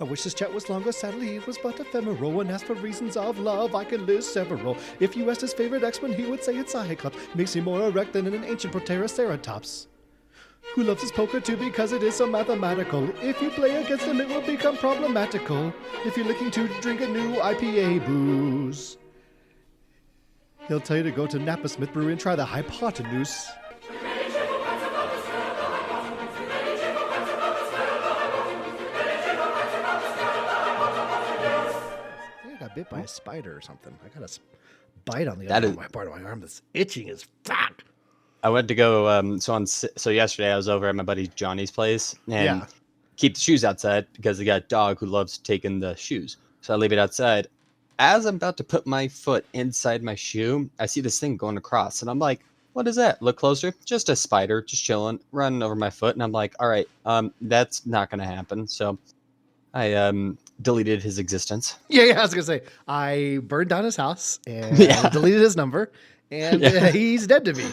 I wish this chat was longer, sadly it was but ephemeral. And as for reasons of love, I can list several. If you asked his favorite X-Men, he would say it's Cyclops. Makes him more erect than an ancient Proteroceratops. Who loves his poker too because it is so mathematical. If you play against him, it will become problematical. If you're looking to drink a new IPA booze, he'll tell you to go to Napa Smith Brewery and try the hypotenuse. I got bit by a spider or something. I got a bite on the other part of my arm that's itching as fuck. I went to go, so yesterday I was over at my buddy Johnny's place and keep the shoes outside because they got a dog who loves taking the shoes. So I leave it outside. As I'm about to put my foot inside my shoe, I see this thing going across and I'm like, what is that? Look closer. Just a spider, just chilling, running over my foot. And I'm like, all right, that's not going to happen. So I deleted his existence. Yeah, I was going to say, I burned down his house and deleted his number and he's dead to me.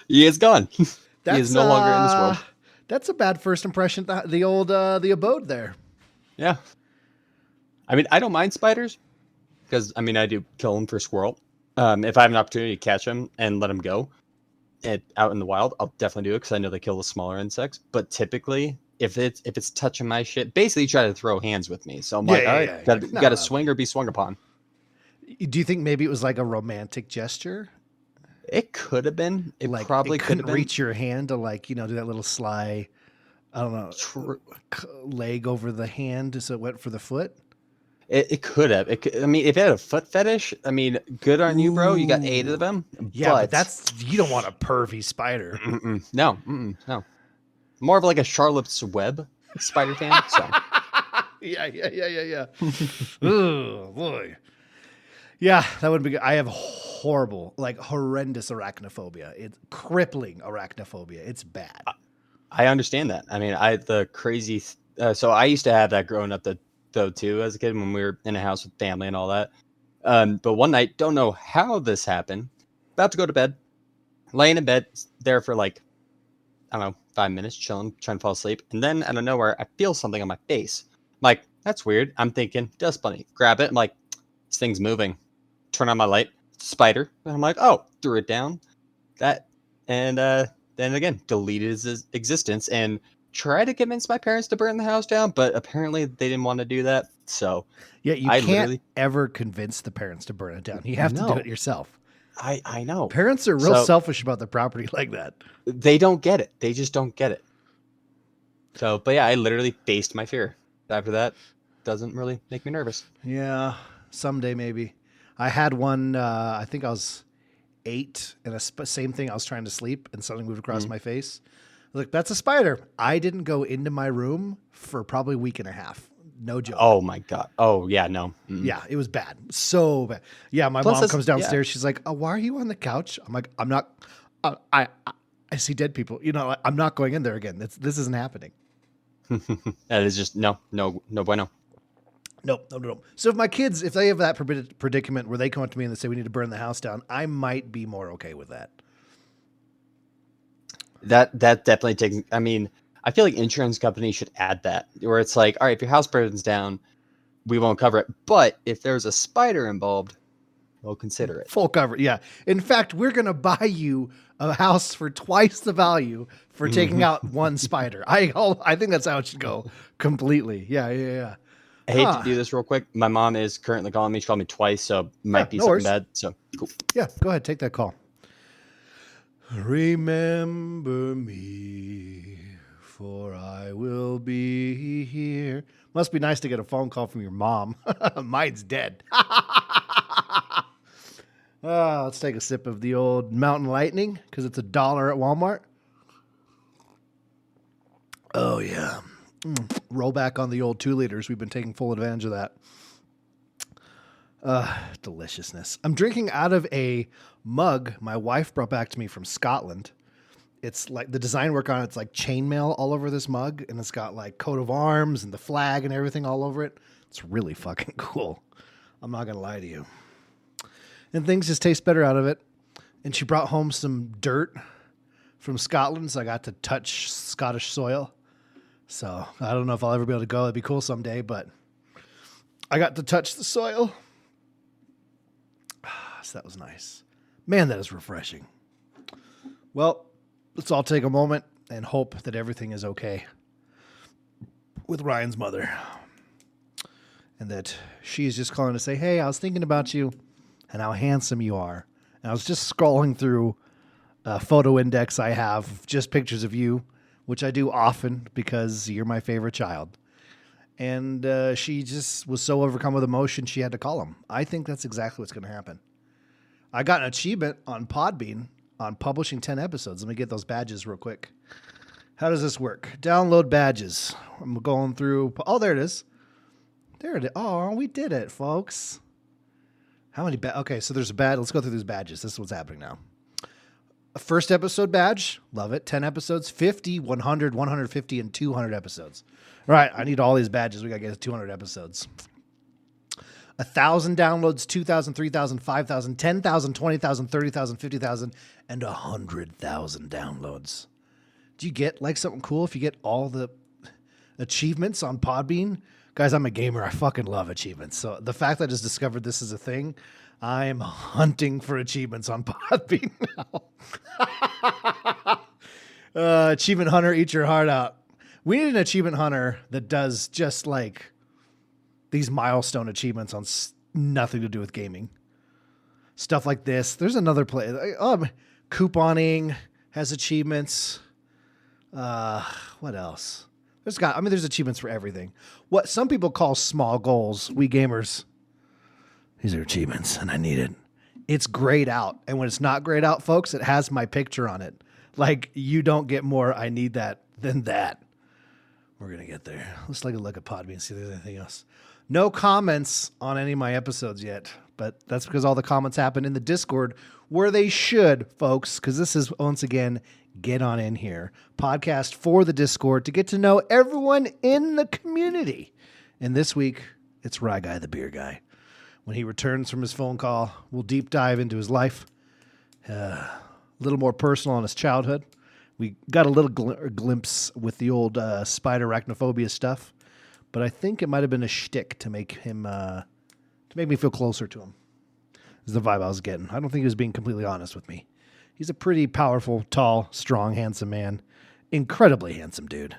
He is gone. He is no longer in this world. That's a bad first impression. The old, the abode there. Yeah. I mean, I don't mind spiders because, I mean, I do kill them for squirrel. If I have an opportunity to catch them and let them go out in the wild, I'll definitely do it because I know they kill the smaller insects. But typically, if it's touching my shit, basically try to throw hands with me. So I'm like, all right, got to swing or be swung upon. Do you think maybe it was like a romantic gesture? It could have been. It like, probably it could have been. Reach your hand to do that little sly, I don't know, leg over the hand so it went for the foot. It could have. I mean, if it had a foot fetish, I mean, good on you, bro. You got 8 of them. Yeah, but that's, you don't want a pervy spider. No. More of like a Charlotte's Web spider fan. So. Yeah. Oh boy. Yeah, that would be good. I have horrendous arachnophobia. It's crippling arachnophobia. It's bad. I understand that. I mean, so I used to have that growing up though too as a kid when we were in a house with family and all that. But one night, don't know how this happened. About to go to bed, laying in bed there for I don't know, 5 minutes, chilling, trying to fall asleep. And then out of nowhere, I feel something on my face. I'm like, that's weird. I'm thinking, dust bunny. Grab it. I'm like, this thing's moving. Turn on my light. Spider. And I'm like, oh, threw it down. And then again, deleted his existence and tried to convince my parents to burn the house down, but apparently they didn't want to do that. So yeah, you can't ever convince the parents to burn it down. You have to do it yourself. I know. Parents are real selfish about the property like that. They don't get it. They just don't get it. So, but yeah, I literally faced my fear. After that, doesn't really make me nervous. Yeah, someday maybe. I had one, I think I was 8, and same thing. I was trying to sleep, and something moved across my face. I was like, that's a spider. I didn't go into my room for probably a week and a half. No joke. Oh, my God. Oh, yeah, no. Yeah, it was bad. So bad. Yeah, my mom comes downstairs. She's like, oh, why are you on the couch? I'm like, I'm not. I see dead people. I'm not going in there again. This isn't happening. That is just, no bueno. Nope. So if my kids, if they have that predicament where they come up to me and they say we need to burn the house down, I might be more okay with that. That definitely takes. I mean, I feel like insurance companies should add that, where it's like, all right, if your house burns down, we won't cover it. But if there's a spider involved, we'll consider it. Full cover. Yeah. In fact, we're going to buy you a house for twice the value for taking out one spider. I think that's how it should go completely. Yeah. I hate to do this real quick. My mom is currently calling me. She called me twice, so might be something bad. So cool. Yeah, go ahead. Take that call. Remember me, for I will be here. Must be nice to get a phone call from your mom. Mine's dead. Let's take a sip of the old Mountain Lightning because it's $1 at Walmart. Oh, yeah. Roll back on the old 2 liters. We've been taking full advantage of that. Deliciousness. I'm drinking out of a mug my wife brought back to me from Scotland. It's like the design work on it's like chainmail all over this mug, and it's got like coat of arms and the flag and everything all over it. It's really fucking cool. I'm not gonna lie to you. And things just taste better out of it. And she brought home some dirt from Scotland, so I got to touch Scottish soil. So I don't know if I'll ever be able to go. It'd be cool someday, but I got to touch the soil. So that was nice. Man, that is refreshing. Well, let's all take a moment and hope that everything is okay with Ryan's mother. And that she's just calling to say, hey, I was thinking about you and how handsome you are. And I was just scrolling through a photo index I have, just pictures of you, which I do often because you're my favorite child. And she just was so overcome with emotion, she had to call him. I think that's exactly what's going to happen. I got an achievement on Podbean on publishing 10 episodes. Let me get those badges real quick. How does this work? Download badges. I'm going through. Oh, there it is. There it is. Oh, we did it, folks. How many? Okay, so there's a badge. Let's go through these badges. This is what's happening now. A first episode badge. Love it. 10 episodes. 50, 100, 150, and 200 episodes. All right, I need all these badges. We got to get to 200 episodes. 1,000 downloads, 2,000, 3,000, 5,000, 10,000, 20,000, 30,000, 50,000, and 100,000 downloads. Do you get like something cool if you get all the achievements on Podbean? Guys, I'm a gamer. I fucking love achievements. So the fact that I just discovered this is a thing, I'm hunting for achievements on Podbean now. Achievement Hunter, eat your heart out. We need an achievement hunter that does just like these milestone achievements on nothing to do with gaming. Stuff like this. There's another play. Couponing has achievements. What else? There's achievements for everything. What some people call small goals, we gamers, these are achievements and I need it. It's grayed out. And when it's not grayed out, folks, it has my picture on it. Like, you don't get more I need that than that. We're going to get there. Let's take a look at Podbean and see if there's anything else. No comments on any of my episodes yet, but that's because all the comments happen in the Discord where they should, folks, because this is, once again, get on in here. Podcast for the Discord to get to know everyone in the community. And this week, it's Ryguythebeerguy. When he returns from his phone call, we'll deep dive into his life, a little more personal on his childhood. We got a little glimpse with the old spider arachnophobia stuff, but I think it might have been a shtick to make him, to make me feel closer to him. Is the vibe I was getting. I don't think he was being completely honest with me. He's a pretty powerful, tall, strong, handsome man. Incredibly handsome dude.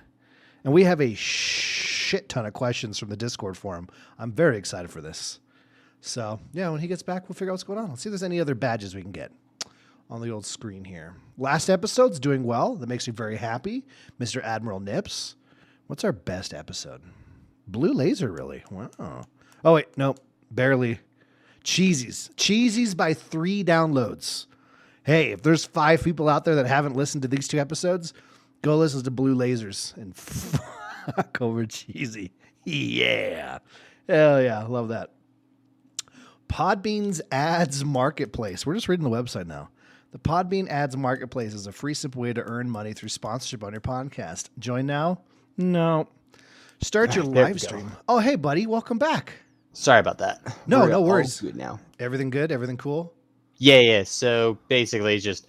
And we have a shit ton of questions from the Discord for him. I'm very excited for this. So, yeah, when he gets back, we'll figure out what's going on. Let's see if there's any other badges we can get on the old screen here. Last episode's doing well. That makes me very happy. Mr. Admiral Nips. What's our best episode? Blue Laser, really? Wow. Oh, wait, no, barely. Cheesies. Cheesies by 3 downloads. Hey, if there's 5 people out there that haven't listened to these 2 episodes, go listen to Blue Lasers and fuck over Cheesy. Yeah. Hell yeah. Love that. Podbean's Ads Marketplace. We're just reading the website now. The Podbean Ads Marketplace is a free, simple way to earn money through sponsorship on your podcast. Join now? No. Start your live stream. Oh, hey, buddy. Welcome back. Sorry about that. No, no worries. All good now. Everything good? Everything cool? Yeah. So basically just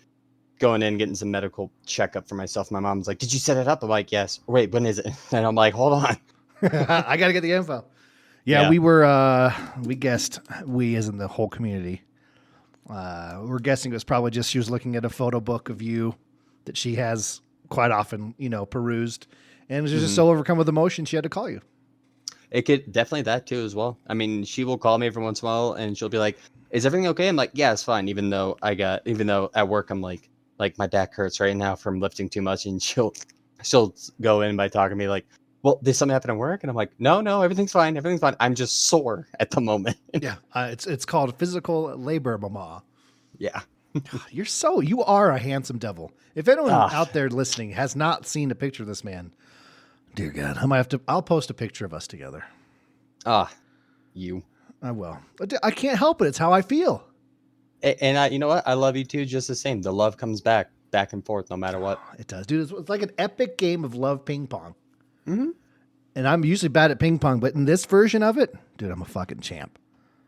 going in, getting some medical checkup for myself. My mom's like, did you set it up? I'm like, yes. Wait, when is it? And I'm like, hold on. I got to get the info. Yeah, we were, we guessed, we as in the whole community, we're guessing it was probably just she was looking at a photo book of you that she has quite often, perused. And was just so overcome with emotion, she had to call you. It could definitely that too as well. I mean, she will call me every once in a while and she'll be like, is everything okay? I'm like, yeah, it's fine. Even though at work, I'm like my back hurts right now from lifting too much. And she'll go in by talking to me like, well, did something happen at work? And I'm like, no, everything's fine. Everything's fine. I'm just sore at the moment. Yeah. It's called physical labor, mama. Yeah. You are a handsome devil. If anyone out there listening has not seen a picture of this man, dear God, I'll post a picture of us together. You. I will. I can't help it. It's how I feel. And you know what? I love you too, just the same. The love comes back and forth no matter what. It does, dude. It's like an epic game of love ping pong. Mm-hmm. And I'm usually bad at ping pong, but in this version of it, dude, I'm a fucking champ.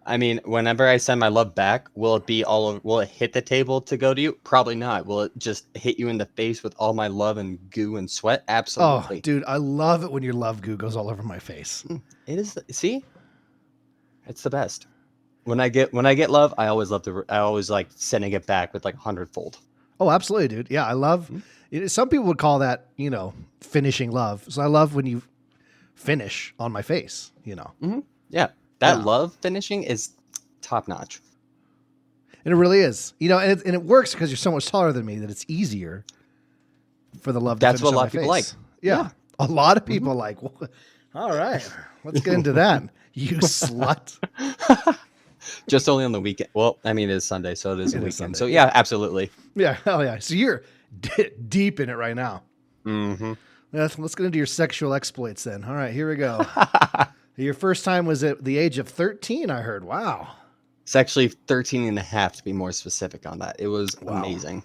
I mean, whenever I send my love back, will it be all over? Will it hit the table to go to you? Probably not. Will it just hit you in the face with all my love and goo and sweat? Absolutely. Oh, dude, I love it when your love goo goes all over my face. It is. See, It's the best. When I get love, I always like sending it back with like 100-fold. Oh, absolutely, dude. Yeah, I love. Some people would call that, finishing love. So I love when you finish on my face. Yeah, that love finishing is top notch. And it really is. And it works because you're so much taller than me that it's easier for the love to That's finish what a on lot my of people face. like. Yeah. A lot of people like, well, all right, let's get into that. You slut. Just only on the weekend. Well, I mean, it's Sunday, so it is a weekend. Sunday, So yeah, absolutely. Yeah, hell yeah. So you're deep in it right now. Mm-hmm. Let's get into your sexual exploits then. All right, here we go. Your first time was at the age of 13, I heard. Wow. It's actually 13 and a half to be more specific on that. It was amazing.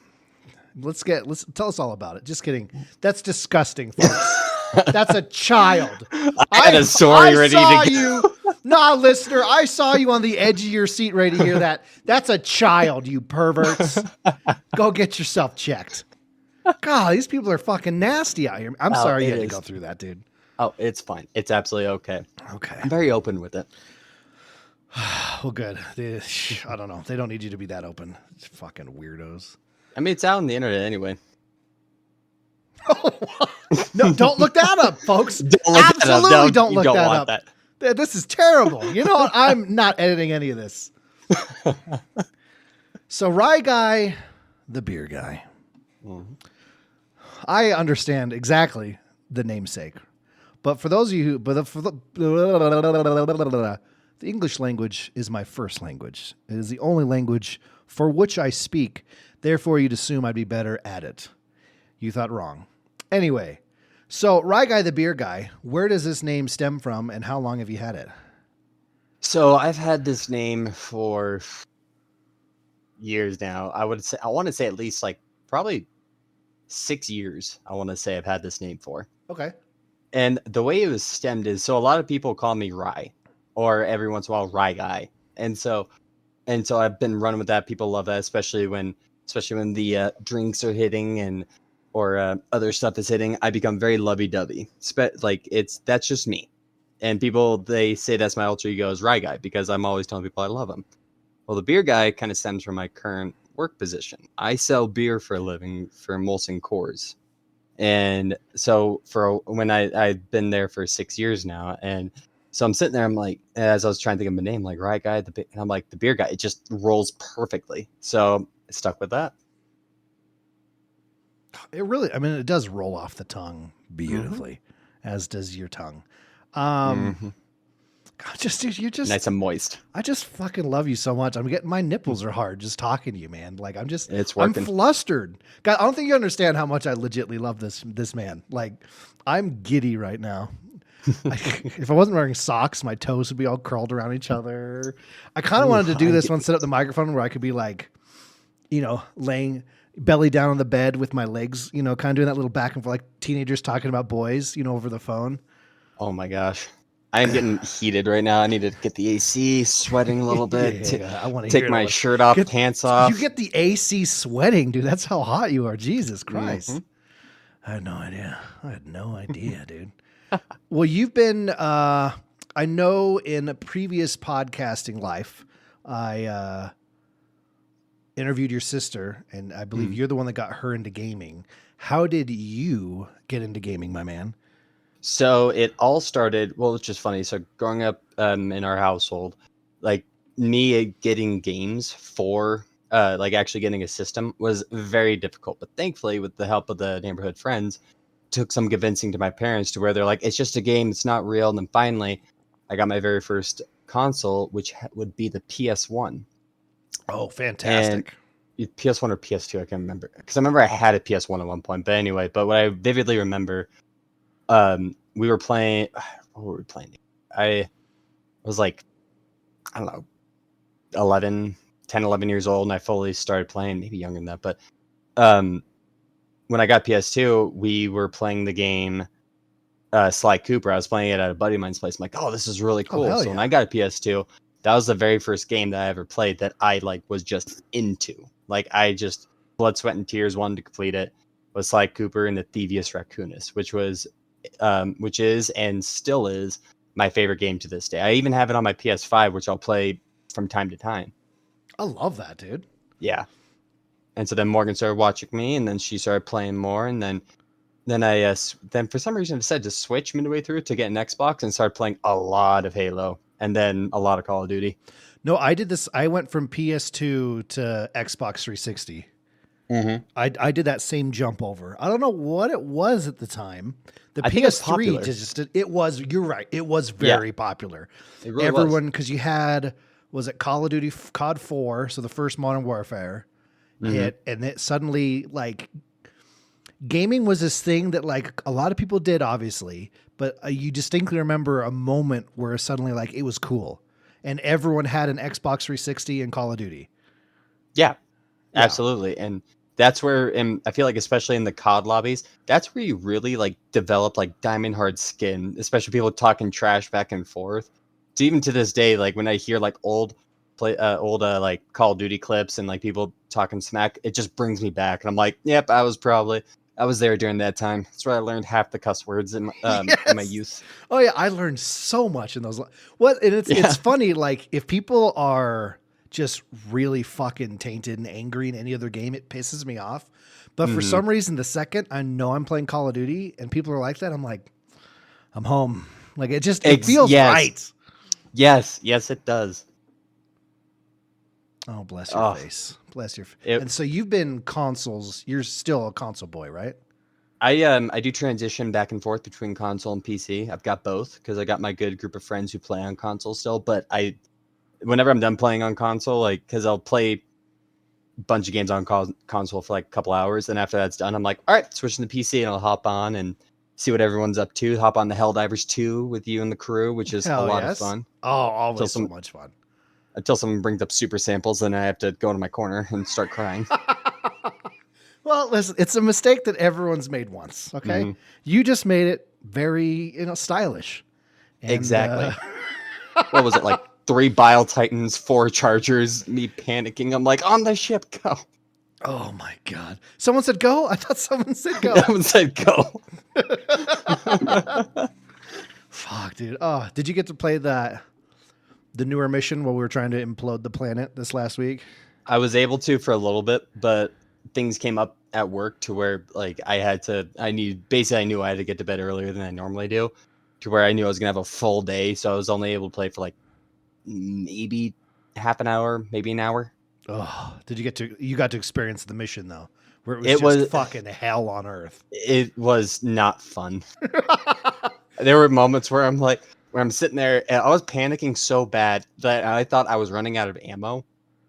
Let's tell us all about it. Just kidding. That's disgusting, folks. That's a child. I had a story ready saw to go. You. Nah, listener, I saw you on the edge of your seat ready to hear that. That's a child, you perverts. Go get yourself checked. God, these people are fucking nasty out here. I'm sorry you had to go through that, dude. Oh, it's fine. It's absolutely okay. Okay. I'm very open with it. Well, good. I don't know. They don't need you to be that open. Fucking weirdos. I mean, it's out on the internet anyway. No, don't look that up, folks. Absolutely don't look that up. That. This is terrible. You know what? I'm not editing any of this. So, Ryguythebeerguy. Mm-hmm. I understand exactly the namesake. But for those of you the English language is my first language. It is the only language for which I speak. Therefore, you'd assume I'd be better at it. You thought wrong. Anyway, so Ryguythebeerguy, where does this name stem from and how long have you had it? So I've had this name for years now. I want to say at least like probably 6 years. I want to say I've had this name for. Okay. And the way it was stemmed is, so a lot of people call me Rye, or every once in a while Rye Guy. And so I've been running with that. People love that, especially when the drinks are hitting or other stuff is hitting. I become very lovey-dovey. That's just me. And people, they say that's my alter ego is Rye Guy because I'm always telling people I love them. Well, the beer guy kind of stems from my current work position. I sell beer for a living for Molson Coors. And so when I've been there for 6 years now, and so I'm sitting there, I'm like, as I was trying to think of a name, like Rye Guy, and I'm like, the beer guy, it just rolls perfectly. So I stuck with that. It does roll off the tongue beautifully, as does your tongue. God, you're just nice and moist. I just fucking love you so much. My nipples are hard just talking to you, man. Like it's working. I'm flustered. God, I don't think you understand how much I legitimately love this man. Like, I'm giddy right now. If I wasn't wearing socks, my toes would be all curled around each other. I kind of wanted to do this one, set up the microphone where I could be like, laying belly down on the bed with my legs, kind of doing that little back and forth like teenagers talking about boys, over the phone. Oh my gosh. I'm getting heated right now. I need to get the AC sweating a little bit. I want to take my shirt off, pants off. You get the AC sweating, dude. That's how hot you are. Jesus Christ. Mm-hmm. I had no idea, dude. Well, you've been, I know in a previous podcasting life, I interviewed your sister, and I believe you're the one that got her into gaming. How did you get into gaming, my man? So it all started, well, it's just funny. So growing up in our household, like me getting games for like actually getting a system was very difficult. But thankfully, with the help of the neighborhood friends, took some convincing to my parents to where they're like, it's just a game. It's not real. And then finally, I got my very first console, which would be the PS1. Oh, fantastic. And PS1 or PS2, I can't remember. Because I remember I had a PS1 at one point. But anyway, what I vividly remember, we were playing, what were we playing? I was like, I don't know, 11 years old, and I fully started playing, maybe younger than that. But when I got PS2, we were playing the game Sly Cooper. I was playing it at a buddy of mine's place. I'm like, oh, this is really cool. So when I got a PS2, that was the very first game that I ever played that I was just into. Like, I just blood, sweat, and tears wanted to complete it. Was Sly Cooper and the Thievius Raccoonus, which is and still is my favorite game to this day. I even have it on my PS5, which I'll play from time to time. I love that, dude. Yeah. And so then Morgan started watching me, and then she started playing more, and then I then for some reason I decided to switch midway through to get an Xbox and started playing a lot of Halo and then a lot of Call of Duty. No, I did this. I went from PS2 to Xbox 360. Mm-hmm. I did that same jump over. I don't know what it was at the time. The I think it's PS3 popular. it was. You're right. It was very popular. It really Everyone, because you had, was it Call of Duty COD 4? So the first Modern Warfare hit, and it suddenly like gaming was this thing that like a lot of people did, obviously, but you distinctly remember a moment where suddenly like it was cool, and everyone had an Xbox 360 and Call of Duty. Yeah, absolutely. And that's where, and I feel like especially in the COD lobbies, that's where you really like develop like diamond hard skin, especially people talking trash back and forth. So even to this day, like when I hear like old like Call of Duty clips and like people talking smack, it just brings me back, and I'm like, yep, I was there during that time. That's where I learned half the cuss words in my youth. Oh yeah, I learned so much in those. What, and it's funny. Like if people are just really fucking tainted and angry in any other game, it pisses me off. But for some reason, the second I know I'm playing Call of Duty and people are like that, I'm like, I'm home. Like it feels right. Yes, it does. Oh, bless your face. Bless your face. And so you've been consoles. You're still a console boy, right? I do transition back and forth between console and PC. I've got both because I got my good group of friends who play on console still. But whenever I'm done playing on console, like because I'll play a bunch of games on console for like a couple hours, and after that's done, I'm like, all right, switching to PC, and I'll hop on and see what everyone's up to. Hop on the Helldivers 2 with you and the crew, which is a lot of fun. Oh, always so much fun. Until someone brings up super samples, then I have to go to my corner and start crying. Well, listen, it's a mistake that everyone's made once. Okay, you just made it very stylish. And, exactly. What was it like? 3 Bile Titans, 4 Chargers. Me panicking. I'm like, on the ship, go. Oh my god! Someone said go. I thought someone said go. Someone said go. Fuck, dude. Oh, did you get to play the newer mission while we were trying to implode the planet this last week? I was able to for a little bit, but things came up at work to where like I knew I had to get to bed earlier than I normally do, to where I knew I was gonna have a full day, so I was only able to play for like maybe half an hour, maybe an hour. Oh, you got to experience the mission though, where it was fucking hell on earth. It was not fun. There were moments where I'm sitting there and I was panicking so bad that I thought I was running out of ammo,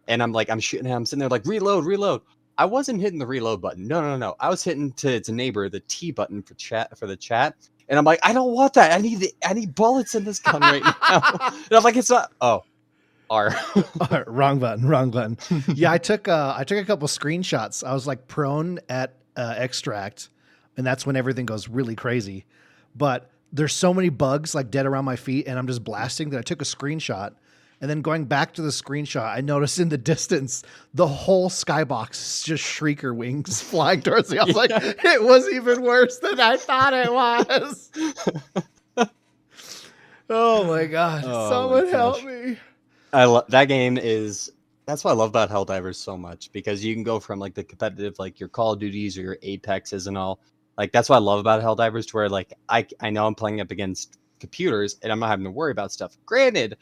and I'm shooting him. I'm sitting there like reload. I wasn't hitting the reload button. No. I was hitting to its neighbor, the T button for the chat. And I'm like, I don't want that. I need bullets in this gun right now. And I'm like, it's not. Oh, R. Wrong button. Yeah, I took a couple screenshots. I was like prone at extract, and that's when everything goes really crazy. But there's so many bugs like dead around my feet, and I'm just blasting that I took a screenshot. And then going back to the screenshot, I noticed in the distance, the whole skybox is just shrieker wings flying towards me. I was like, it was even worse than I thought it was. Oh my God. Someone help me. That game is, that's what I love about Helldivers so much, because you can go from like the competitive, like your Call of Duties or your Apexes and all. Like, that's what I love about Helldivers, to where like, I know I'm playing up against computers and I'm not having to worry about stuff. Granted,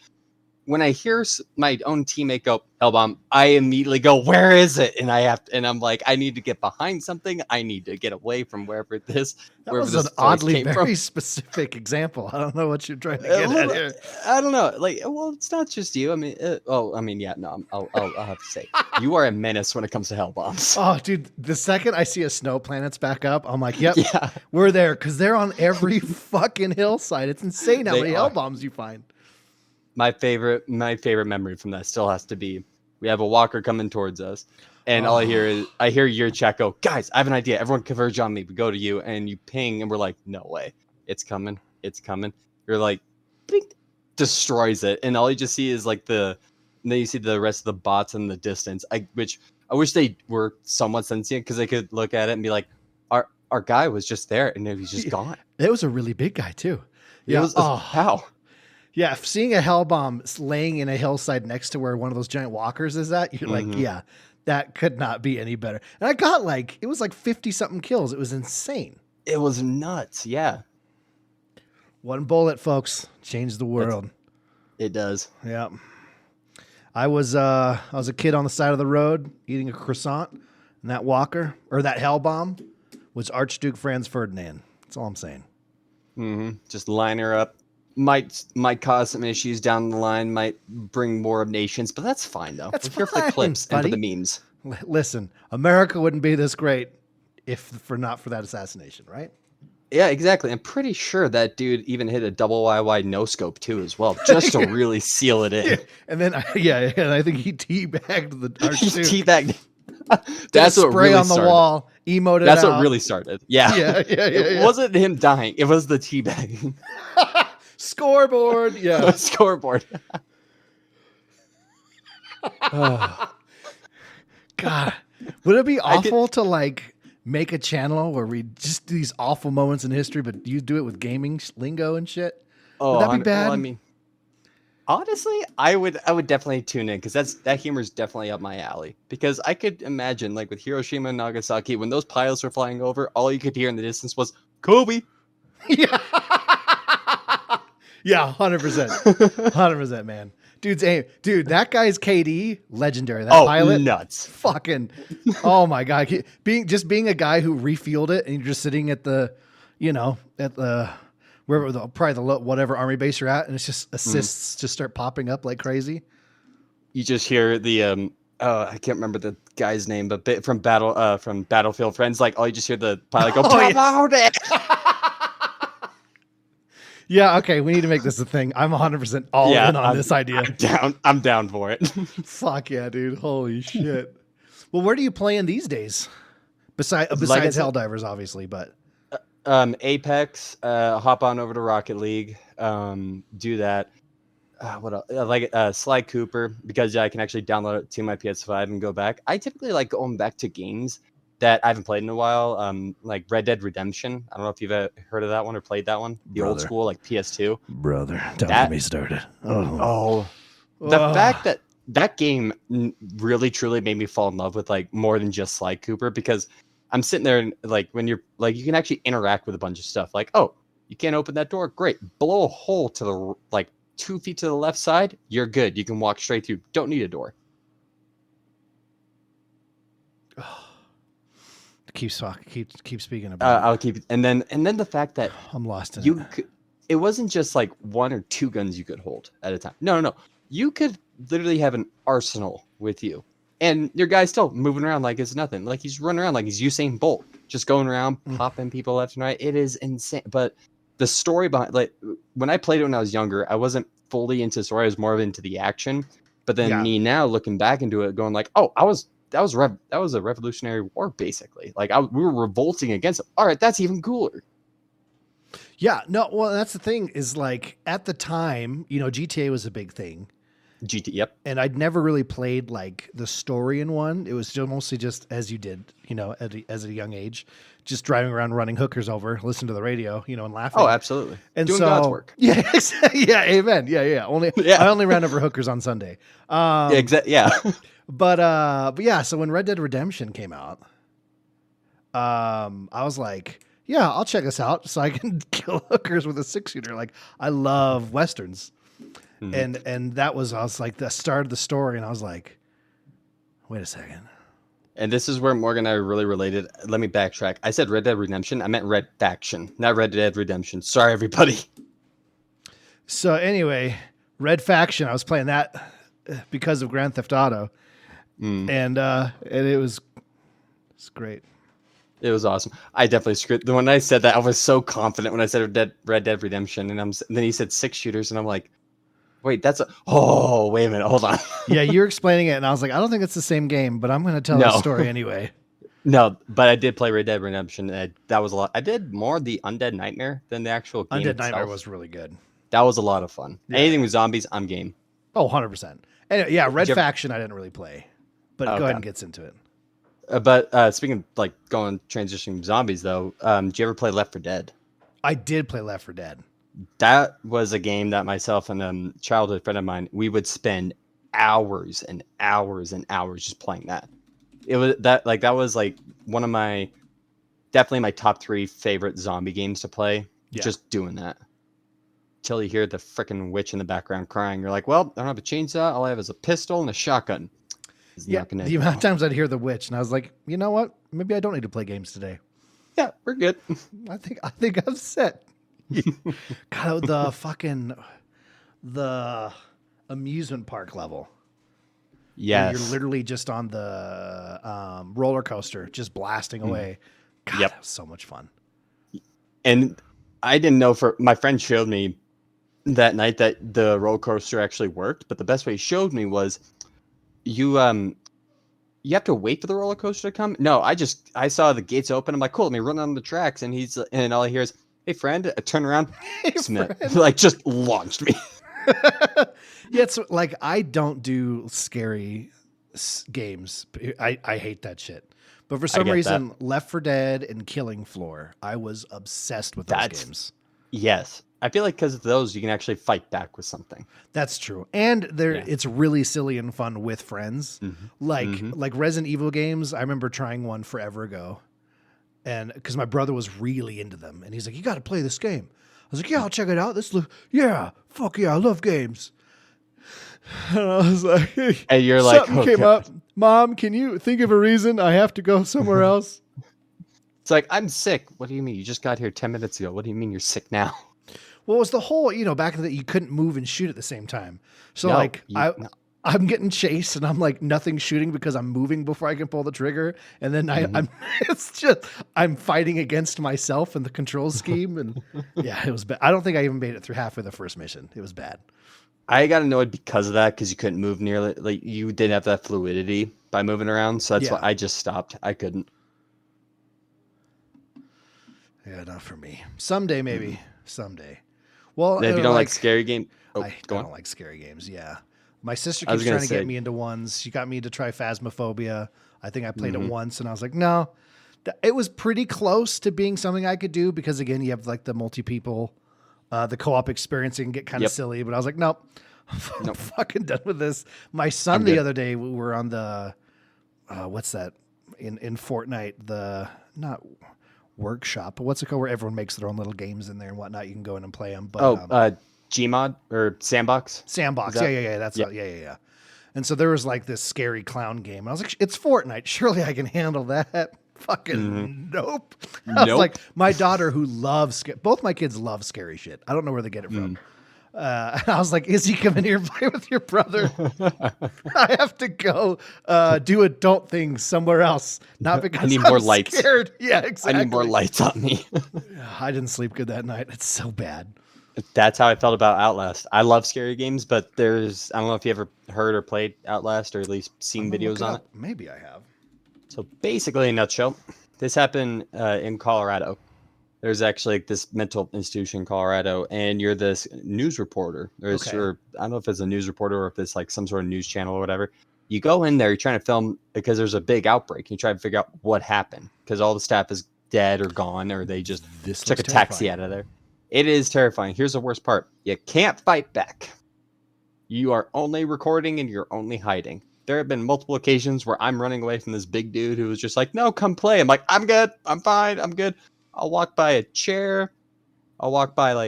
when I hear my own teammate go Hellbomb, I immediately go, where is it? And I'm like, I need to get behind something. I need to get away from wherever this. That was an oddly very specific example. I don't know what you're trying to get at here. I don't know. Like, well, it's not just you. I mean, yeah, no, I'll have to say, you are a menace when it comes to Hellbombs. Oh, dude, the second I see a snow planet's back up, I'm like, yep, we're there, because they're on every fucking hillside. It's insane how many Hellbombs you find. My favorite memory from that still has to be, we have a walker coming towards us, and all I hear your chat go, guys, I have an idea. Everyone converge on me. We go to you, and you ping, and we're like, no way. It's coming. You're like, bing, destroys it, and all you just see is like and then you see the rest of the bots in the distance. I wish they were somewhat sentient, because they could look at it and be like, our guy was just there, and he's just gone. It was a really big guy too. Yeah. How? Yeah, seeing a hell bomb laying in a hillside next to where one of those giant walkers is at, you're like, yeah, that could not be any better. And I got it was like 50 something kills. It was insane. It was nuts. Yeah. One bullet, folks, changed the world. It does. Yeah. I was a kid on the side of the road eating a croissant, and that walker or that hell bomb was Archduke Franz Ferdinand. That's all I'm saying. Just line her up. Might cause some issues down the line. Might bring war of nations, but that's fine though. That's We're here for the clips buddy. and for the memes. Listen, America wouldn't be this great if not for that assassination, right? Yeah, exactly. I'm pretty sure that dude even hit a double YY no scope too as well, just to really seal it in. Yeah. And then and I think he teabagged the Archduke. He teabagged. That's what spray really on the started. wall, emoted. That's out. what really started. Yeah. It wasn't him dying. It was the teabagging. Scoreboard. Yeah. Scoreboard. God, would it be awful to make a channel where we just do these awful moments in history, but you do it with gaming lingo and shit? Would that be bad? Well, I mean, honestly, I would definitely tune in because that humor is definitely up my alley. Because I could imagine, like with Hiroshima and Nagasaki, when those pilots were flying over, all you could hear in the distance was Kobe. Yeah, yeah, 100%, 100%, man. Dude, that guy's KD, legendary. That pilot, nuts, fucking, oh my god, being a guy who refueled it, and you're just sitting at the, whatever army base you're at, and it's just assists just start popping up like crazy. You just hear the I can't remember the guy's name, but from Battlefield Friends, like all you just hear the pilot go, "Promote it." Yeah, okay, we need to make this a thing. I'm 100% all in on this idea. I'm down for it. Fuck yeah, dude. Holy shit. Well, where do you play in these days? Besides Helldivers, obviously, but Apex, hop on over to Rocket League, do that. What else? Sly Cooper, because I can actually download it to my PS5 and go back. I typically like going back to games that I haven't played in a while, like Red Dead Redemption. I don't know if you've heard of that one or played that one. The old school, like PS2. Brother, don't get me started. The fact that game really truly made me fall in love with like more than just Sly Cooper, because I'm sitting there and like when you're like you can actually interact with a bunch of stuff. Like, oh, you can't open that door? Great. Blow a hole to the 2 feet to the left side. You're good. You can walk straight through. Don't need a door. Keep speaking about I'll keep it. And then the fact that I'm lost in it. It wasn't just like 1 or 2 guns you could hold at a time. No. You could literally have an arsenal with you. And your guy's still moving around like it's nothing. Like he's running around like he's Usain Bolt, just going around, popping people left and right. It is insane. But the story behind, like when I played it when I was younger, I wasn't fully into the story. I was more into the action. But then me now looking back into it, going like, oh, that was a Revolutionary War basically. Like we were revolting against it. All right, that's even cooler. Yeah, no, well, that's the thing is like at the time, GTA was a big thing. Yep. And I'd never really played like the story in one. It was mostly just as you did, as a young age, just driving around, running hookers over, listening to the radio, and laughing. Oh, absolutely. And doing God's work. Yeah, yeah, amen. Yeah. I only ran over hookers on Sunday. Yeah. But yeah. So when Red Dead Redemption came out, I was like, yeah, I'll check this out so I can kill hookers with a 6-shooter. Like I love Westerns. And that was, I was like, the start of the story. And I was like, wait a second. And this is where Morgan and I really related. Let me backtrack. I said Red Dead Redemption. I meant Red Faction, not Red Dead Redemption. Sorry, everybody. So anyway, Red Faction, I was playing that because of Grand Theft Auto. And it's great. It was awesome. I definitely screwed. When I said that, I was so confident when I said Red Dead Redemption. And then he said 6 shooters. And I'm like, wait, wait a minute, hold on. Yeah, you're explaining it, and I was like, I don't think it's the same game, but I'm going to tell the story anyway. No, but I did play Red Dead Redemption. That was a lot. I did more the Undead Nightmare than the actual game Undead itself. Nightmare was really good. That was a lot of fun. Yeah. Anything with zombies, I'm game. Oh, 100%. Anyway, yeah, Red Faction I didn't really play, but go ahead and get into it. But speaking of transitioning zombies, though, did you ever play Left 4 Dead? I did play Left 4 Dead. That was a game that myself and a childhood friend of mine, we would spend hours and hours and hours just playing that. It was that was like one of my definitely my top 3 favorite zombie games to play. Yeah. Just doing that. Till you hear the freaking witch in the background crying. You're like, well, I don't have a chainsaw. All I have is a pistol and a shotgun. It's Yeah, not gonna the amount of times I'd hear the witch, and I was like, you know what? Maybe I don't need to play games today. Yeah, we're good. I think I'm set. God, the amusement park level. Yes. You're literally just on the roller coaster, just blasting away. God, Yep. that was so much fun. And I didn't know my friend showed me that night that the roller coaster actually worked, but the best way he showed me was you have to wait for the roller coaster to come. No, I saw the gates open. I'm like, cool, let me run on the tracks, and all I hear is, hey friend, I turn around, Smith, like just launched me. Yeah, it's like I don't do scary games. I hate that shit. But for some reason, Left 4 Dead and Killing Floor, I was obsessed with those games. Yes. I feel like because of those, you can actually fight back with something. That's true. And it's really silly and fun with friends. Mm-hmm. Like Resident Evil games, I remember trying one forever ago. And because my brother was really into them. And he's like, you got to play this game. I was like, yeah, I'll check it out. Fuck yeah, I love games. And I was like, and you're something like, came up. Mom, can you think of a reason I have to go somewhere else? It's like, I'm sick. What do you mean? You just got here 10 minutes ago. What do you mean you're sick now? Well, it was the whole, back in the day, you couldn't move and shoot at the same time. So I'm getting chased and I'm like nothing shooting because I'm moving before I can pull the trigger. And then I'm fighting against myself and the control scheme. And yeah, it was bad. I don't think I even made it through half of the first mission. It was bad. I got annoyed because of that, because you couldn't move nearly, like you didn't have that fluidity by moving around. So that's why I just stopped. I couldn't. Yeah, not for me. Someday, maybe. Someday. Well, if you don't like scary games, I don't like scary games. Yeah, my sister keeps trying to get me into ones. She got me to try Phasmophobia. I think I played it once, and I was like, no. It was pretty close to being something I could do because again, you have like the multi-people, the co-op experience can get kind of silly. But I was like, nope, I'm fucking done with this. My son the other day, we were on the what's that in Fortnite? The not workshop, but what's it called where everyone makes their own little games in there and whatnot? You can go in and play them. But Gmod or Sandbox. Yeah. That's yeah. And so there was like this scary clown game. And I was like, it's Fortnite. Surely I can handle that. Fucking nope. I was like, my daughter who loves both my kids love scary shit. I don't know where they get it from. I was like, Izzy, come in here and play with your brother. I have to go do adult things somewhere else. Not because I need I'm more lights. Scared. Yeah, exactly. I need more lights on me. I didn't sleep good that night. It's so bad. That's how I felt about Outlast. I love scary games, but I don't know if you ever heard or played Outlast or at least seen videos on it. Maybe I have. So basically, in a nutshell, this happened in Colorado. There's actually this mental institution in Colorado, and you're this news reporter. Or I don't know if it's a news reporter or if it's like some sort of news channel or whatever. You go in there, you're trying to film because there's a big outbreak. You try to figure out what happened because all the staff is dead or gone, or they just took a taxi out of there. It is terrifying. Here's the worst part. You can't fight back. You are only recording and you're only hiding. There have been multiple occasions where I'm running away from this big dude who was just like, no, come play. I'm like, I'm good. I'm fine. I'm good. I'll walk by a chair. I'll walk by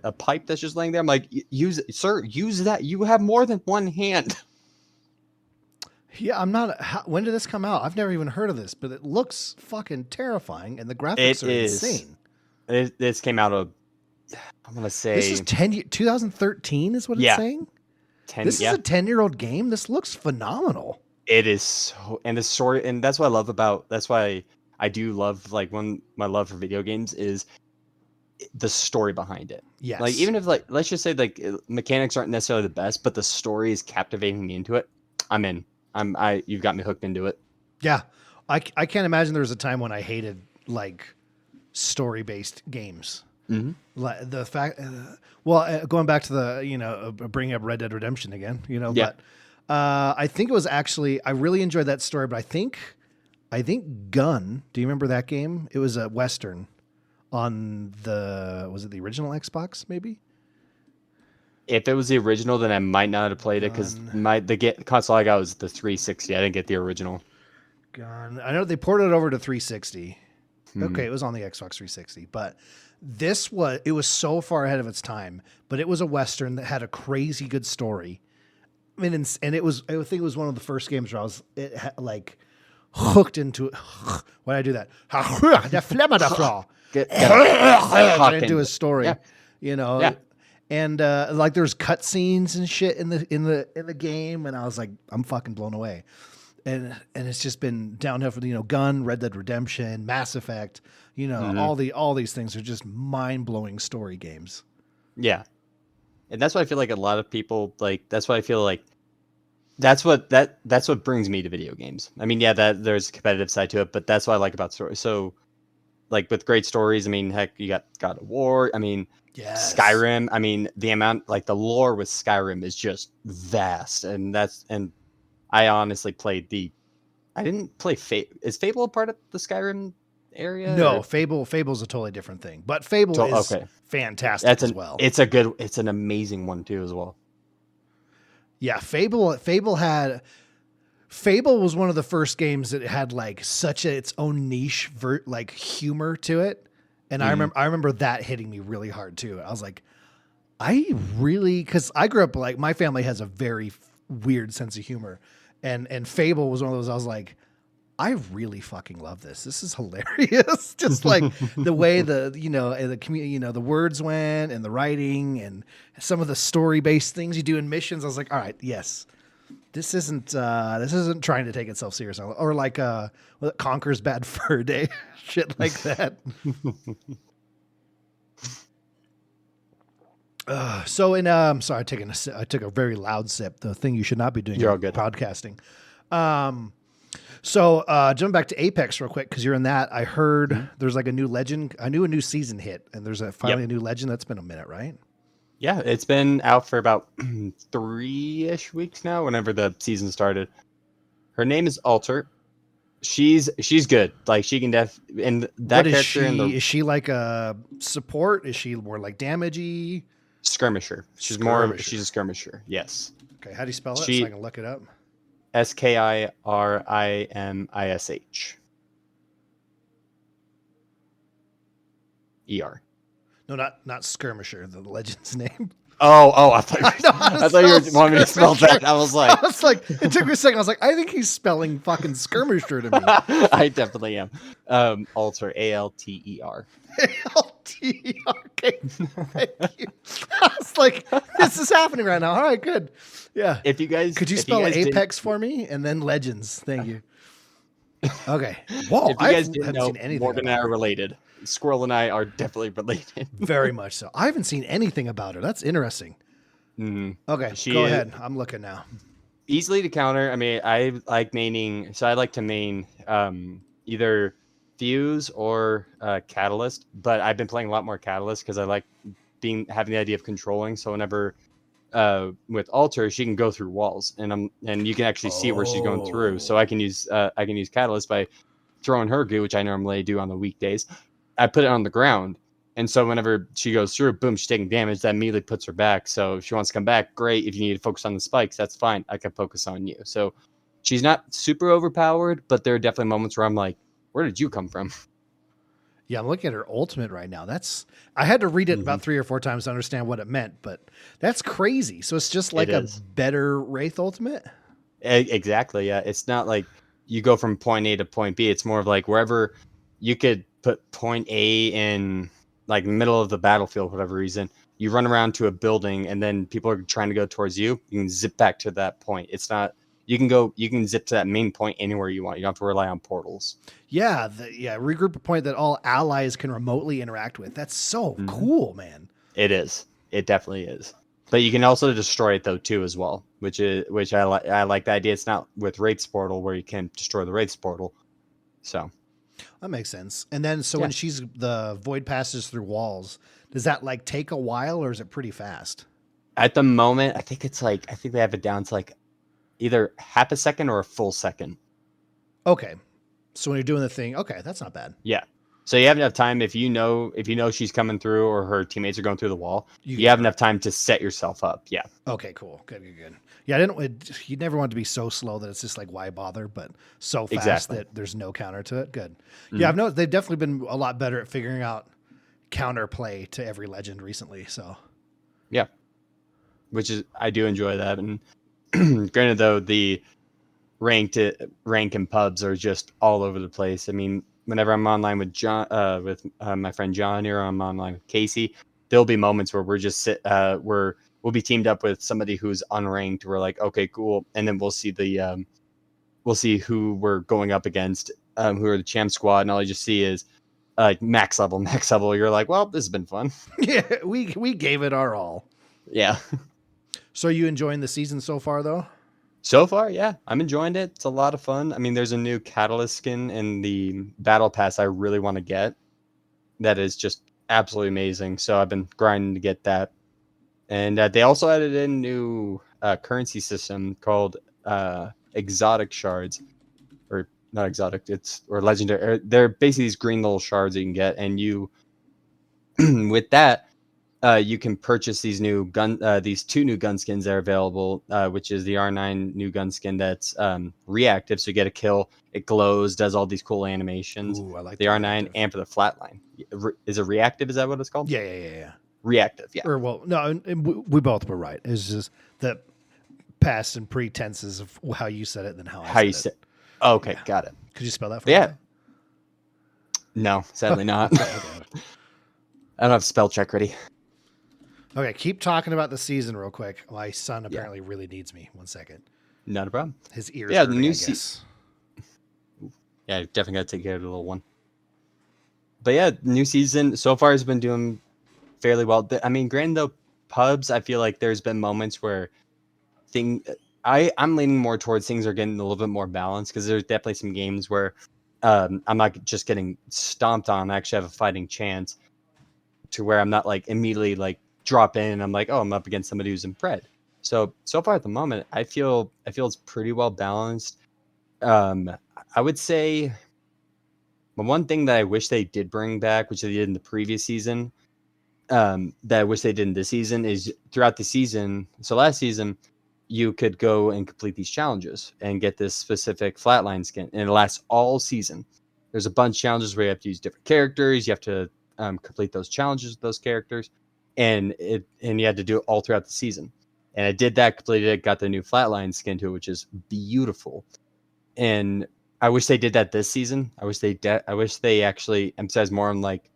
a pipe that's just laying there. I'm like, use that. You have more than one hand. Yeah, I'm not. When did this come out? I've never even heard of this, but it looks fucking terrifying, and the graphics are insane. This came out of, I'm going to say. This is 2013 is what it's saying? This is a 10-year-old game? This looks phenomenal. It is so, and the story, and that's what I love about, that's why I do love, like, my love for video games is the story behind it. Yes. Like, even if, like, let's just say, like, mechanics aren't necessarily the best, but the story is captivating me into it, I'm in. You've got me hooked into it. Yeah. I can't imagine there was a time when I hated, like, story-based games. Mm-hmm. Like the fact, going back to the, bringing up Red Dead Redemption again, but I think it was actually, I really enjoyed that story, but I think Gun, do you remember that game? It was a Western on was it the original Xbox? Maybe. If it was the original, then I might not have played it because the console I got was the 360. I didn't get the original. Gone. I know they ported it over to 360. Hmm. Okay, it was on the Xbox 360, but it was so far ahead of its time. But it was a Western that had a crazy good story. I mean, and I think it was one of the first games where like hooked into it. Why did I do that? Get into his story, Yeah. And like there's cutscenes and shit in the game, and I was like, I'm fucking blown away. And it's just been downhill for Gun, Red Dead Redemption, Mass Effect, all these things are just mind-blowing story games. Yeah. And that's why I feel like a lot of people that's why I feel like that's what brings me to video games. I mean, yeah, that there's a competitive side to it, but that's what I like about stories. So like with great stories, I mean, heck, you got God of War, I mean, yes. Skyrim, I mean, the amount, like the lore with Skyrim is just vast, and I honestly played I didn't play Is Fable a part of the Skyrim area? No, Fable's a totally different thing. But Fable is fantastic as well. It's an amazing one too as well. Yeah, Fable was one of the first games that had like its own niche like humor to it. And I remember that hitting me really hard too. I was like, because I grew up like my family has a very weird sense of humor. And Fable was one of those, I was like, I really fucking love this. This is hilarious. Just like the way the words went and the writing and some of the story-based things you do in missions. I was like, all right, yes, this isn't trying to take itself seriously, or like Conker's Bad Fur Day, shit like that. Sorry, I took a very loud sip. The thing you should not be doing. You're all good. Podcasting. So jumping back to Apex real quick, because you're in that. I heard there's like a new legend. I knew a new season hit, and there's finally a new legend. That's been a minute, right? Yeah, it's been out for about 3-ish weeks now. Whenever the season started, her name is Alter. She's good. Like she can and that character is she like a support? Is she more like damagey? Skirmisher. She's a skirmisher. Yes. Okay, how do you spell it? So I can look it up. Skirimish. No, not skirmisher. The legend's name. Oh! I thought you were wanting me to spell that. I was like, it took me a second. I was like, I think he's spelling fucking skirmisher to me. I definitely am. Alter, Alter. Alter. Okay, thank you. I was like, this is happening right now. All right, good. Yeah. If you guys could you spell Apex for me and then Legends? Thank you. Okay. Whoa, if you guys didn't know, Morgan and I are related. Squirrel and I are definitely related. Very much so. I haven't seen anything about her. That's interesting. Mm-hmm. Okay, go ahead. I'm looking now. Easily to counter. I mean, I like maining. So I like to main either Fuse or Catalyst. But I've been playing a lot more Catalyst because I like having the idea of controlling. So whenever with Alter, she can go through walls, and you can actually see where she's going through. So I can use Catalyst by throwing her goo, which I normally do on the weekdays. I put it on the ground, and so whenever she goes through, boom, she's taking damage. That immediately puts her back. So if she wants to come back, great. If you need to focus on the spikes, that's fine. I can focus on you. So she's not super overpowered, but there are definitely moments where I'm like, where did you come from? Yeah, I'm looking at her ultimate right now. I had to read it about 3 or 4 times to understand what it meant, but that's crazy. So it's just like a better Wraith ultimate? Exactly, yeah. It's not like you go from point A to point B. It's more of like wherever you could put point A in like middle of the battlefield for whatever reason. You run around to a building and then people are trying to go towards you. You can zip back to that point. It's not you can zip to that main point anywhere you want. You don't have to rely on portals. Yeah, regroup a point that all allies can remotely interact with. That's so cool, man. It is. It definitely is. But you can also destroy it though too as well, which I like the idea. It's not with Wraith's portal where you can destroy the Wraith's portal. So that makes sense. And then when the void passes through walls, does that like take a while or is it pretty fast? At the moment, I think they have it down to like either half a second or a full second. Okay. So when you're doing the thing, okay, that's not bad. Yeah. So you have enough time if you know she's coming through or her teammates are going through the wall. You have enough time to set yourself up. Yeah. Okay, cool. Good. Yeah, I didn't. You never want it to be so slow that it's just like why bother, but so fast Exactly. that there's no counter to it. Good. Mm-hmm. Yeah, I've noticed they've definitely been a lot better at figuring out counterplay to every legend recently. So yeah, which is I do enjoy that. And granted, though, the rank and pubs are just all over the place. I mean, whenever I'm online with my friend John, or I'm online with Casey, there'll be moments where we'll be teamed up with somebody who's unranked. We're like, okay, cool, and then we'll see who we're going up against, who are the champ squad, and all you just see is max level. You're like, well, this has been fun. yeah, we gave it our all. Yeah. So are you enjoying the season so far, though? So far, yeah, I'm enjoying it. It's a lot of fun. I mean, there's a new Catalyst skin in the Battle Pass I really want to get. That is just absolutely amazing. So I've been grinding to get that. And they also added in new currency system called exotic shards, or not exotic. Or legendary. They're basically these green little shards that you can get, and you with that you can purchase these these two new gun skins that are available, which is the R9 new gun skin that's reactive, so you get a kill, it glows, does all these cool animations. Ooh, I like the R9 and for the flatline. Is it reactive? Is that what it's called? Yeah. Reactive, yeah. Or well, no, we both were right. It's just the past and pretenses of how you said it than how I said it. Okay, yeah. Got it. Could you spell that for me? Yeah. No, sadly not. I don't have spell check ready. Okay, keep talking about the season real quick. My son apparently really needs me. 1 second. Not a problem. His ears hurting, the new season. Yeah, definitely got to take care of the little one. But yeah, new season so far has been doing fairly well. I mean, granted though, pubs, I feel like there's been moments where I'm leaning more towards things are getting a little bit more balanced, because there's definitely some games where I'm not just getting stomped on. I actually have a fighting chance, to where I'm not like immediately like drop in and I'm like, oh, I'm up against somebody who's in pred. So far at the moment, I feel it's pretty well balanced. I would say the one thing that I wish they did bring back, which they did in the previous season, that I wish they did in this season, is throughout the season. So last season, you could go and complete these challenges and get this specific flatline skin, and it lasts all season. There's a bunch of challenges where you have to use different characters. You have to complete those challenges with those characters, and you had to do it all throughout the season. And I did that, completed it, got the new flatline skin to it, which is beautiful. And I wish they did that this season. I wish they actually emphasize more on like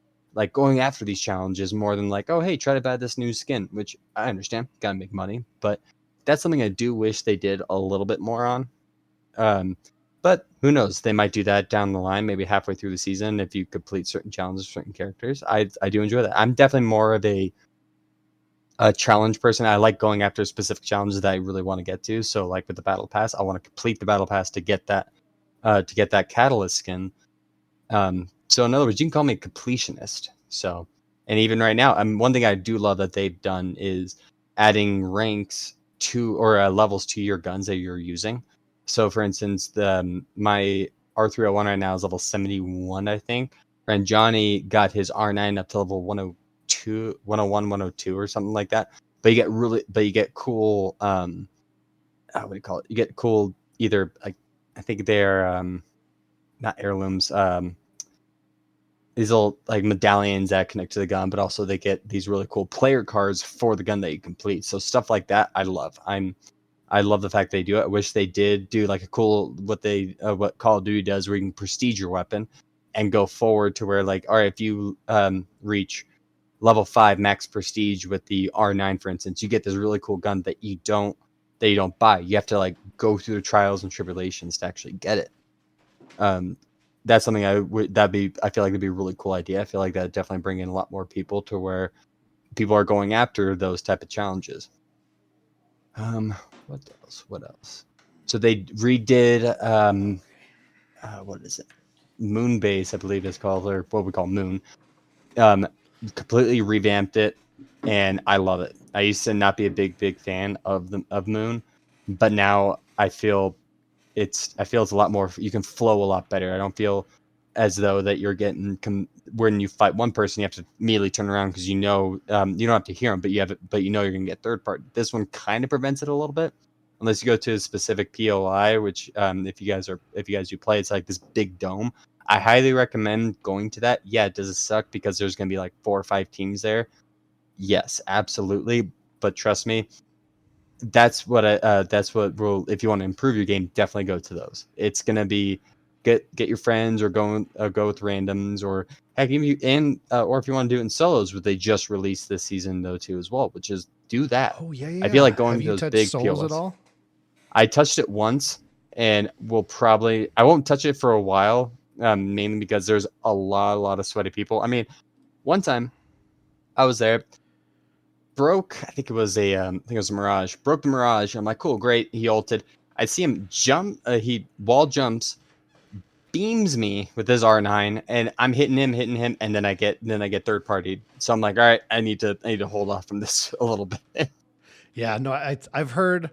going after these challenges more than like, oh hey, try to buy this new skin, which I understand, gotta make money, but that's something I do wish they did a little bit more on. But who knows? They might do that down the line, maybe halfway through the season, if you complete certain challenges, certain characters. I do enjoy that. I'm definitely more of a challenge person. I like going after specific challenges that I really want to get to. So like with the battle pass, I want to complete the battle pass to get that catalyst skin. So in other words, you can call me a completionist. So, and even right now, one thing I do love that they've done is adding ranks to, or levels to your guns that you're using. So for instance, my R301 right now is level 71, I think. And Johnny got his R9 up to level 102, 101, 102 or something like that. But you get cool, what do you call it? You get cool, either like, I think they're not heirlooms, these little like medallions that connect to the gun, but also they get these really cool player cards for the gun that you complete. So stuff like that, I love. I love the fact they do it. I wish they did do like a cool what Call of Duty does, where you can prestige your weapon and go forward to where like, all right, if you reach level 5 max prestige with the R9, for instance, you get this really cool gun that you don't buy. You have to like go through the trials and tribulations to actually get it. That's something I feel like that'd be a really cool idea. I feel like that definitely bring in a lot more people to where people are going after those type of challenges. What else? So they redid what is it? Moonbase, I believe it's called, or what we call Moon. Completely revamped it, and I love it. I used to not be a big fan of Moon, but now I feel it's a lot more. You can flow a lot better. I don't feel as though that you're getting when you fight one person, you have to immediately turn around because you don't have to hear them, but you're gonna get third party. This one kind of prevents it a little bit, unless you go to a specific POI, which if you guys do play, it's like this big dome. I highly recommend going to that. Yeah, does it suck because there's gonna be like 4 or 5 teams there? Yes, absolutely. But trust me, that's what will, if you want to improve your game, definitely go to those. It's gonna be get your friends or go with randoms, or heck, even or if you want to do it in solos, what they just released this season though too as well, which is do that. Oh yeah, I feel like going Have to you those touched big Souls at POS. all? I touched it once, and I won't touch it for a while, mainly because there's a lot of sweaty people. I mean, one time I was there, broke. I think it was a Mirage. Broke the Mirage. I'm like, cool, great. He ulted. I see him jump. He wall jumps, beams me with his R9, and I'm hitting him, and then I get third party. So I'm like, all right, I need to hold off from this a little bit. Yeah, no, I've heard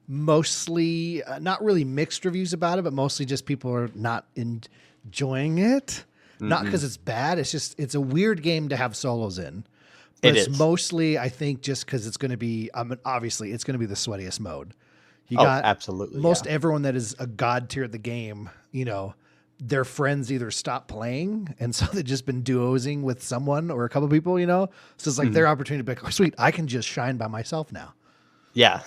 mostly not really mixed reviews about it, but mostly just people are not enjoying it. Not because it's bad. It's just it's a weird game to have solos in. But it's mostly, I think, just because it's going to be. Obviously, it's going to be the sweatiest mode. You got absolutely most everyone that is a god tier at the game. Their friends either stop playing, and so they've just been duosing with someone or a couple people. So it's like their opportunity to be like, oh, sweet, I can just shine by myself now. Yeah.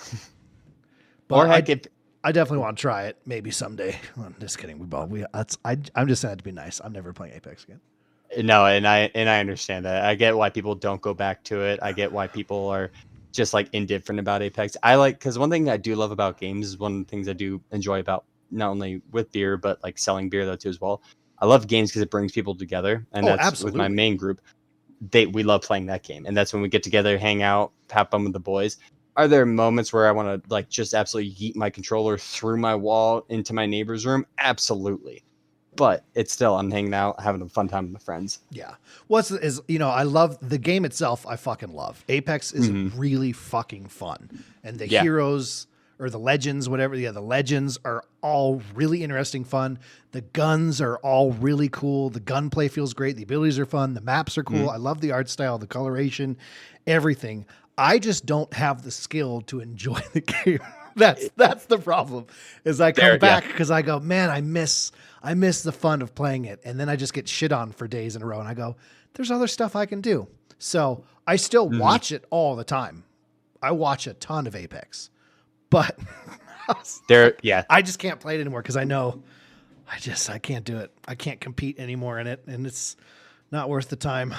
But or I definitely want to try it maybe someday. I'm just kidding. I'm just saying it to be nice. I'm never playing Apex again. No, and I understand that. I get why people don't go back to it. I get why people are just like indifferent about Apex. Because one thing I do love about games is one of the things I do enjoy about not only with beer but like selling beer though too as well. I love games because it brings people together, and that's absolutely. With my main group. We love playing that game, and that's when we get together, hang out, have fun with the boys. Are there moments where I want to like just absolutely yeet my controller through my wall into my neighbor's room? Absolutely. But it's still, I'm hanging out, having a fun time with my friends. Yeah. I love the game itself. I fucking love Apex is really fucking fun. And the heroes or the legends, whatever. Yeah. The legends are all really interesting, fun. The guns are all really cool. The gunplay feels great. The abilities are fun. The maps are cool. I love the art style, the coloration, everything. I just don't have the skill to enjoy the game. That's the problem. Is I come back because I go, man, I miss the fun of playing it, and then I just get shit on for days in a row. And I go, there's other stuff I can do. So I still watch it all the time. I watch a ton of Apex, but I just can't play it anymore because I know I can't do it. I can't compete anymore in it, and it's not worth the time.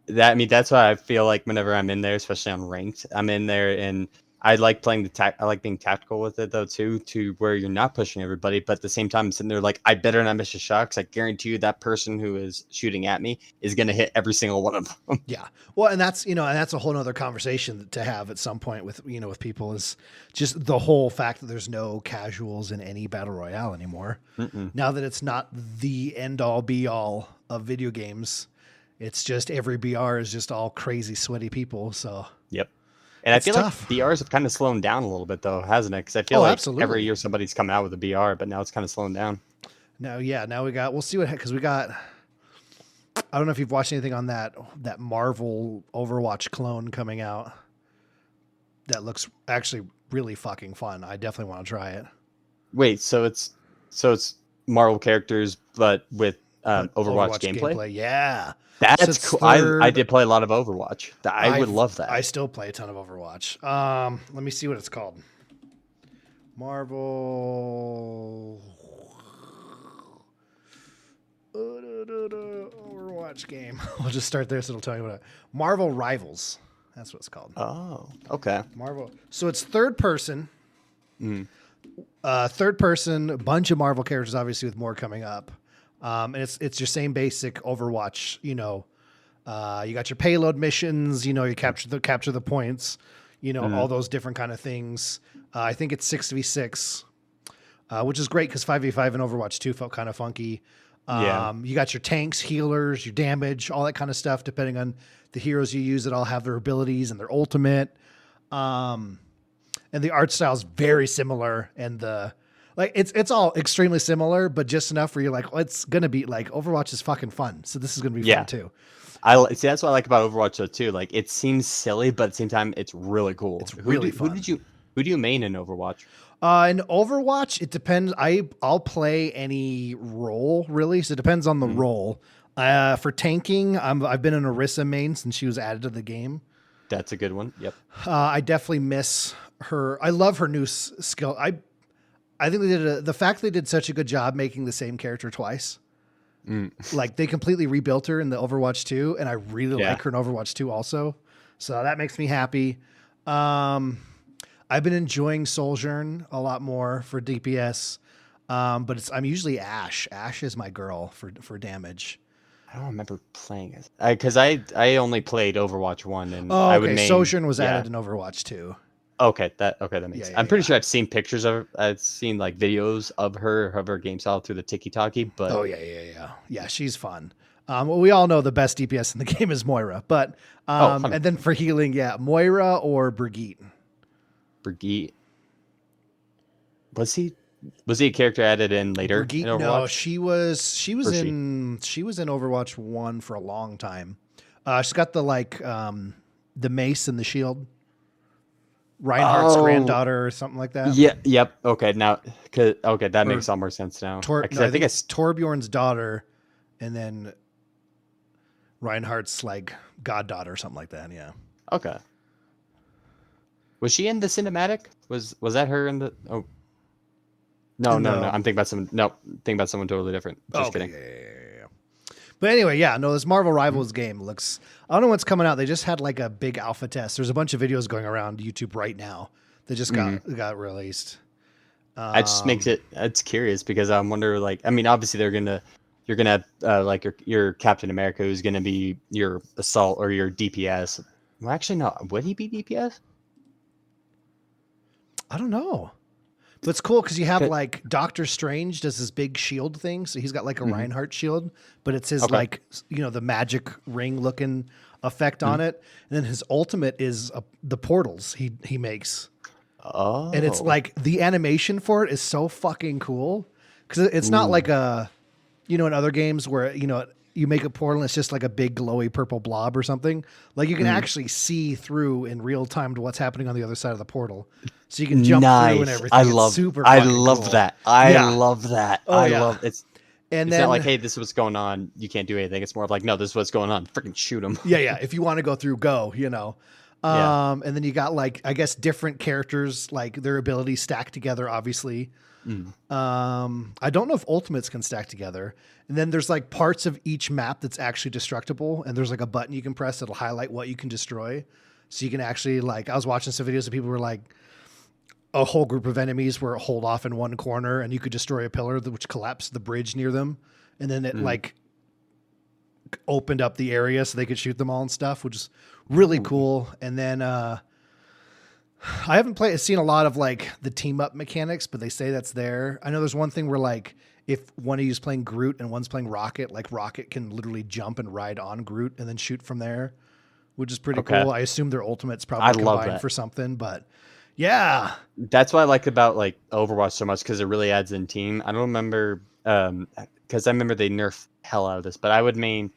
That's why I feel like whenever I'm in there, especially on ranked, I'm in there and I like playing I like being tactical with it though too, to where you're not pushing everybody, but at the same time I'm sitting there like I better not miss a shot because I guarantee you that person who is shooting at me is going to hit every single one of them. Yeah, well, and that's a whole nother conversation to have at some point with with people is just the whole fact that there's no casuals in any battle royale anymore. Now that it's not the end all be all of video games. It's just every BR is just all crazy, sweaty people. So yep. And I feel tough. Like BRs have kind of slowed down a little bit, though, hasn't it? Because I feel like every year somebody's coming out with a BR, but now it's kind of slowing down. Now we'll see because we got. I don't know if you've watched anything on that Marvel Overwatch clone coming out. That looks actually really fucking fun. I definitely want to try it. Wait, so it's Marvel characters, but with Overwatch gameplay? Yeah. That's cool. I did play a lot of Overwatch. I would love that. I still play a ton of Overwatch. Let me see what it's called. Marvel Overwatch game. I'll just start there so it'll tell you what. Marvel Rivals. That's what it's called. Oh, okay. Marvel. So it's third person. Third person, a bunch of Marvel characters, obviously, with more coming up. And it's your same basic Overwatch, you got your payload missions, you capture the points, all those different kind of things. I think it's 6v6, which is great because 5v5 in Overwatch 2 felt kind of funky. You got your tanks, healers, your damage, all that kind of stuff, depending on the heroes you use that all have their abilities and their ultimate. And the art style is very similar. And Like it's all extremely similar, but just enough where you're like, well, it's gonna be like Overwatch is fucking fun, so this is gonna be Yeah. fun too. I see. That's what I like about Overwatch though too. Like it seems silly, but at the same time, it's really cool. It's really fun. Who do you main in Overwatch? In Overwatch, it depends. I'll play any role really, so it depends on the role. For tanking, I've been an Orisa main since she was added to the game. That's a good one. Yep. I definitely miss her. I love her new skill. I think the fact they did such a good job making the same character twice. Like they completely rebuilt her in the Overwatch 2, and I really like her in Overwatch 2 also. So that makes me happy. I've been enjoying Sojourn a lot more for DPS. But I'm usually Ashe. Ashe is my girl for damage. I don't remember playing it because I only played Overwatch 1 and I would main, Sojourn was added in Overwatch 2. Okay, that makes sense. I'm pretty sure I've seen pictures of her. I've seen like videos of her game style through the Tiki-Taki, but yeah, she's fun. Well, we all know the best DPS in the game is Moira, but and then for healing, Moira or Brigitte. Brigitte. Was he a character added in later? Brigitte, in Overwatch? No, she was in Overwatch 1 for a long time. She's got the the mace and the shield. Reinhardt's granddaughter or something like that. Yeah. Yep. Okay. Now, that makes all more sense now. I think it's Torbjorn's daughter, and then Reinhardt's goddaughter or something like that. Yeah. Okay. Was she in the cinematic? Was that her in the? Oh. No. I'm thinking about someone totally different. Just kidding. Yeah. But anyway, this Marvel Rivals game looks. I don't know what's coming out. They just had a big alpha test. There's a bunch of videos going around YouTube right now that just got released. It just makes it's curious because I'm wondering obviously you're gonna have your Captain America who's gonna be your assault or your DPS. Well, actually, no. Would he be DPS? I don't know. But it's cool because you have Doctor Strange does this big shield thing. So he's got a Reinhardt shield, but it's his the magic ring looking effect on it. And then his ultimate is the portals he makes. Oh. And it's the animation for it is so fucking cool. Because it's not in other games where, you make a portal and it's just a big glowy purple blob or something. You can actually see through in real time to what's happening on the other side of the portal. So you can jump through and everything. I love that. I love that. Oh, love it. And it's then, not hey, this is what's going on. You can't do anything. It's more of no, this is what's going on. Freaking shoot them. Yeah. If you want to go through, go, And then you got I guess different characters, their abilities stacked together, obviously. I don't know if ultimates can stack together. And then there's parts of each map that's actually destructible. And there's a button you can press that'll highlight what you can destroy. So you can actually I was watching some videos of people were a whole group of enemies were holed off in one corner and you could destroy a pillar which collapsed the bridge near them. And then it opened up the area so they could shoot them all and stuff, which is really cool. And then, I haven't seen a lot of the team up mechanics, but they say that's there. I know there's one thing where if one of you is playing Groot and one's playing Rocket, Rocket can literally jump and ride on Groot and then shoot from there, which is pretty cool. I assume their ultimate's probably combined for something, but yeah. That's what I like about Overwatch so much because it really adds in team. I don't remember because I remember they nerfed hell out of this, but I'd main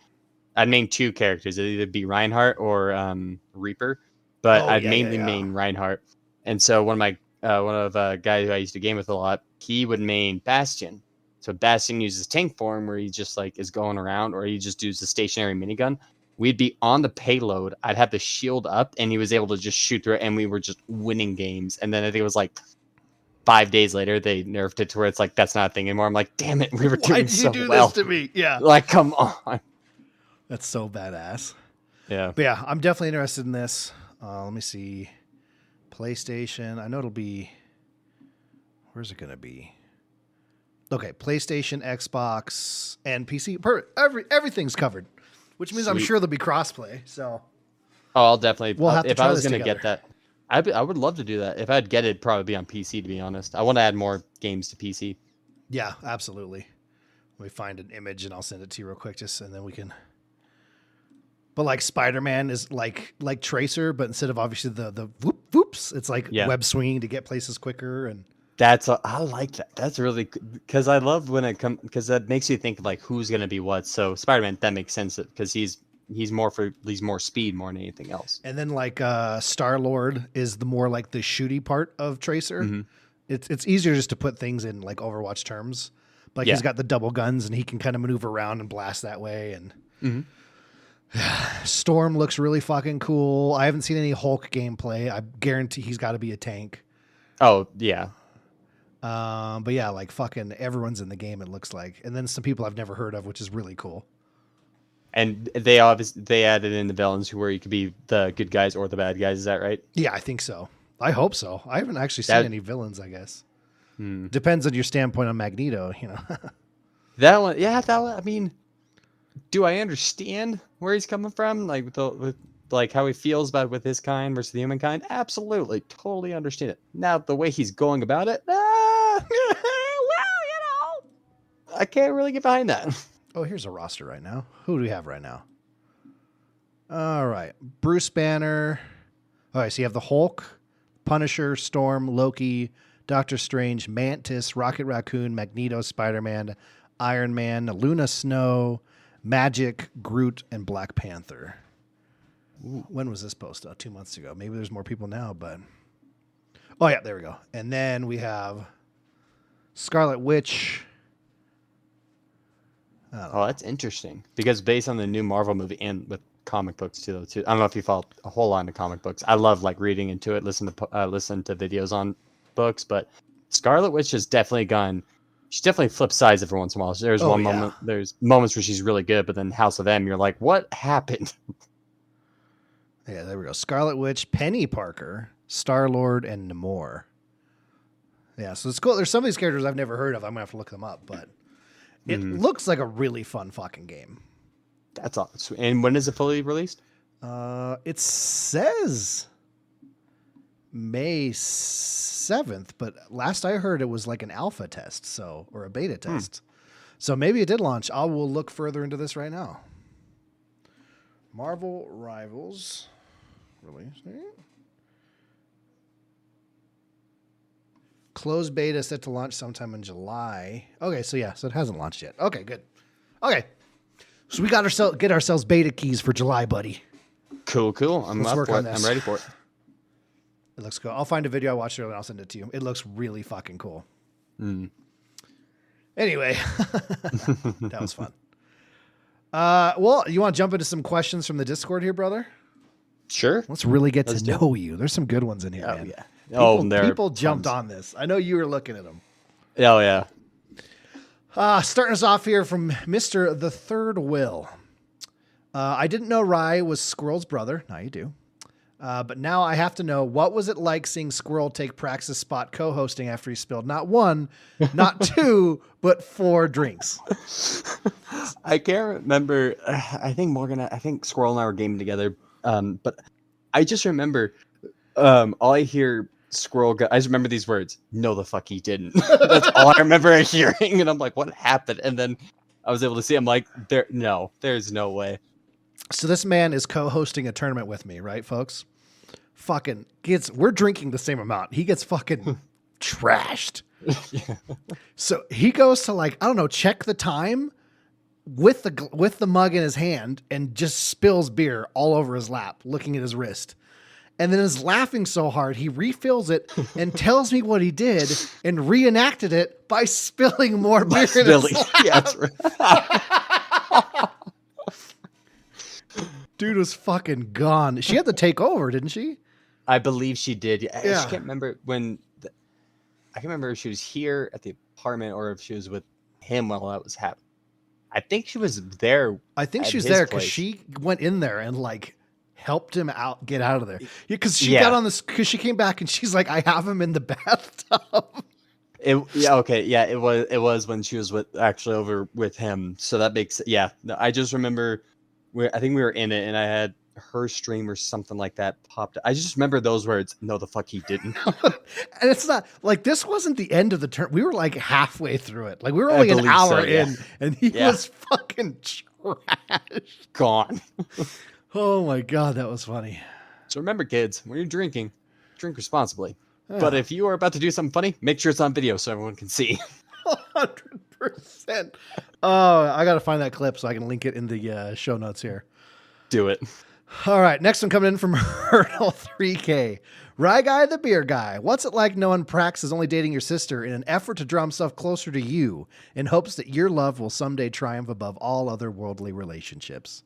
two characters. It'd either be Reinhardt or Reaper. But I'd mainly main Reinhardt. And so one of a guy who I used to game with a lot, he would main Bastion. So Bastion uses tank form where he just is going around, or he just does the stationary minigun. We'd be on the payload. I'd have the shield up, and he was able to just shoot through it, and we were just winning games. And then I think it was 5 days later, they nerfed it to where it's that's not a thing anymore. I'm damn it, we were doing so well. Why did you do this to me? Yeah. Come on. That's so badass. Yeah. But yeah, I'm definitely interested in this. Let me see. PlayStation. I know it'll be. Where's it going to be? Okay, PlayStation, Xbox, and PC. Everything's covered, which means I'm sure there'll be crossplay. So. Oh, I'll definitely. We'll have to if try I was this going to get that, I would love to do that. If I'd get it, it'd probably be on PC. To be honest, I want to add more games to PC. Yeah, absolutely. Let me find an image and I'll send it to you real quick, and then we can. But Spider-Man is like Tracer, but instead of obviously the whoops, it's web swinging to get places quicker. And I like that. That's really because I love when it comes because that makes you think like who's gonna be what. So Spider-Man, that makes sense because he's more speed more than anything else. And then like Star-Lord is the more like the shooty part of Tracer. Mm-hmm. It's easier just to put things in like Overwatch terms. Like Yeah. he's got the double guns and he can kind of maneuver around and blast that way. And Storm looks really fucking cool. I haven't seen any Hulk gameplay. I guarantee he's got to be a tank. Oh yeah. But yeah, like fucking everyone's in the game, it looks like. And then some people I've never heard of, which is really cool. And they added in the villains where you could be the good guys or the bad guys. Is that right? Yeah, I think so. I hope so. I haven't actually seen any villains, I guess. Depends on your standpoint on Magneto, you know. That one, yeah, that one. I mean, do I understand where he's coming from? Like with like how he feels about with his kind versus the human kind? Absolutely, totally understand it. Now the way he's going about it, well, I can't really get behind that. Oh, here's a roster right now. Who do we have right now? All right. Bruce Banner. All right, so you have the Hulk, Punisher, Storm, Loki, Doctor Strange, Mantis, Rocket Raccoon, Magneto, Spider-Man, Iron Man, Luna Snow, Magic, Groot, and Black Panther. Ooh, when was this posted? 2 months ago. Maybe there's more people now, but... Oh, yeah, there we go. And then we have Scarlet Witch... Oh, that's interesting because based on the new Marvel movie and with comic books too. I don't know if you follow a whole lot of comic books. I love like reading into it, listen to videos on books, but Scarlet Witch has definitely gone. She definitely flips sides every once in a while. So there's moments where she's really good, but then House of M, you're like, what happened? Yeah, there we go. Scarlet Witch, Penny Parker, Star-Lord, and Namor. Yeah, so it's cool. There's some of these characters I've never heard of. I'm gonna have to look them up, but. It looks like a really fun fucking game. That's awesome. And when is it fully released? It says May 7th, but last I heard it was like an alpha test, or a beta test. So maybe it did launch. I will look further into this right now. Marvel Rivals release date. Closed beta set to launch sometime in July. Okay, so it hasn't launched yet. Okay, good. Okay, so we got get ourselves beta keys for July, buddy. Cool. I'm up for it. I'm ready for it. It looks cool. I'll find a video I watched earlier and I'll send it to you. It looks really fucking cool. Anyway, that was fun. Well, you want to jump into some questions from the Discord here, brother? Sure. Let's really get to know you. There's some good ones in here, man. Yeah. People jumped on this. I know you were looking at them. Oh, yeah. Starting us off here from Mr. The Third Will. I didn't know Rye was Squirrel's brother. Now you do. But now I have to know, what was it like seeing Squirrel take Praxis' spot co-hosting after he spilled not one, not two, but 4 drinks? I can't remember. I think Squirrel and I were gaming together. But I just remember all I hear Squirrel I just remember these words. No, the fuck he didn't. That's all I remember hearing. And I'm like, what happened? And then I was able to see, I'm like, there's no way. So this man is co-hosting a tournament with me, right, folks? Fucking we're drinking the same amount. He gets fucking trashed. Yeah. So he goes to like, I don't know, check the time with the mug in his hand and just spills beer all over his lap, looking at his wrist. And then is laughing so hard, he refills it and tells me what he did and reenacted it by spilling more beer in his lap. Yeah, that's right. Dude was fucking gone. She had to take over, didn't she? I believe she did. Yeah. I Yeah. just can't remember I can't remember if she was here at the apartment or if she was with him while that was happening. I think she was there. I think she was there because she went in there and like helped him get out of there. Yeah, because she got on this, because she came back and she's like, I have him in the bathtub. It was when she was over with him. So that makes I just remember I think we were in it and I had her stream or something like that popped. I just remember those words. No, the fuck he didn't. And it's not like this wasn't the end of the turn. We were like halfway through it. Like we were only an hour in and he was fucking trash. Gone. Oh my God, that was funny. So remember, kids, when you're drinking, drink responsibly. But if you are about to do something funny, make sure it's on video so everyone can see. 100%. Oh, I got to find that clip so I can link it in the show notes here. Do it. All right, next one coming in from Hurdle 3K. Ryguythebeerguy. What's it like knowing Prax is only dating your sister in an effort to draw himself closer to you in hopes that your love will someday triumph above all other worldly relationships?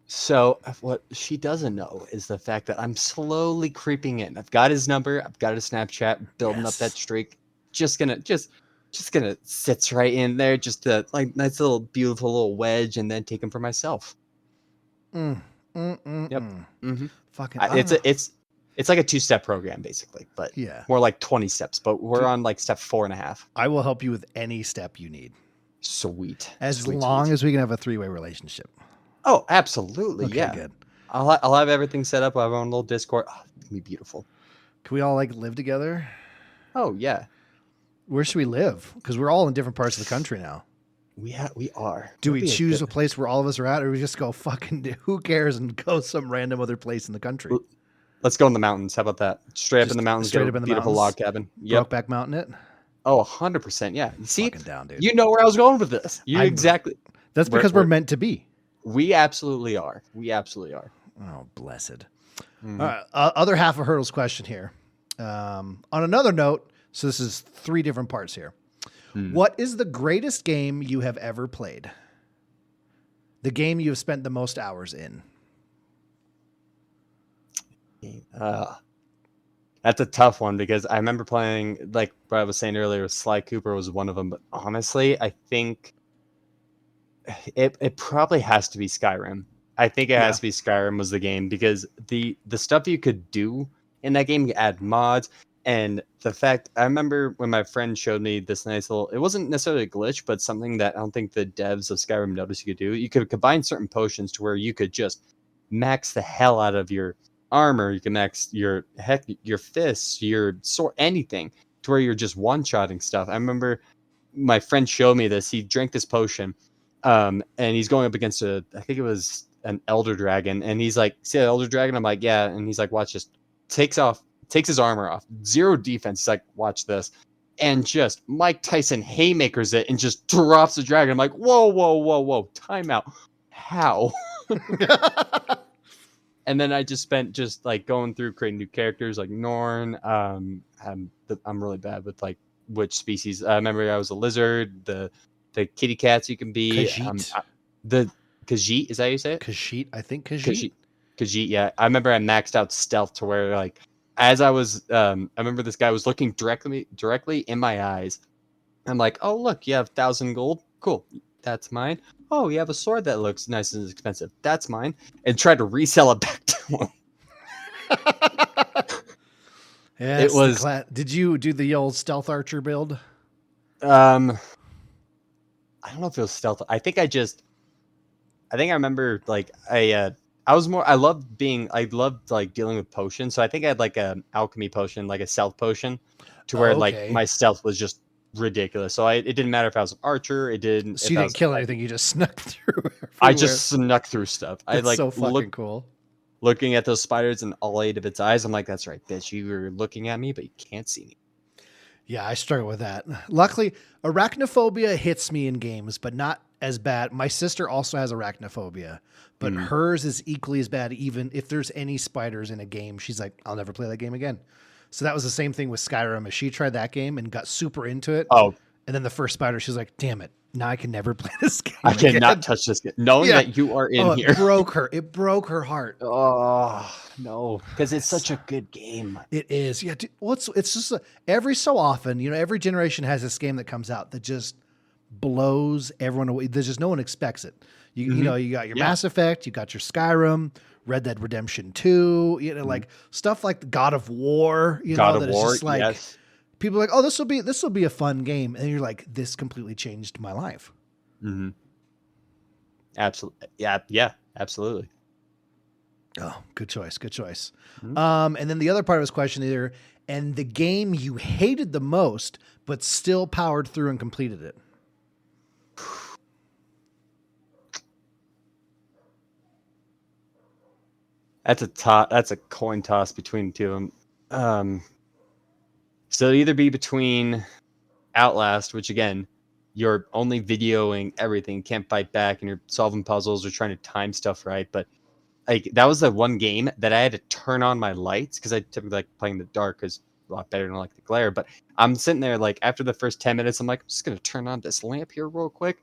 So what she doesn't know is the fact that I'm slowly creeping in. I've got his number. I've got his Snapchat, building up that streak. Just gonna sits right in there. Just a like nice little beautiful little wedge, and then take him for myself. Yep. Mm-hmm. Fucking. It's like a 2-step program basically, but more like 20 steps. But we're on like step 4.5. I will help you with any step you need. Sweet. As long as we can have a 3-way relationship. Oh, absolutely. Okay, yeah. Good. I'll have everything set up. We'll have our own little Discord. Oh, it's gonna be beautiful. Can we all like live together? Oh yeah. Where should we live? Because we're all in different parts of the country now. We are. Do we choose a place where all of us are at, or we just go fucking who cares and go some random other place in the country? Let's go in the mountains. How about that? Straight up in the mountains. Straight up in the beautiful mountains. Log cabin. Yep. Brokeback Mountain it. Oh, 100%. Yeah. See, down, dude. You know where I was going with this. Exactly. That's because we're meant to be. We absolutely are. Oh, blessed. Mm-hmm. All right. Other half of Hurdle's question here. On another note, so this is 3 different parts here. What is the greatest game you have ever played? The game you have spent the most hours in? That's a tough one because I remember playing, like what I was saying earlier, Sly Cooper was one of them. But honestly, I think it probably has to be Skyrim. I think it has to be Skyrim was the game because the stuff you could do in that game, you add mods. And the fact, I remember when my friend showed me this nice little, it wasn't necessarily a glitch, but something that I don't think the devs of Skyrim noticed you could do. You could combine certain potions to where you could just max the hell out of your armor. You can max your fists, your sword, anything to where you're just one-shotting stuff. I remember my friend showed me this. He drank this potion, and he's going up against I think it was an Elder Dragon. And he's like, see that Elder Dragon? I'm like, yeah. And he's like, watch, just takes his armor off, 0 defense. He's like, watch this, and just Mike Tyson haymakers it and just drops the dragon. I'm like, whoa, time out. How? And then I just spent like going through creating new characters like Norn. I'm really bad with like which species. I remember I was a lizard. The kitty cats you can be. The Khajiit, is that how you say it? Khajiit, I think Khajiit. Khajiit, yeah. I remember I maxed out stealth to where like as I was, I remember this guy was looking directly in my eyes. I'm like, oh, look, you have 1,000 gold. Cool. That's mine. Oh, you have a sword that looks nice and expensive. That's mine. And tried to resell it back to him. Yeah, it was. Did you do the old stealth archer build? I don't know if it was stealth. I remember like I loved like dealing with potions. So I think I had like an alchemy potion, like a stealth potion, to where like my stealth was just ridiculous. So it didn't matter if I was an archer. It didn't. So you didn't kill anything. You just snuck through. Everywhere. I just snuck through stuff. That's so fucking cool. Looking at those spiders and all 8 of its eyes, I'm like, that's right, bitch. You were looking at me, but you can't see me. Yeah, I struggle with that. Luckily, arachnophobia hits me in games, but not as bad. My sister also has arachnophobia, but hers is equally as bad. Even if there's any spiders in a game, she's like, I'll never play that game again. So that was the same thing with Skyrim. As she tried that game and got super into it. Oh, and then the first spider, she's like, damn it. Now I can never play this game. I cannot touch this game. Knowing that you are in here. It broke her heart. Oh, no. Because it's such a good game. It is. Yeah. Dude, it's just every so often, every generation has this game that comes out that just blows everyone away. There's just no one expects it. You got your Mass Effect, you got your Skyrim, Red Dead Redemption 2, like stuff like the God of War, God of War, just like, yes. People are like, oh, this will be a fun game. And you're like, this completely changed my life. Mm-hmm. Absolutely. Yeah, absolutely. Oh, good choice. Good choice. Mm-hmm. And then the other part of his question here, and the game you hated the most, but still powered through and completed it. That's a coin toss between 2 of them. So it'd either be between Outlast, which again, you're only videoing everything, can't fight back, and you're solving puzzles or trying to time stuff right. But like that was the one game that I had to turn on my lights because I typically like playing in the dark because a lot better than like the glare. But I'm sitting there like after the first 10 minutes, I'm like, I'm just gonna turn on this lamp here real quick.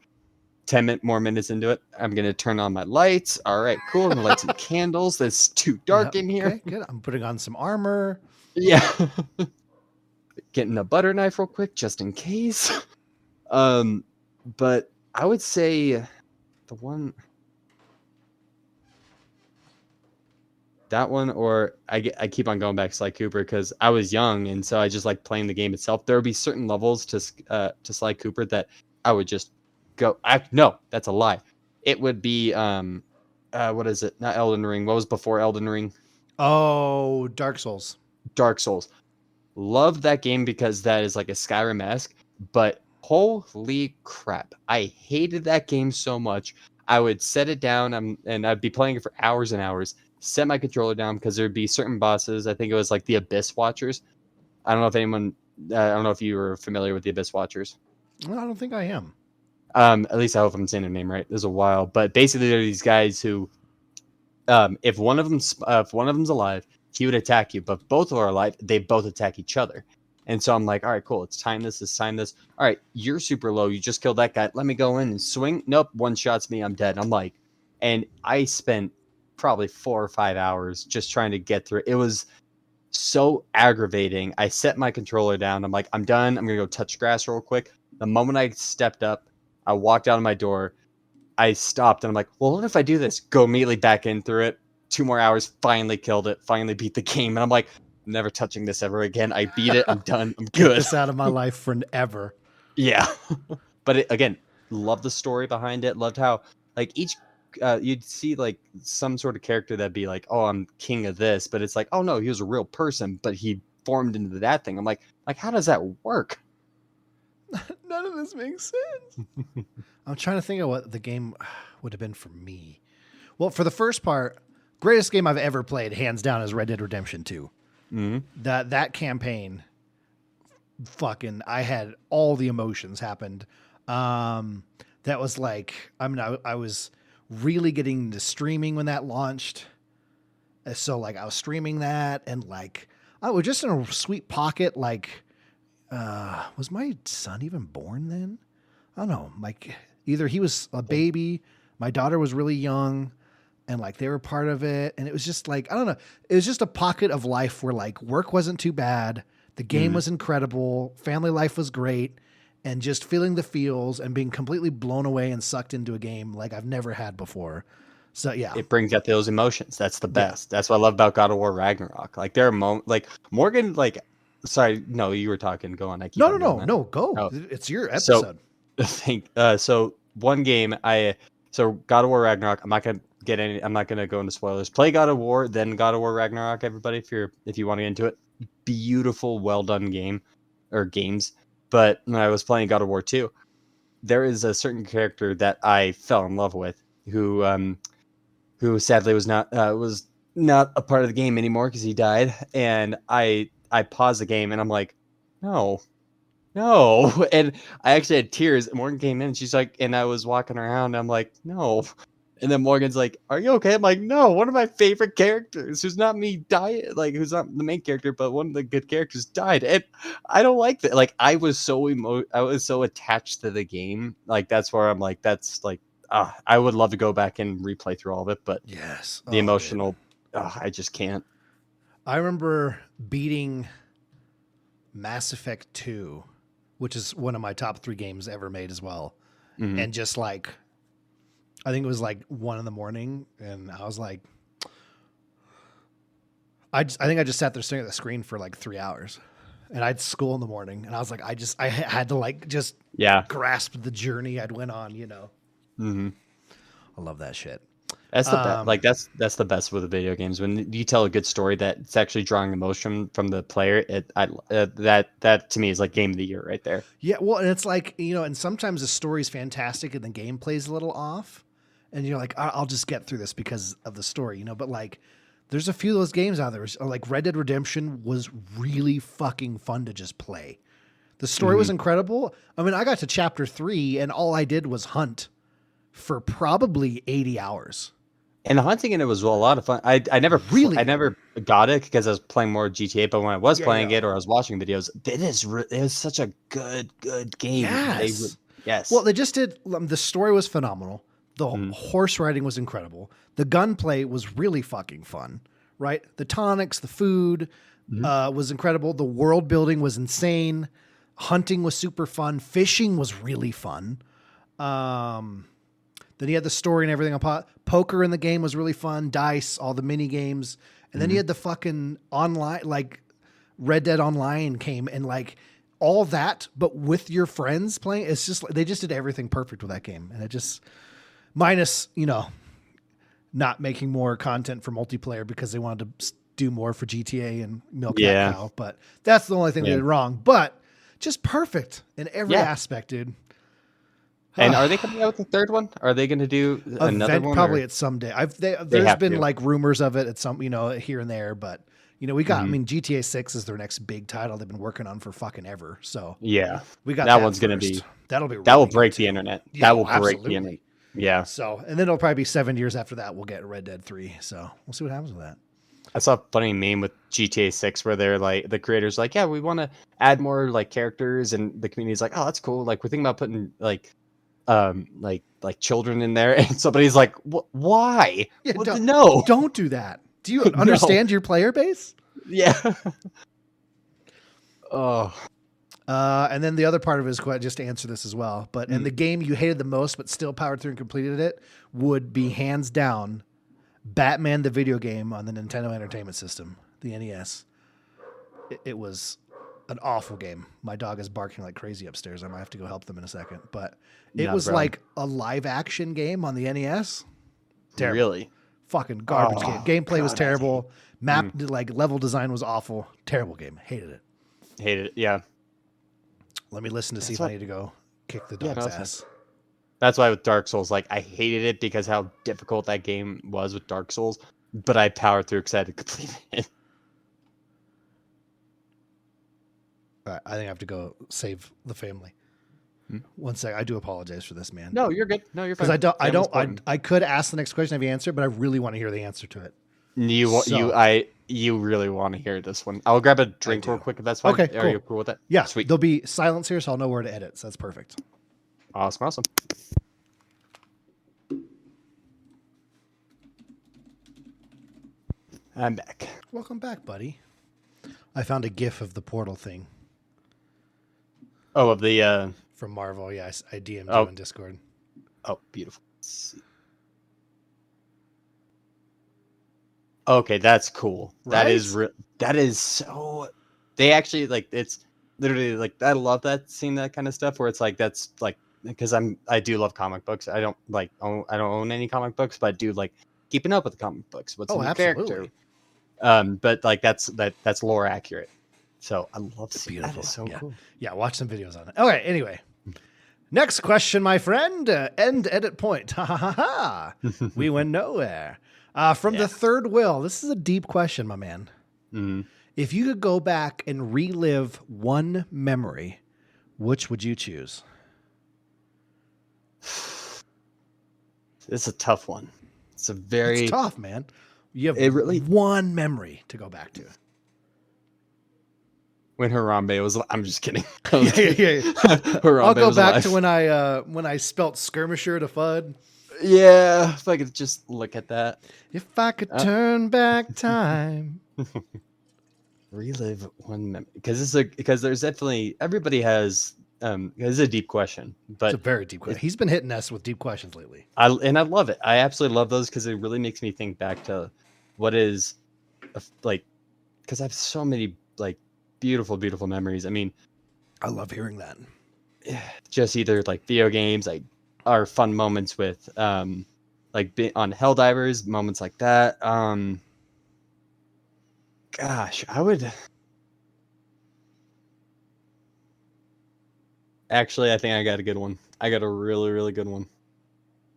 10 more minutes into it, I'm gonna turn on my lights. All right, cool. I'm gonna light some candles. It's too dark in here. Okay, good. I'm putting on some armor. Yeah. Getting a butter knife real quick just in case. But I would say the one that one, or I keep on going back to Sly Cooper because I was young and so I just like playing the game itself. There would be certain levels to Sly Cooper that I would just go. No, that's a lie. It would be what is it? Not Elden Ring. What was before Elden Ring? Oh, Dark Souls. Dark Souls. Love that game because that is like a Skyrim-esque, but holy crap, I hated that game so much. I would set it down and I'd be playing it for hours and hours, set my controller down because there'd be certain bosses. I think it was like the Abyss Watchers. I don't know if I don't know if you were familiar with the Abyss Watchers. Well, I don't think I am. At least I hope I'm saying their name right. There's a while, but basically they're these guys who, if one of them's alive, he would attack you, but both are alive, they both attack each other. And so I'm like, all right, cool. It's time this. All right, you're super low. You just killed that guy. Let me go in and swing. Nope, one shots me. I'm dead. I'm like, and I spent probably 4 or 5 hours just trying to get through. It was so aggravating. I set my controller down. I'm like, I'm done. I'm going to go touch grass real quick. The moment I stepped up, I walked out of my door. I stopped and I'm like, well, what if I do this? Go immediately back in through it. 2 more hours, finally killed it, finally beat the game. And I'm like, I'm never touching this ever again. I beat it. I'm done. I'm Get good. this out of my life forever. Yeah. But again, love the story behind it. Loved how like each, you'd see like some sort of character that'd be like, oh, I'm king of this. But it's like, oh no, he was a real person, but he formed into that thing. I'm like, how does that work? None of this makes sense. I'm trying to think of what the game would have been for me. Well, for the first part, greatest game I've ever played, hands down, is Red Dead Redemption 2. Mm-hmm. That campaign, fucking, I had all the emotions happened. That was like, I mean, I was really getting into streaming when that launched. So like I was streaming that and like, I was just in a sweet pocket. Like, was my son even born then? I don't know. Like either he was a baby, my daughter was really young, and like they were part of it. And it was just like, I don't know. It was just a pocket of life where like work wasn't too bad. The game was incredible. Family life was great. And just feeling the feels and being completely blown away and sucked into a game like I've never had before. So yeah, it brings out those emotions. That's the best. That's what I love about God of War Ragnarok. Like there are moments like Morgan, like, sorry, no, you were talking. Go on. No, go. Oh. It's your episode. So one game so God of War Ragnarok, I'm not gonna go into spoilers. Play God of War, then God of War Ragnarok, everybody, if you want to get into it. Beautiful, well done game or games. But when I was playing God of War 2, there is a certain character that I fell in love with who sadly was not a part of the game anymore because he died. And I paused the game and I'm like, no. And I actually had tears. Morgan came in and she's like, and I was walking around and I'm like, no. And then Morgan's like, are you okay? I'm like, no, one of my favorite characters who's not me died, like who's not the main character, but one of the good characters died. And I don't like that. Like I was so attached to the game. Like that's where I'm like, that's like, I would love to go back and replay through all of it, but yes, the emotional, I just can't. I remember beating Mass Effect 2, which is one of my top 3 games ever made as well. Mm-hmm. And just like, I think it was like 1 a.m. and I was like, I think I just sat there staring at the screen for like 3 hours and I had school in the morning and I was like, I had to like, just grasp the journey I'd went on, you know? Mm-hmm. I love that shit. That's the best. Like that's the best with the video games when you tell a good story that's actually drawing emotion from the player. That to me is like game of the year right there. Yeah, well, and it's like, you know, and sometimes the story's fantastic and the gameplay's a little off, and you're like, I'll just get through this because of the story, you know. But like There's a few of those games out there. Like Red Dead Redemption was really fucking fun to just play. The story was incredible. I mean, I got to chapter 3 and all I did was hunt for probably 80 hours. And the hunting in it was a lot of fun. I never got it because I was playing more GTA. But when I was playing it or I was watching videos, it was such a good game. Yes. Yes. Well, they just did. The story was phenomenal. The horse riding was incredible. The gunplay was really fucking fun. Right. The tonics, the food was incredible. The world building was insane. Hunting was super fun. Fishing was really fun. Then you had the story and everything. Poker in the game was really fun. Dice, all the mini games. And then you had the fucking online, like Red Dead Online came and like all that, but with your friends playing. It's just, they just did everything perfect with that game. And it just, minus, not making more content for multiplayer because they wanted to do more for GTA and milk that cow. But that's the only thing they did wrong. But just perfect in every aspect, dude. And are they coming out with a third one? Are they going to do another one? Probably at some day. There's been like rumors of it at some, here and there, but we got, I mean, GTA 6 is their next big title they've been working on for fucking ever. So yeah, we got that one's going to be, that will break the internet. Yeah, that will break the internet. Yeah. So, and then it'll probably be 7 years after that. We'll get Red Dead 3. So we'll see what happens with that. I saw a funny meme with GTA 6 where they're like, the creators like, yeah, we want to add more like characters, and the community's like, oh, that's cool. Like we're thinking about putting like children in there, and somebody's like, why? Yeah, no, don't do that. Do you understand your player base? Yeah. Oh. And then the other part of his question, just to answer this as well, but in the game you hated the most but still powered through and completed it, would be hands down Batman the video game on the Nintendo Entertainment System, the NES. It was an awful game. My dog is barking like crazy upstairs. I might have to go help them in a second. But it was like a live action game on the NES. Terrible. Really? Fucking garbage game. Gameplay was terrible. Like level design was awful. Terrible game. Hated it. Hated it. Yeah. Let me listen to see if I need to go kick the dog's ass. That's why with Dark Souls, like I hated it because how difficult that game was with Dark Souls, but I powered through because I had to complete it. All right, I think I have to go save the family. 1 sec. I do apologize for this, man. No, you're good. No, you're fine. Because I could ask the next question if you answer, but I really want to hear the answer to it. You really want to hear this one. I'll grab a drink real quick if that's fine. Okay, cool. Are you cool with that? Yeah, sweet. There'll be silence here, so I'll know where to edit. So that's perfect. Awesome. I'm back. Welcome back, buddy. I found a GIF of the portal thing. Oh, of the from Marvel. Yeah, I DM'd you in Discord. Oh, beautiful. Okay, that's cool. Right? That is so. They actually like it's literally like I love that seeing that kind of stuff where it's like that's like because I do love comic books. I don't own any comic books, but I do like keeping up with the comic books. What's in the character? But like that's lore accurate. So I love seeing that. It's so cool. Yeah, watch some videos on it. All right, anyway. Next question, my friend. End edit point. Ha ha ha ha. We went nowhere. From the third will. This is a deep question, my man. Mm-hmm. If you could go back and relive one memory, which would you choose? It's a tough one. It's tough, man. You have one memory to go back to. When Harambe was, I'm just kidding. Yeah. I'll go back to when I spelt skirmisher to FUD. Yeah, if I could just look at that. If I could turn back time. Relive one memory. Because there's definitely, everybody has, it's a deep question. But it's a very deep question. He's been hitting us with deep questions lately. I love it. I absolutely love those because it really makes me think back to what is, like, because I have so many, like, beautiful, beautiful memories. I mean, I love hearing that. Just either like video games, like our fun moments with, like on Helldivers, moments like that. Gosh, I would. Actually, I think I got a good one. I got a really, really good one.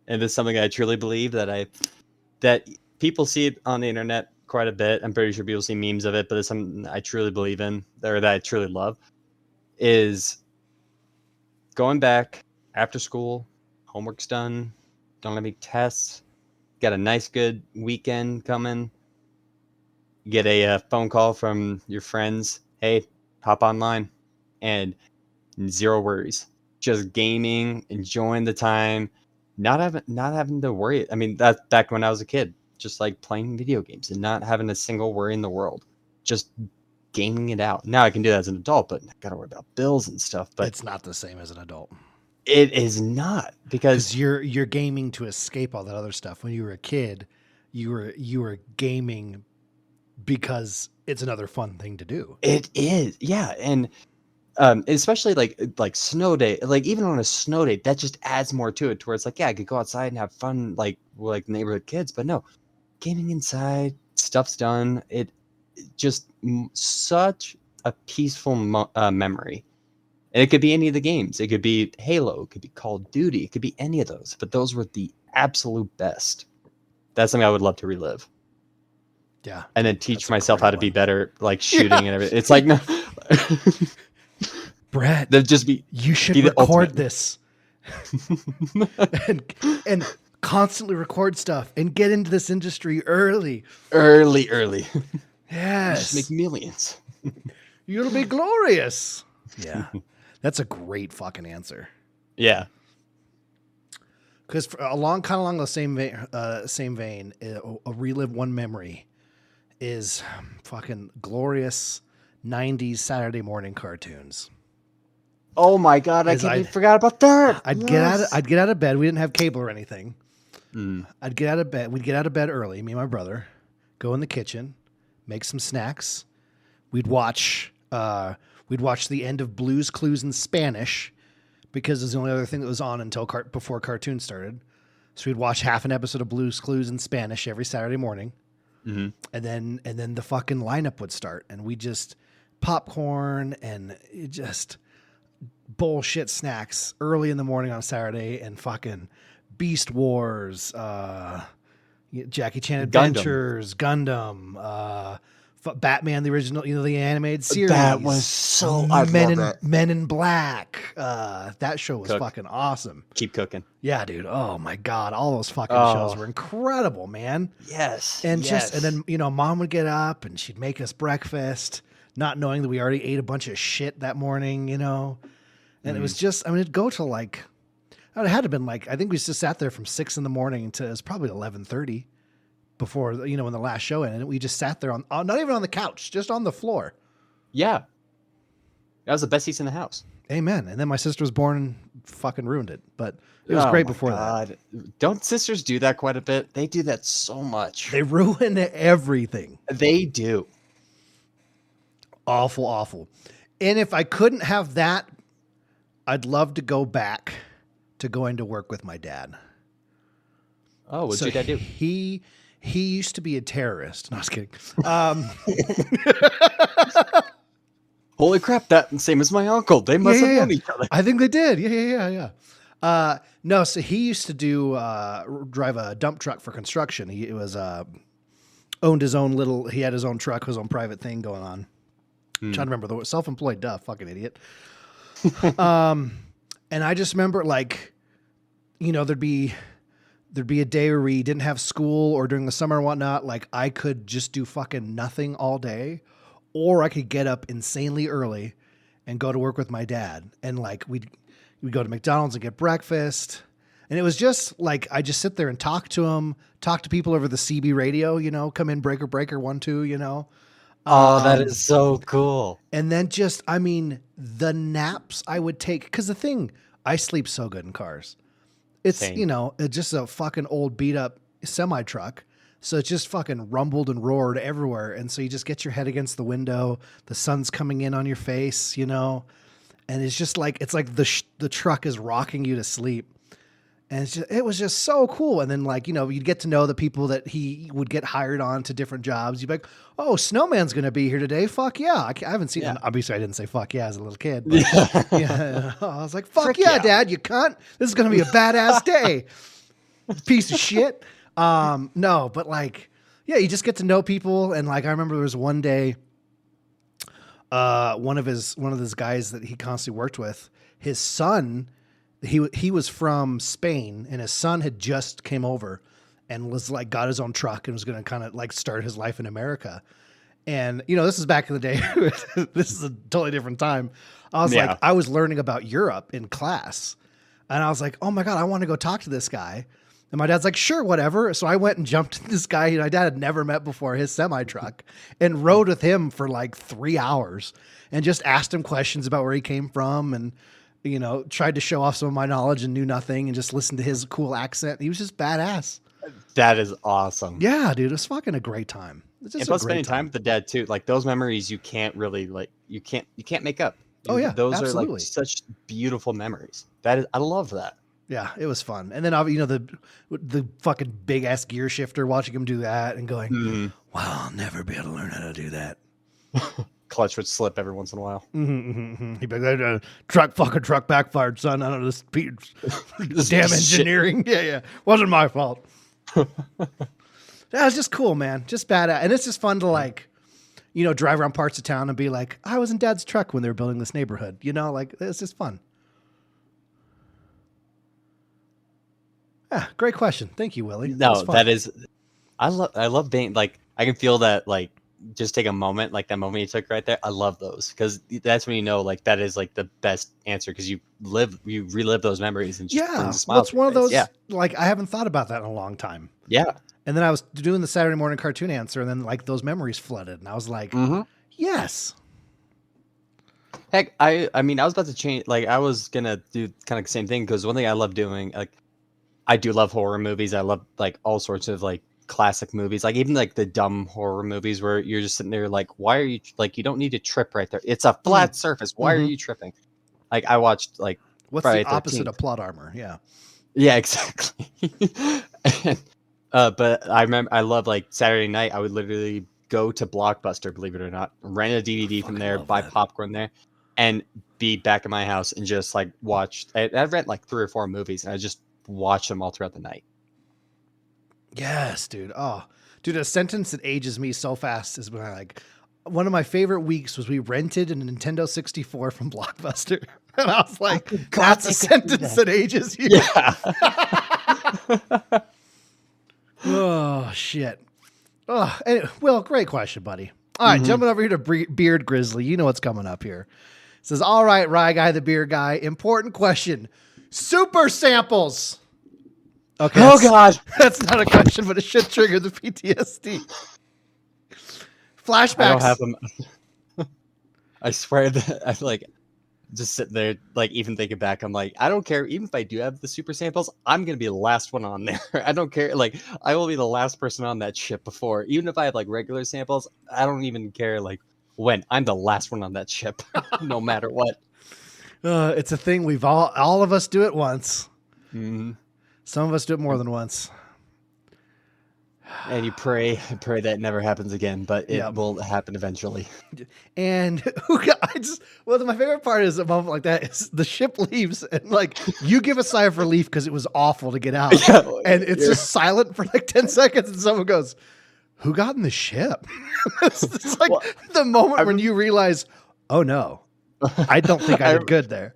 And this is something I truly believe that people see it on the internet quite a bit. I'm pretty sure people see memes of it, but it's something I truly believe in, or that I truly love, is going back after school, homework's done, don't have any tests, got a nice good weekend coming, get a phone call from your friends, hey, hop online, and zero worries, just gaming, enjoying the time, not having to worry. I mean, that's back when I was a kid, just like playing video games and not having a single worry in the world, just gaming it out. Now I can do that as an adult, but I gotta worry about bills and stuff. But It's not the same as an adult it is not, because because you're gaming to escape all that other stuff. When you were a kid, you were gaming because it's another fun thing to do. it is, yeah. And especially like snow day, like even on a snow day, that just adds more to it, to where it's like, yeah, I could go outside and have fun like neighborhood kids, but no, gaming inside, stuff's done. It just such a peaceful memory. And it could be any of the games. It could be Halo, it could be Call of Duty, it could be any of those, but those were the absolute best. That's something I would love to relive. Yeah. And then teach That's a myself great how to be one. better, like shooting and everything. It's like, no. Brett, That'd just be you should be the record ultimate. this and constantly record stuff and get into this industry early. early. Yes. Just make millions. You'll be glorious. Yeah. That's a great fucking answer. Yeah. Because along the same vein, a relive one memory is fucking glorious 90s Saturday morning cartoons. Oh my god, I As can't forgot about that. I'd Yes. get out of bed. We didn't have cable or anything. Mm. I'd get out of bed. We'd get out of bed early, me and my brother, go in the kitchen, make some snacks. We'd watch the end of Blue's Clues in Spanish because it was the only other thing that was on until before cartoons started. So we'd watch half an episode of Blue's Clues in Spanish every Saturday morning. Mm-hmm. And then the fucking lineup would start, and we just popcorn and just bullshit snacks early in the morning on Saturday, and fucking Beast Wars, Jackie Chan Adventures, Gundam, Batman the original, the animated series. That was so. I love that. Men in Black. That show was Cook. fucking awesome. Keep cooking. Yeah, dude. Oh my god, all those fucking Oh. shows were incredible, man. Yes. And yes. and then Mom would get up and she'd make us breakfast, not knowing that we already ate a bunch of shit that morning, And it was just, it'd go to it had to have been I think we just sat there from 6 a.m. to it was probably 11:30 before, when the last show ended. We just sat there on not even on the couch, just on the floor. Yeah. That was the best seats in the house. Amen. And then my sister was born and fucking ruined it. But it was great before that. Don't sisters do that quite a bit? They do that so much. They ruin everything. They do. Awful, awful. And if I couldn't have that, I'd love to go back to going to work with my dad. Oh, what'd your dad do? He used to be a terrorist. No, I was kidding. Holy crap, that same as my uncle. They must have known each other. I think they did. Yeah. No, so he used to drive a dump truck for construction. He was owned his own he had his own truck, his own private thing going on. Trying to remember the self-employed duff, fucking idiot. And I just remember there'd be a day where we didn't have school, or during the summer and whatnot, I could just do fucking nothing all day, or I could get up insanely early and go to work with my dad. And we'd go to McDonald's and get breakfast. And it was just I just sit there and talk to him, talk to people over the CB radio, come in breaker 1 2, Oh, that is so cool. And then the naps I would take, because the thing, I sleep so good in cars. It's, Same. It's just a fucking old beat up semi truck. So it just fucking rumbled and roared everywhere. And so you just get your head against the window. The sun's coming in on your face, and it's just it's like the truck is rocking you to sleep. And it was just so cool. And then you'd get to know the people that he would get hired on to different jobs. You'd be like, oh, Snowman's going to be here today. Fuck yeah. I haven't seen him. Obviously I didn't say fuck yeah as a little kid. But yeah. I was like, fuck yeah, Dad, you cunt. This is going to be a badass day. Piece of shit. No, but Yeah, you just get to know people, and like I remember there was one day, one of those guys that he constantly worked with, his son, he was from Spain, and his son had just came over, and was like got his own truck and was going to kind of like start his life in America. And this is back in the day. This is a totally different time. I was like, I was learning about Europe in class, and I was like, oh my God, I want to go talk to this guy. And my dad's like, sure, whatever. So I went and jumped in this guy my dad had never met before, his semi truck, and rode with him for like 3 hours and just asked him questions about where he came from, and, tried to show off some of my knowledge and knew nothing, and just listened to his cool accent. He was just badass. That is awesome. Yeah, dude. It was fucking a great time. And plus spending time with the dad too. Like those memories you can't really you can't make up. Oh yeah. Those absolutely. are like such beautiful memories. I love that. Yeah, it was fun. And then the fucking big ass gear shifter, watching him do that and going, wow, I'll never be able to learn how to do that. Clutch would slip every once in a while. He'd be like, truck backfired, son. I don't know, this damn engineering. Yeah. Wasn't my fault. That was just cool, man. Just badass. And it's just fun to like, drive around parts of town and be like, I was in Dad's truck when they were building this neighborhood. Like it's just fun. Yeah, great question. Thank you, Willie. No, that is, I love being like, I can feel that like, just take a moment, like that moment you took right there. I love those because that's when like that is like the best answer because you relive those memories and just brings a smile. It's one of those, like I haven't thought about that in a long time. Yeah. And then I was doing the Saturday morning cartoon answer, and then like those memories flooded, and I was like, yes. Heck, I mean, I was about to change. Like, I was gonna do kind of the same thing because one thing I love doing, like, I do love horror movies. I love like all sorts of like classic movies, like even like the dumb horror movies where you're just sitting there like, why are you like, you don't need to trip right there. It's a flat surface. Why are you tripping? Like I watched like what's Friday the opposite 13th. of plot armor? Yeah. Yeah, exactly. And, but I remember I love like Saturday night. I would literally go to Blockbuster, believe it or not, rent a DVD from there, buy popcorn there, and be back at my house and just like watch. I'd rent like 3 or 4 movies, and I just watch them all throughout the night. Yes, dude. Oh, dude, a sentence that ages me so fast is when I like. One of my favorite weeks was we rented a Nintendo 64 from Blockbuster, and I was like, "That's a sentence that ages you." Yeah. Oh shit. Oh, anyway, Will, great question, buddy. All right, jumping over here to Beard Grizzly. You know what's coming up here. It says, all right, the beer guy. Important question. Super samples. Okay. Oh, God. That's not a question, but it should trigger the PTSD. Flashbacks. I don't have them. I swear that I'm like just sitting there, like even thinking back, I'm like, I don't care. Even if I do have the super samples, I'm going to be the last one on there. I don't care. Like I will be the last person on that ship before. Even if I have like regular samples, I don't even care. Like when I'm the last one on that ship, no matter what. It's a thing we've all of us do it once. Mm-hmm. Some of us do it more than once. And you pray that it never happens again, but it will happen eventually. And one of my favorite part is a moment like that is the ship leaves and like you give a sigh of relief because it was awful to get out. And it's just silent for like 10 seconds and someone goes, who got in the ship? It's like the moment when you realize, oh no, I don't think I did good there.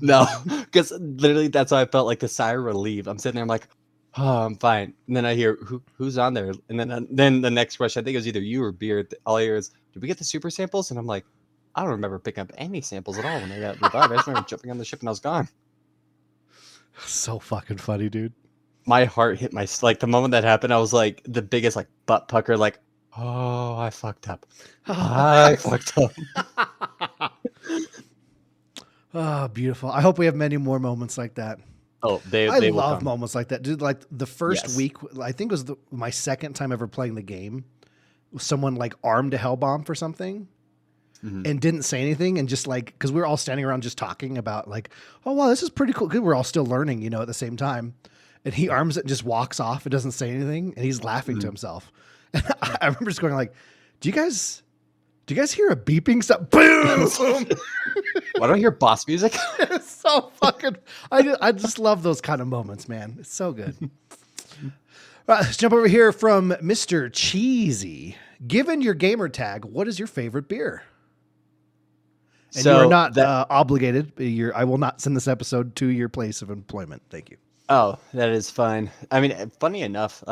No, because literally that's how I felt, like the sigh of relief. I'm sitting there, I'm like, oh, I'm fine. And then I hear, who's on there? And then the next question, I think it was either you or Beard. All I hear is, did we get the super samples? And I'm like, I don't remember picking up any samples at all when I got revived. I just remember jumping on the ship and I was gone. So fucking funny, dude. My heart hit my, like the moment that happened, I was like the biggest like butt pucker, like, oh, I fucked up. I fucked up. Oh, beautiful. I hope we have many more moments like that. Oh, I love moments like that, dude. Like the first week, I think it was my second time ever playing the game. Someone like armed a hell bomb for something and didn't say anything. And just like, cause we were all standing around just talking about like, oh, wow, this is pretty cool. Cause we're all still learning, you know, at the same time. And he arms it and just walks off. It doesn't say anything. And he's laughing to himself. And I remember just going like, do you guys hear a beeping sound? Boom! Why don't I hear boss music? It's so fucking. I just love those kind of moments, man. It's so good. Right, let's jump over here from Mr. Cheesy. Given your gamer tag, what is your favorite beer? And you are not obligated. I will not send this episode to your place of employment. Thank you. Oh, that is fine. I mean, funny enough,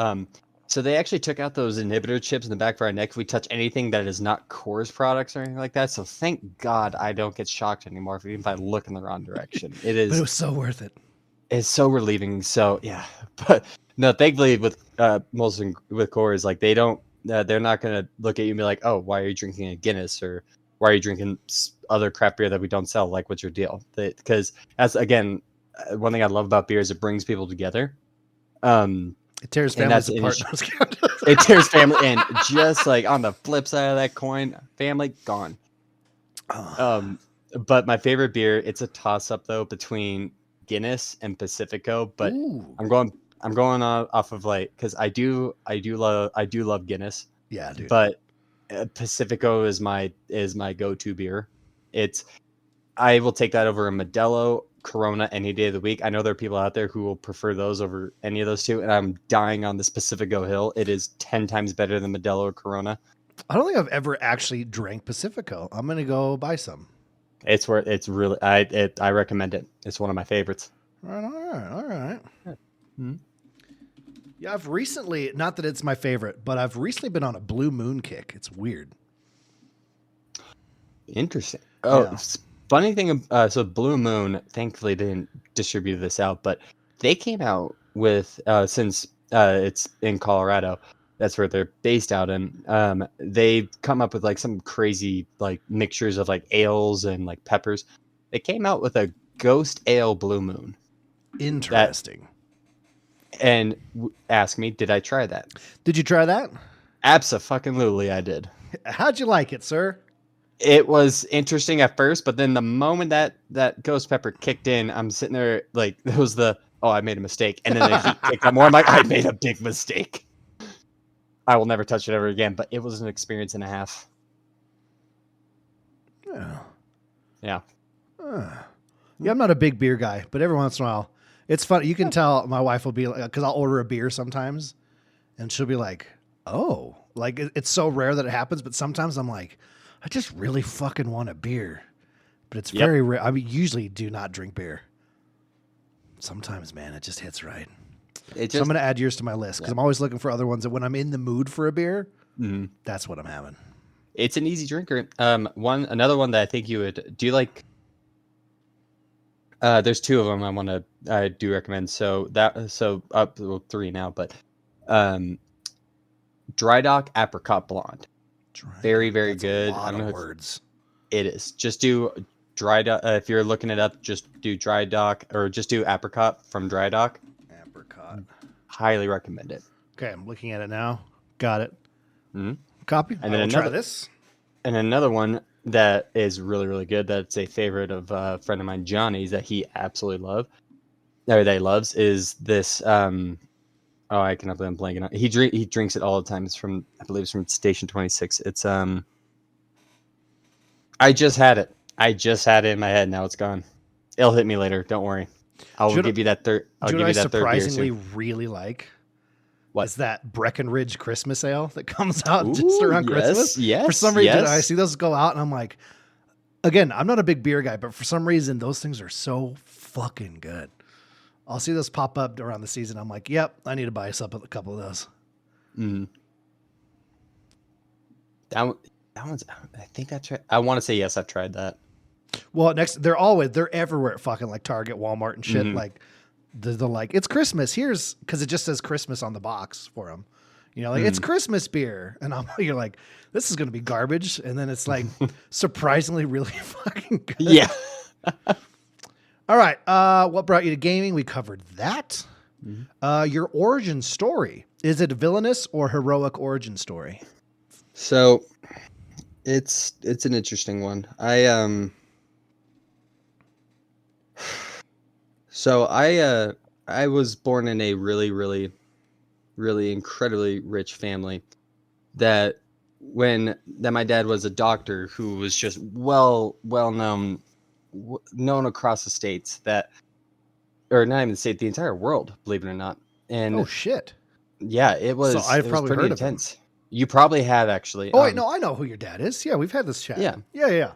so they actually took out those inhibitor chips in the back of our neck if we touch anything that is not Coors products or anything like that. So thank God I don't get shocked anymore if I look in the wrong direction. It is. But it was so worth it. It's so relieving. So yeah, but no, thankfully with mostly with Coors, like they're not gonna look at you and be like, oh, why are you drinking a Guinness or why are you drinking other craft beer that we don't sell? Like, what's your deal? Because as again, one thing I love about beer is it brings people together. It tears families apart. It tears family, and just like on the flip side of that coin, family gone. But my favorite beer, it's a toss up though between Guinness and Pacifico. But Ooh. I'm going off of like because I do love Guinness. Yeah, dude. But Pacifico is my go-to beer. I will take that over a Modelo, Corona any day of the week. I know there are people out there who will prefer those over any of those two, and I'm dying on this Pacifico Hill. It is 10 times better than Modelo or Corona. I don't think I've ever actually drank Pacifico. I'm gonna go buy some. It's really I recommend it. It's one of my favorites. All right. Yeah. Mm-hmm. Yeah, I've recently, not that it's my favorite, but I've recently been on a Blue Moon kick. It's weird. Interesting. Oh, yeah. Funny thing, so Blue Moon, thankfully didn't distribute this out, but they came out with, since it's in Colorado, that's where they're based out in, they've come up with like some crazy like mixtures of like ales and like peppers. They came out with a Ghost Ale Blue Moon. Interesting. And ask me, did I try that? Did you try that? Abso-fucking-lutely, I did. How'd you like it, sir? It was interesting at first, but then the moment that ghost pepper kicked in, I'm sitting there like it was I made a mistake, and then the heat kicked up more. I'm like, I made a big mistake. I will never touch it ever again. But it was an experience and a half. Yeah. Yeah. Yeah, I'm not a big beer guy, but every once in a while, it's fun. You can tell my wife will be like, because I'll order a beer sometimes, and she'll be like, "Oh, like it's so rare that it happens." But sometimes I'm like, I just really fucking want a beer, but it's very rare. I mean, usually do not drink beer. Sometimes, man, it just hits right. So I'm going to add yours to my list because I'm always looking for other ones that when I'm in the mood for a beer, that's what I'm having. It's an easy drinker. Another one that I think you would do. You like? There's two of them I do recommend. So up three now, but Dry Dock Apricot Blonde. Very, very good. I don't know words. It is. Just do Dry Dock. If you're looking it up, just do Dry Dock or just do Apricot from Dry Dock. Apricot. Highly recommend it. Okay, I'm looking at it now. Got it. Mm-hmm. Copy. And then try this. And another one that is really, really good. That's a favorite of a friend of mine, Johnny's, that he absolutely loves is this. I cannot believe I'm blanking on. He drinks it all the time. It's from, I believe it's from Station 26. It's I just had it in my head. Now it's gone. It'll hit me later. Don't worry. I'll give you that third. I'll give you that third beer soon. Surprisingly really like. What is that Breckenridge Christmas Ale that comes out just around Christmas? Yes. For some reason, I see those go out, and I'm like, again, I'm not a big beer guy, but for some reason, those things are so fucking good. I'll see those pop up around the season. I'm like, yep, I need to buy us up a couple of those. Mm. That one's. I think I tried. I want to say yes. I've tried that. Well, they're everywhere at fucking like Target, Walmart, and shit. Mm-hmm. Like they're like, it's Christmas. Here's because it just says Christmas on the box for them. You know, like it's Christmas beer, and you're like, this is gonna be garbage, and then it's like surprisingly really fucking good. Yeah. All right. What brought you to gaming? We covered that. Mm-hmm. Your origin story. Is it a villainous or heroic origin story? So it's an interesting one. I was born in a really, really, really incredibly rich family that my dad was a doctor who was just well known across the states or not even the state, the entire world, believe it or not. And oh shit. Yeah, it So was I've probably pretty heard of him. intense. You probably have actually. Oh wait, no, I know who your dad is. Yeah, we've had this chat. Yeah. Yeah.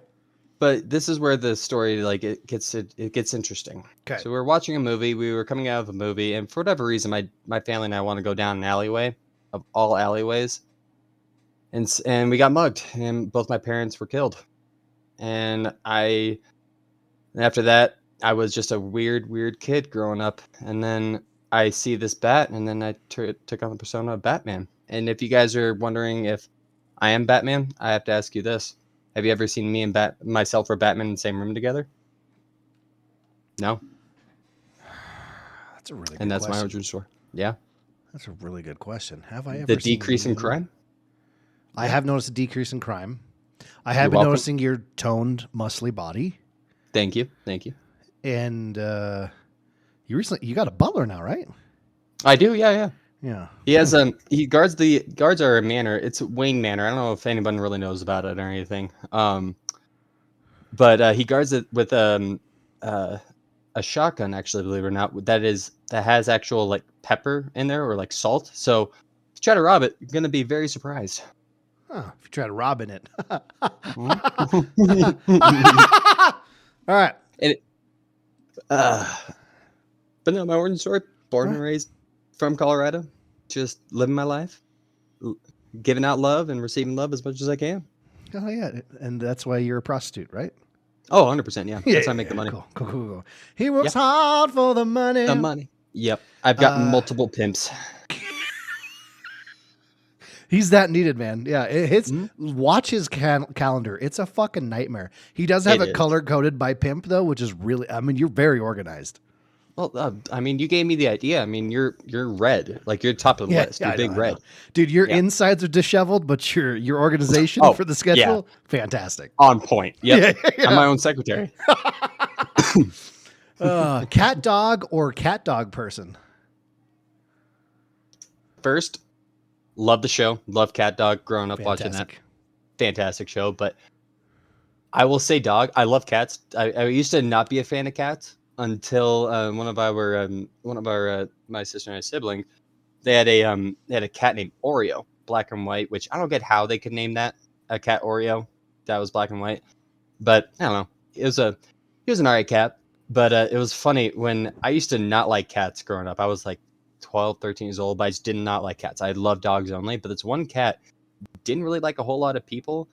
But this is where the story like it gets interesting. Okay. So we were watching a movie. We were coming out of a movie, and for whatever reason, my family and I want to go down an alleyway of all alleyways, and we got mugged, and both my parents were killed. And after that, I was just a weird kid growing up, and then I see this bat, and then I took on the persona of Batman. And if you guys are wondering if I am Batman, I have to ask you this. Have you ever seen me and myself or Batman in the same room together? No. That's a really good And that's question. my origin story. Yeah. That's a really good question. Have I ever The seen decrease you in crime? I Yeah. have noticed a decrease in crime. I have You're been welcome. noticing your toned, muscly body. Thank you. And you got a butler now, right? I do, yeah. Yeah. He has he guards are a manor. It's Wayne Manor. I don't know if anyone really knows about it or anything. But he guards it with a shotgun, actually, believe it or not. That has actual like pepper in there or like salt. So if you try to rob it, you're gonna be very surprised. Huh, if you try to rob in it. Mhm. All right. But no, my origin story, born and raised from Colorado, just living my life, giving out love and receiving love as much as I can. Oh, yeah. And that's why you're a prostitute, right? Oh, 100%, yeah. That's how I make the money. Cool. He works hard for the money. The money. Yep. I've got multiple pimps. He's that needed, man. Yeah, watch his calendar. It's a fucking nightmare. He does have it color coded by pimp though, which is really. I mean, you're very organized. Well, I mean, you gave me the idea. I mean, you're red, like you're top of the list. You're big red, dude. Your insides are disheveled, but your organization for the schedule, fantastic, on point. Yep. I'm my own secretary. Cat dog or cat dog person? First, love the show. Love Cat Dog. Growing up watching that, fantastic show. But I will say dog. I love cats. I used to not be a fan of cats until one of our my sister and my sibling, they had a cat named Oreo, black and white. Which I don't get how they could name that a cat Oreo that was black and white. But I don't know. He was an alright cat. But it was funny when I used to not like cats growing up. I was like 12, 13 years old, but I just did not like cats. I love dogs only. But this one cat didn't really like a whole lot of people,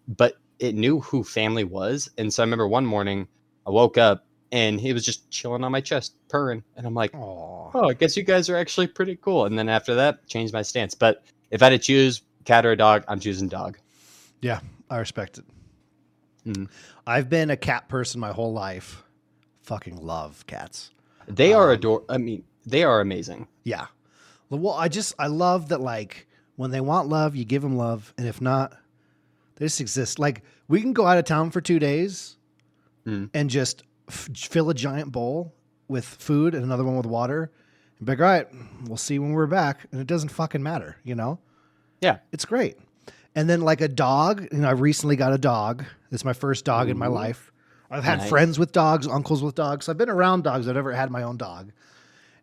but it knew who family was. And so I remember one morning I woke up and he was just chilling on my chest, purring. And I'm like, oh, I guess you guys are actually pretty cool. And then after that, changed my stance. But if I had to choose cat or a dog, I'm choosing dog. Yeah, I respect it. Mm-hmm. I've been a cat person my whole life. Fucking love cats. They are they are amazing. Yeah. Well, I love that, like, when they want love, you give them love. And if not, they just exist. Like, we can go out of town for 2 days and just fill a giant bowl with food and another one with water and be like, all right, we'll see when we're back. And it doesn't fucking matter, you know? Yeah. It's great. And then like a dog, I recently got a dog. It's my first dog in my life. I've had friends with dogs, uncles with dogs. So I've been around dogs. I've never had my own dog.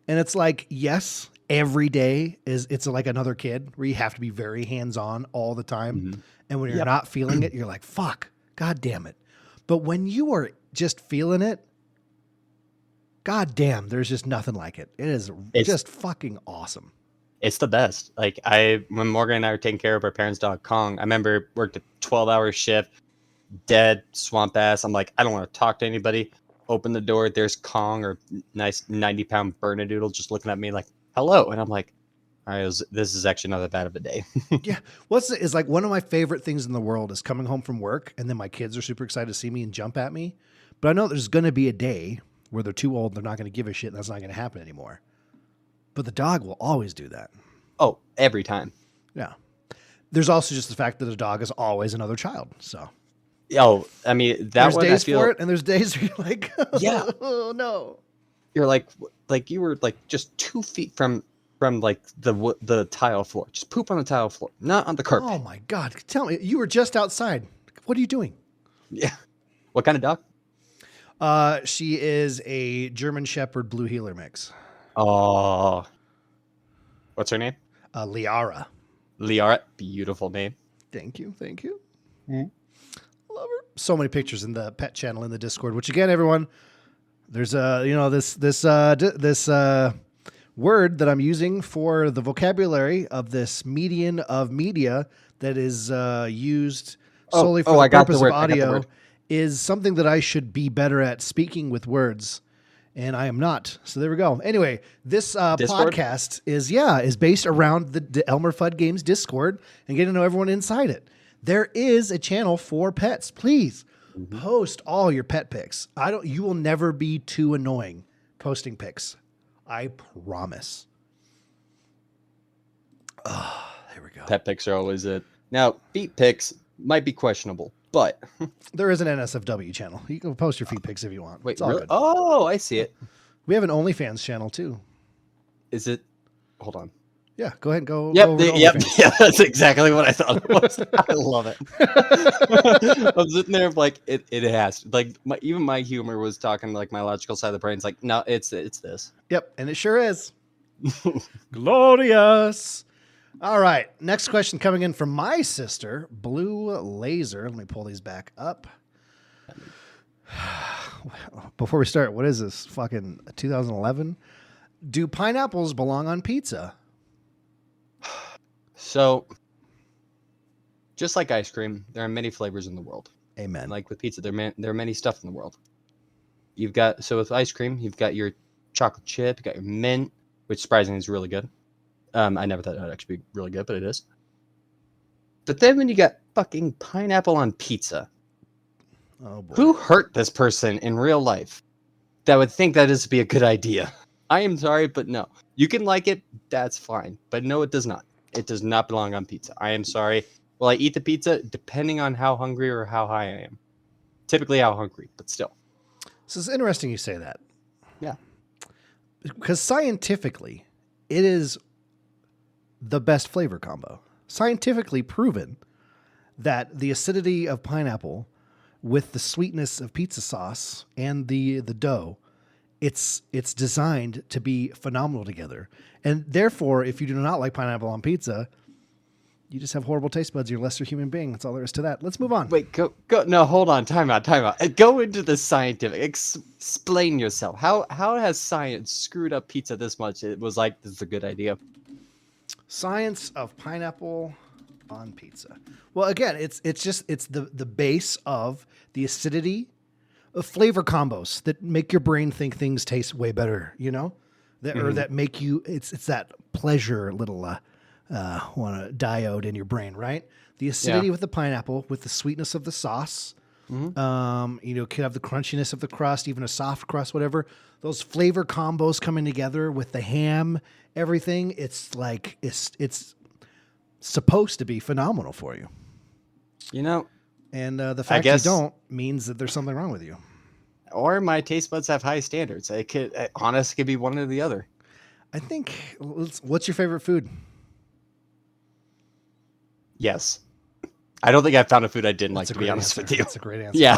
And it's like, yes, every day it's like another kid where you have to be very hands-on all the time. Mm-hmm. And when you're not feeling it, you're like, fuck, God damn it. But when you are just feeling it, God damn, there's just nothing like it. It's just fucking awesome. It's the best. Like when Morgan and I were taking care of our parents' dog Kong, I remember worked a 12-hour shift, dead swamp ass. I'm like, I don't want to talk to anybody. Open the door. There's Kong, or nice 90-pound Bernedoodle, just looking at me like, hello. And I'm like, all right, this is actually not that bad of a day. Yeah. Is like one of my favorite things in the world is coming home from work and then my kids are super excited to see me and jump at me. But I know there's going to be a day where they're too old. They're not going to give a shit. And that's not going to happen anymore. But the dog will always do that. Oh, every time. Yeah. There's also just the fact that a dog is always another child. So. Oh, I mean, there's days for it, and there's days where you're like, oh no. You're like you were like just 2 feet from like the tile floor. Just poop on the tile floor, not on the carpet. Oh my God. Tell me, you were just outside. What are you doing? Yeah. What kind of dog? She is a German Shepherd Blue Heeler mix. Oh. What's her name? Liara. Liara, beautiful name. Thank you. Thank you. Mm. Love her. So many pictures in the pet channel in the Discord, which again, everyone, there's this word that I'm using for the vocabulary of this median of media that is used solely for the purpose of audio is something that I should be better at speaking with words. And I am not. So there we go. Anyway, this podcast is based around the Elmer Fudd Games Discord and getting to know everyone inside it. There is a channel for pets. Please post all your pet pics. You will never be too annoying posting pics. I promise. Oh, there we go. Pet pics are always it. Now, feet pics might be questionable, but there is an NSFW channel. You can post your feet pics if you want. Wait, really? Good. Oh, I see it. We have an OnlyFans channel too. Is it? Hold on. Yeah, go ahead and go. Yep, yeah, that's exactly what I thought it was. I love it. I'm sitting there like it has like even my humor was talking like my logical side of the brain's like, no, it's this. Yep, and it sure is. Glorious. All right, next question coming in from my sister, Blue Laser. Let me pull these back up. Before we start, what is this? Fucking 2011? Do pineapples belong on pizza? So, just like ice cream, there are many flavors in the world. Amen. Like with pizza, there are many stuff in the world. So with ice cream, you've got your chocolate chip, you got your mint, which surprisingly is really good. I never thought it would actually be really good, but it is. But then when you got fucking pineapple on pizza, oh boy. Who hurt this person in real life that would think that is be a good idea? I am sorry, but no. You can like it, that's fine. But no, it does not. It does not belong on pizza. I am sorry. Will I eat the pizza? Depending on how hungry or how high I am. Typically how hungry, but still. So it's interesting you say that. Yeah. Because scientifically, it is the best flavor combo. Scientifically proven that the acidity of pineapple with the sweetness of pizza sauce and the dough, it's designed to be phenomenal together. And therefore, if you do not like pineapple on pizza, you just have horrible taste buds. You're a lesser human being. That's all there is to that. Let's move on. Wait, go. No, hold on. Time out. Go into the scientific. Explain yourself. How has science screwed up pizza this much? It was like, this is a good idea. Science of pineapple on pizza. Well, again, it's the base of the acidity of flavor combos that make your brain think things taste way better, you know? Or that make you it's that pleasure little diode in your brain, right? The acidity with the pineapple, with the sweetness of the sauce. Could have the crunchiness of the crust, even a soft crust, whatever. Those flavor combos coming together with the ham, everything. It's like it's supposed to be phenomenal for you. You know, and the fact you don't means that there's something wrong with you. Or my taste buds have high standards. It could be one or the other. I think. What's your favorite food? Yes. I don't think I found a food I didn't like, to be honest with you. That's a great answer. Yeah.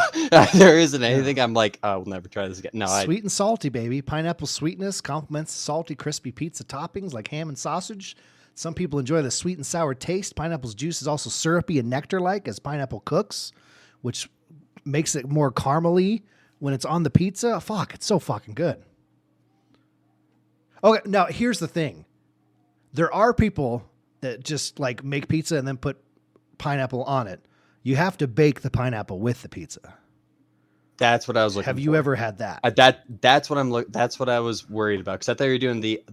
There isn't anything I'm like, I will never try this again. No, Sweet and salty, baby. Pineapple sweetness complements salty, crispy pizza toppings like ham and sausage. Some people enjoy the sweet and sour taste. Pineapple's juice is also syrupy and nectar-like as pineapple cooks, which makes it more caramely when it's on the pizza. Fuck, it's so fucking good. Okay, now here's the thing. There are people that just like make pizza and then put pineapple on it. You have to bake the pineapple with the pizza. That's what I was looking for. Have you ever had that? That's what I was worried about, because I thought you were doing the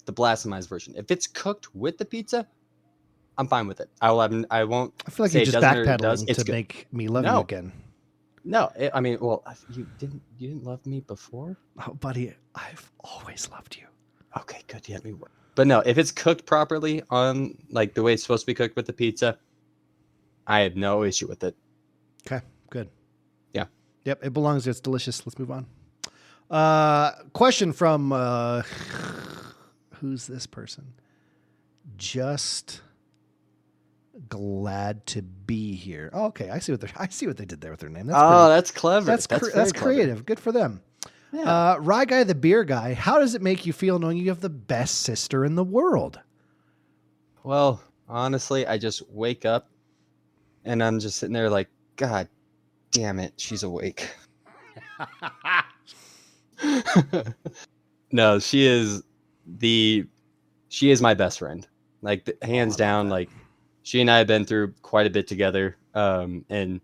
blasphemized version. If it's cooked with the pizza, I'm fine with it. I won't. I feel like you're just backpedaling to make me love you again. No, you didn't love me before. Oh, buddy, I've always loved you. Okay, good. You had me work. But no, if it's cooked properly on like the way it's supposed to be cooked with the pizza, I have no issue with it. Okay, good. Yeah. Yep, it belongs there. It's delicious. Let's move on. Question from who's this person? Just glad to be here. Oh, okay, I see what they did there with their name. That's clever. That's creative. Good for them. Yeah. Ryguythebeerguy, how does it make you feel knowing you have the best sister in the world? Well, honestly, I just wake up and I'm just sitting there like, God damn it, she's awake. No, she is my best friend. Like hands I love down, that. like she and I have been through quite a bit together. And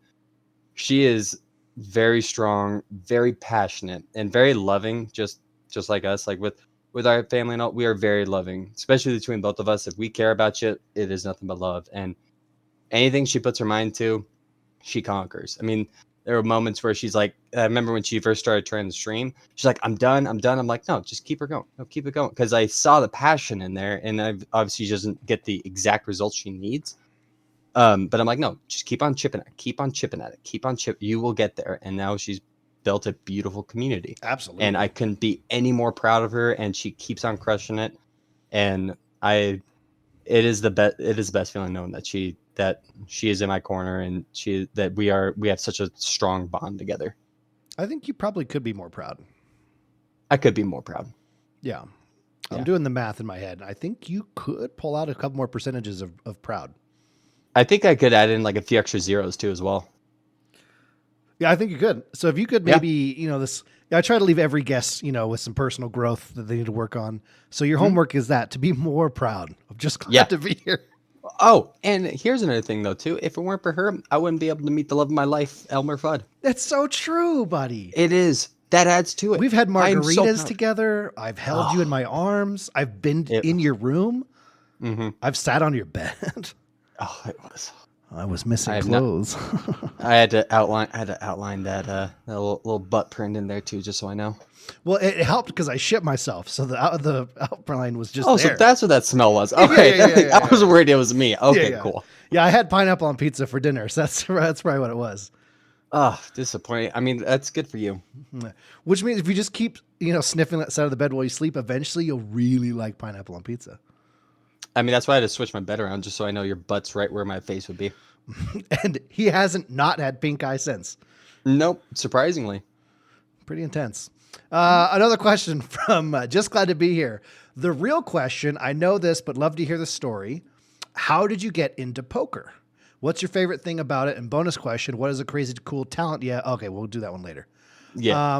she is very strong, very passionate, and very loving, just like us. Like with our family and all, we are very loving, especially between both of us. If we care about you, it is nothing but love. And anything she puts her mind to, she conquers. I mean, there were moments where she's like, I remember when she first started trying to stream, she's like, I'm done, I'm done. I'm like, no, just keep her going. No, keep it going. Because I saw the passion in there, and obviously she doesn't get the exact results she needs. But I'm like, no, just keep on chipping at it, keep on chipping at it, keep on chip. You will get there. And now she's built a beautiful community. And I Absolutely. couldn't be any more proud of her. And she keeps on crushing it. And it is the best. It is the best feeling knowing that she is in my corner, and we have such a strong bond together. I think you probably could be more proud. I could be more proud. Yeah. I'm Yeah. doing the math in my head. I think you could pull out a couple more percentages of proud. I think I could add in like a few extra zeros too as well. Yeah, I think you could. So if you could Yeah. maybe, this, I try to leave every guest, with some personal growth that they need to work on. So your Mhm. homework is that to be more proud. I'm just glad Yeah. to be here. Oh, and here's another thing though too. If it weren't for her, I wouldn't be able to meet the love of my life, Elmer Fudd. That's so true, buddy. It is. That adds to it. We've had I am so margaritas proud. together. I've held you in my arms. I've been It- in your room. Mm-hmm. I've sat on your bed. Oh, it was. I was missing I have not- clothes. I had to outline that little butt print in there too, just so I know. Well, it helped because I shit myself, so the outline was just Oh, there. so that's what that smell was. Okay, yeah, I was worried it was me. Okay, yeah. cool. Yeah, I had pineapple on pizza for dinner, so that's probably what it was. Oh, disappointing. I mean, that's good for you. Which means if you just keep, sniffing that side of the bed while you sleep, eventually you'll really like pineapple on pizza. I mean, that's why I had to switch my bed around just so I know your butt's right where my face would be. And he hasn't not had pink eye since. Nope, surprisingly. Pretty intense. Another question from Just Glad to Be Here. The real question, I know this, but love to hear the story. How did you get into poker? What's your favorite thing about it? And bonus question, what is a crazy cool talent? Yeah, okay, we'll do that one later. Yeah.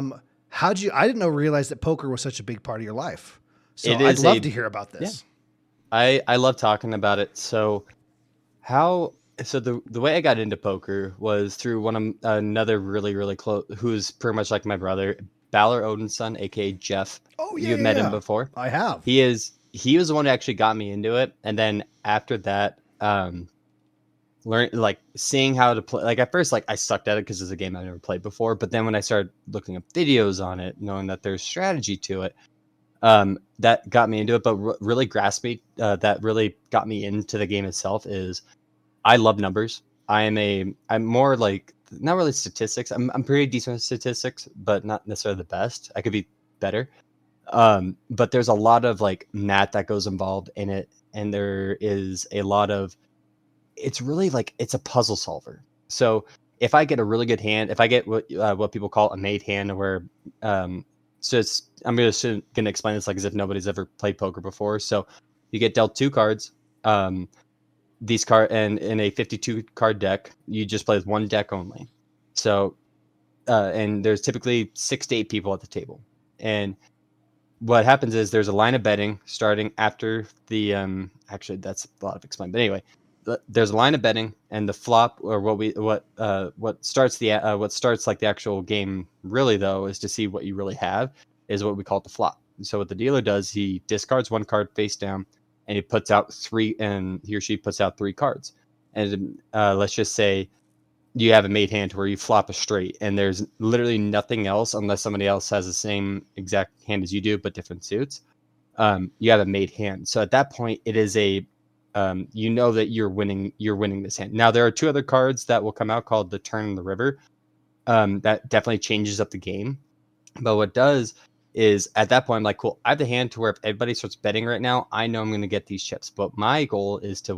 I didn't realize that poker was such a big part of your life. So It I'd is love to hear about this. Yeah. I love talking about it. So the way I got into poker was through another really, really close, who's pretty much like my brother, Balor Odin's son, aka Jeff. Oh, yeah, You've met him before. I have. He was the one who actually got me into it. And then after that, seeing how to play, like at first, like I sucked at it because it's a game I've never played before. But then when I started looking up videos on it, knowing that there's strategy to it, that got me into it. But really grasped me, that really got me into the game itself is I love numbers. I'm more like not really statistics. I'm pretty decent at statistics, but not necessarily the best. I could be better. But there's a lot of like math that goes involved in it, and there is a lot of it's really like it's a puzzle solver. So if I get a really good hand, if I get what people call a made hand, where so I'm gonna explain this like as if nobody's ever played poker before. So you get dealt two cards. These card and in a 52 card deck, you just play with one deck only. So and there's typically 6 to 8 people at the table, and what happens is there's a line of betting starting after the actually that's a lot of explain, but anyway, there's a line of betting, and the flop, or what starts like the actual game really though is to see what you really have is what we call the flop. So what the dealer does, he discards one card face down, and he or she puts out 3 cards, and let's just say you have a made hand where you flop a straight, and there's literally nothing else unless somebody else has the same exact hand as you do but different suits. You have a made hand. So at that point, it is a that you're winning this hand. Now there are 2 other cards that will come out called the Turn and the River. That definitely changes up the game. But what it does is at that point I'm like, cool, I have the hand to where if everybody starts betting right now, I know I'm going to get these chips. But my goal is to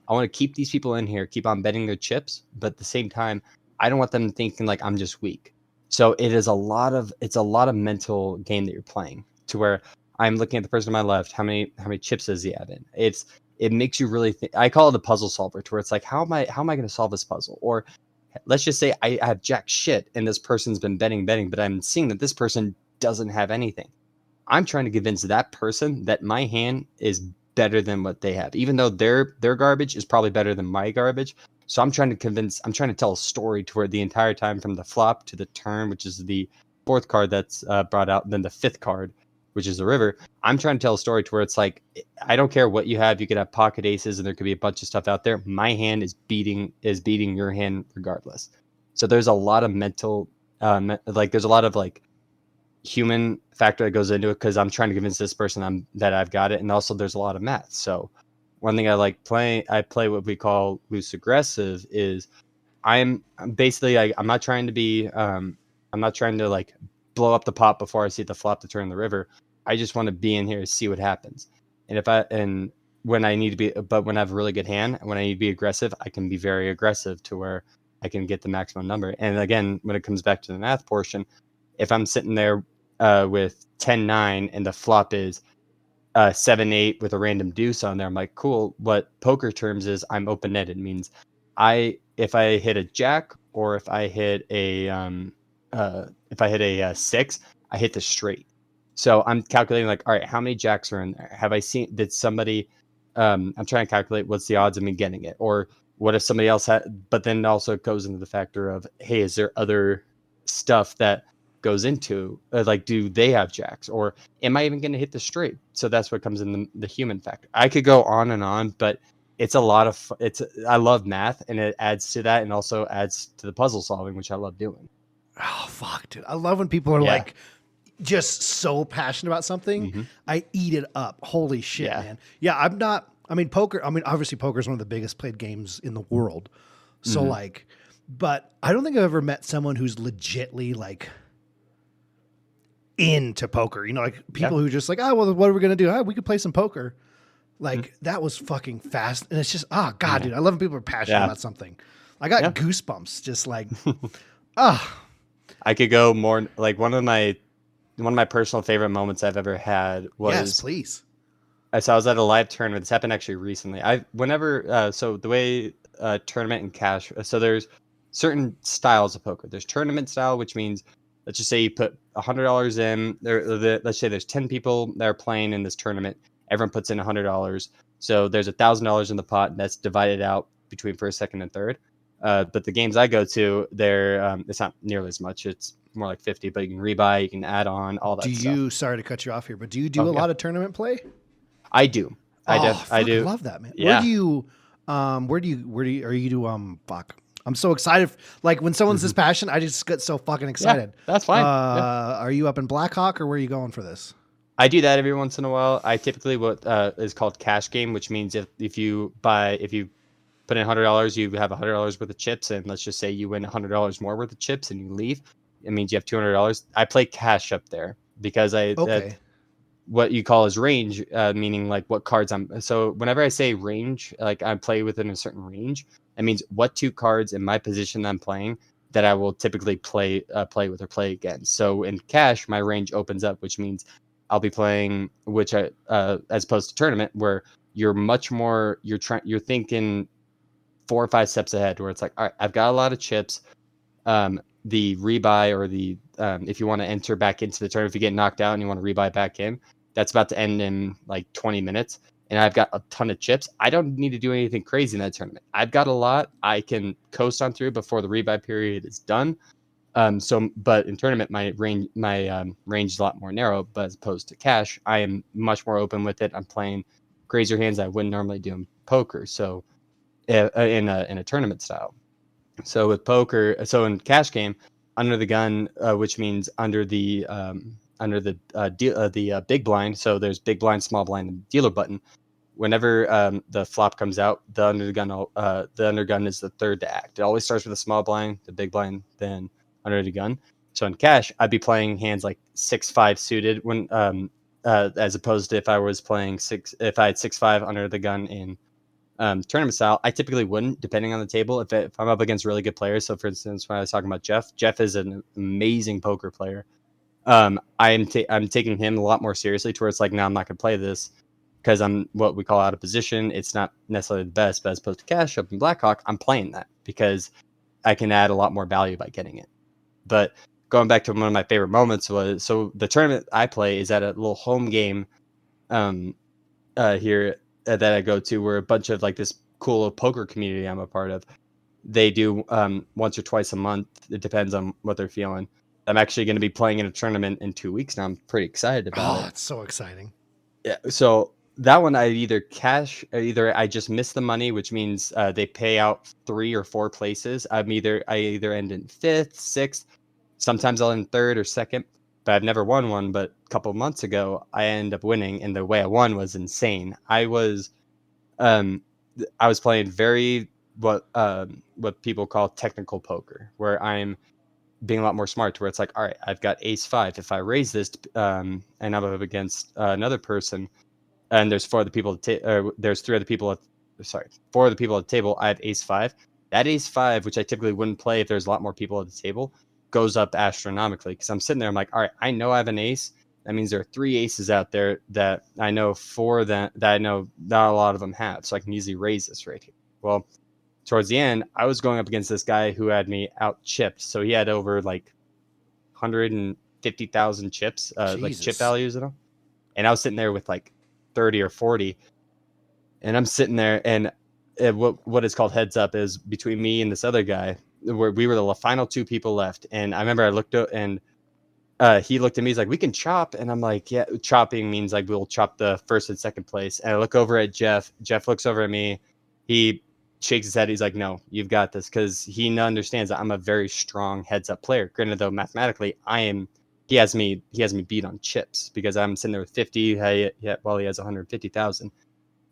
I want to keep these people in here, keep on betting their chips, but at the same time, I don't want them thinking like I'm just weak. So it's a lot of mental game that you're playing, to where I'm looking at the person on my left. How many chips does he have in? it makes you really think. I call it a puzzle solver, to where it's like, how am I going to solve this puzzle? Or let's just say I have jack shit and this person's been betting, but I'm seeing that this person doesn't have anything. I'm trying to convince that person that my hand is better than what they have, even though their garbage is probably better than my garbage. So I'm trying to tell a story to where the entire time, from the flop to the turn, which is the fourth card that's brought out, and then the fifth card, which is the river. I'm trying to tell a story to where it's like, I don't care what you have. You could have pocket aces, and there could be a bunch of stuff out there. My hand is beating your hand regardless. So there's a lot of mental, there's a lot of like human factor that goes into it, because I'm trying to convince this person that I've got it, and also there's a lot of math. So one thing I like playing, I play what we call loose aggressive. Is I'm basically, I'm not trying to be I'm not trying to like blow up the pot before I see the flop to turn the river. I just want to be in here to see what happens. And when I need to be, but when I have a really good hand, when I need to be aggressive, I can be very aggressive to where I can get the maximum number. And again, when it comes back to the math portion, if I'm sitting there with 10-9 and the flop is 7-8 with a random deuce on there, I'm like, cool. What poker terms is, I'm open netted. Means if I hit a jack, or if I hit a 6, I hit the straight. So I'm calculating like, all right, how many jacks are in there? Have I seen, did somebody, I'm trying to calculate what's the odds of me getting it, or what if somebody else had, but then also it goes into the factor of, hey, is there other stuff that goes into like, do they have jacks, or am I even going to hit the straight? So that's what comes in the human factor. I could go on, but it's a lot of I love math, and it adds to that, and also adds to the puzzle solving, which I love doing. Oh fuck, dude! I love when people are like just so passionate about something. Mm-hmm. I eat it up. Holy shit, Yeah. man! Yeah, I'm not. I mean, poker. I mean, obviously, poker is one of the biggest played games in the world. So like, but I don't think I've ever met someone who's legitly like into poker. You know, like people who just like, oh, well, what are we gonna do? Oh, we could play some poker. Like that was fucking fast, and it's just, oh god, dude, I love when people are passionate about something. I got goosebumps, just like, I could go more. Like one of my personal favorite moments I've ever had was, yes, please. So I was at a live tournament. This happened actually recently. So the way tournament and cash. So there's certain styles of poker. There's tournament style, which means, let's just say you put $100 in. Let's say there's 10 people that are playing in this tournament. Everyone puts in $100. So there's $1,000 in the pot, and that's divided out between first, second, and third. But the games I go to, it's not nearly as much. It's more like 50, but you can rebuy, you can add on, all that stuff. Sorry to cut you off here, but do you do a lot of tournament play? I do. I do. Love that, man. Yeah. Are you fuck. I'm so excited. Like when someone's this passionate, I just get so fucking excited. Yeah, that's fine. Are you up in Blackhawk, or where are you going for this? I do that every once in a while. I typically what is called cash game, which means if you put in $100, you have $100 worth of chips, and let's just say you win $100 more worth of chips and you leave, it means you have $200. I play cash up there because what you call is range, meaning like what cards so whenever I say range, like I play within a certain range, that means what 2 cards in my position I'm playing that I will typically play with or play against. So in cash, my range opens up, which means I'll be playing, as opposed to tournament, where you're much more, you're thinking 4 or 5 steps ahead, where it's like, all right, I've got a lot of chips. The rebuy, or the if you want to enter back into the tournament, if you get knocked out and you want to rebuy back in, that's about to end in like 20 minutes. And I've got a ton of chips. I don't need to do anything crazy in that tournament. I've got a lot. I can coast on through before the rebuy period is done. But in tournament, my range is a lot more narrow. But as opposed to cash, I am much more open with it. I'm playing crazier hands I wouldn't normally do in poker. So in a tournament style. So with poker, so in cash game, under the gun, which means under the big blind. So there's big blind, small blind, and dealer button. Whenever the flop comes out, the under the gun is the third to act. It always starts with a small blind, the big blind, then under the gun. So in cash, I'd be playing hands like 6-5 suited when as opposed to if I was playing if I had 6-5 under the gun in tournament style. I typically wouldn't, depending on the table. If I'm up against really good players. So for instance, when I was talking about Jeff is an amazing poker player. I'm taking him a lot more seriously, to where it's like, no, I'm not gonna play this. because I'm what we call out of position. It's not necessarily the best, but as opposed to cash up in Blackhawk, I'm playing that because I can add a lot more value by getting it. But going back to one of my favorite moments was, so the tournament I play is at a little home game here that I go to, where a bunch of like this cool little poker community I'm a part of. They do once or twice a month. It depends on what they're feeling. I'm actually going to be playing in a tournament in 2 weeks now. I'm pretty excited about it. It's so exciting. Yeah. So that one I either cash, or either I just miss the money, which means they pay out 3 or 4 places. I either end in 5th, 6th. Sometimes I'll end 3rd or 2nd. But I've never won one. But a couple of months ago, I ended up winning, and the way I won was insane. I was playing very what people call technical poker, where I'm being a lot more smart, to where it's like, all right, I've got ace 5. If I raise this, and I'm up against another person, and there's 4 other people there's 3 other people sorry, 4 other people at the table, I have ace 5. That ace 5, which I typically wouldn't play if there's a lot more people at the table, goes up astronomically, because I'm sitting there, I'm like, all right, I know I have an ace. That means there are 3 aces out there that I know 4 that I know not a lot of them have, so I can easily raise this right here. Well, towards the end, I was going up against this guy who had me out chipped, so he had over like 150,000 chips, like chip values in them, and I was sitting there with like 30 or 40, and I'm sitting there, and what is called heads up is between me and this other guy, where we were the final 2 people left. And I remember I looked up, and he looked at me, he's like, we can chop. And I'm like, yeah, chopping means like we'll chop the 1st and 2nd place. And I look over at Jeff looks over at me, he shakes his head, he's like, no, you've got this, because he understands that I'm a very strong heads up player. Granted, though, mathematically he has me beat on chips, because I'm sitting there with 50 while he has 150,000.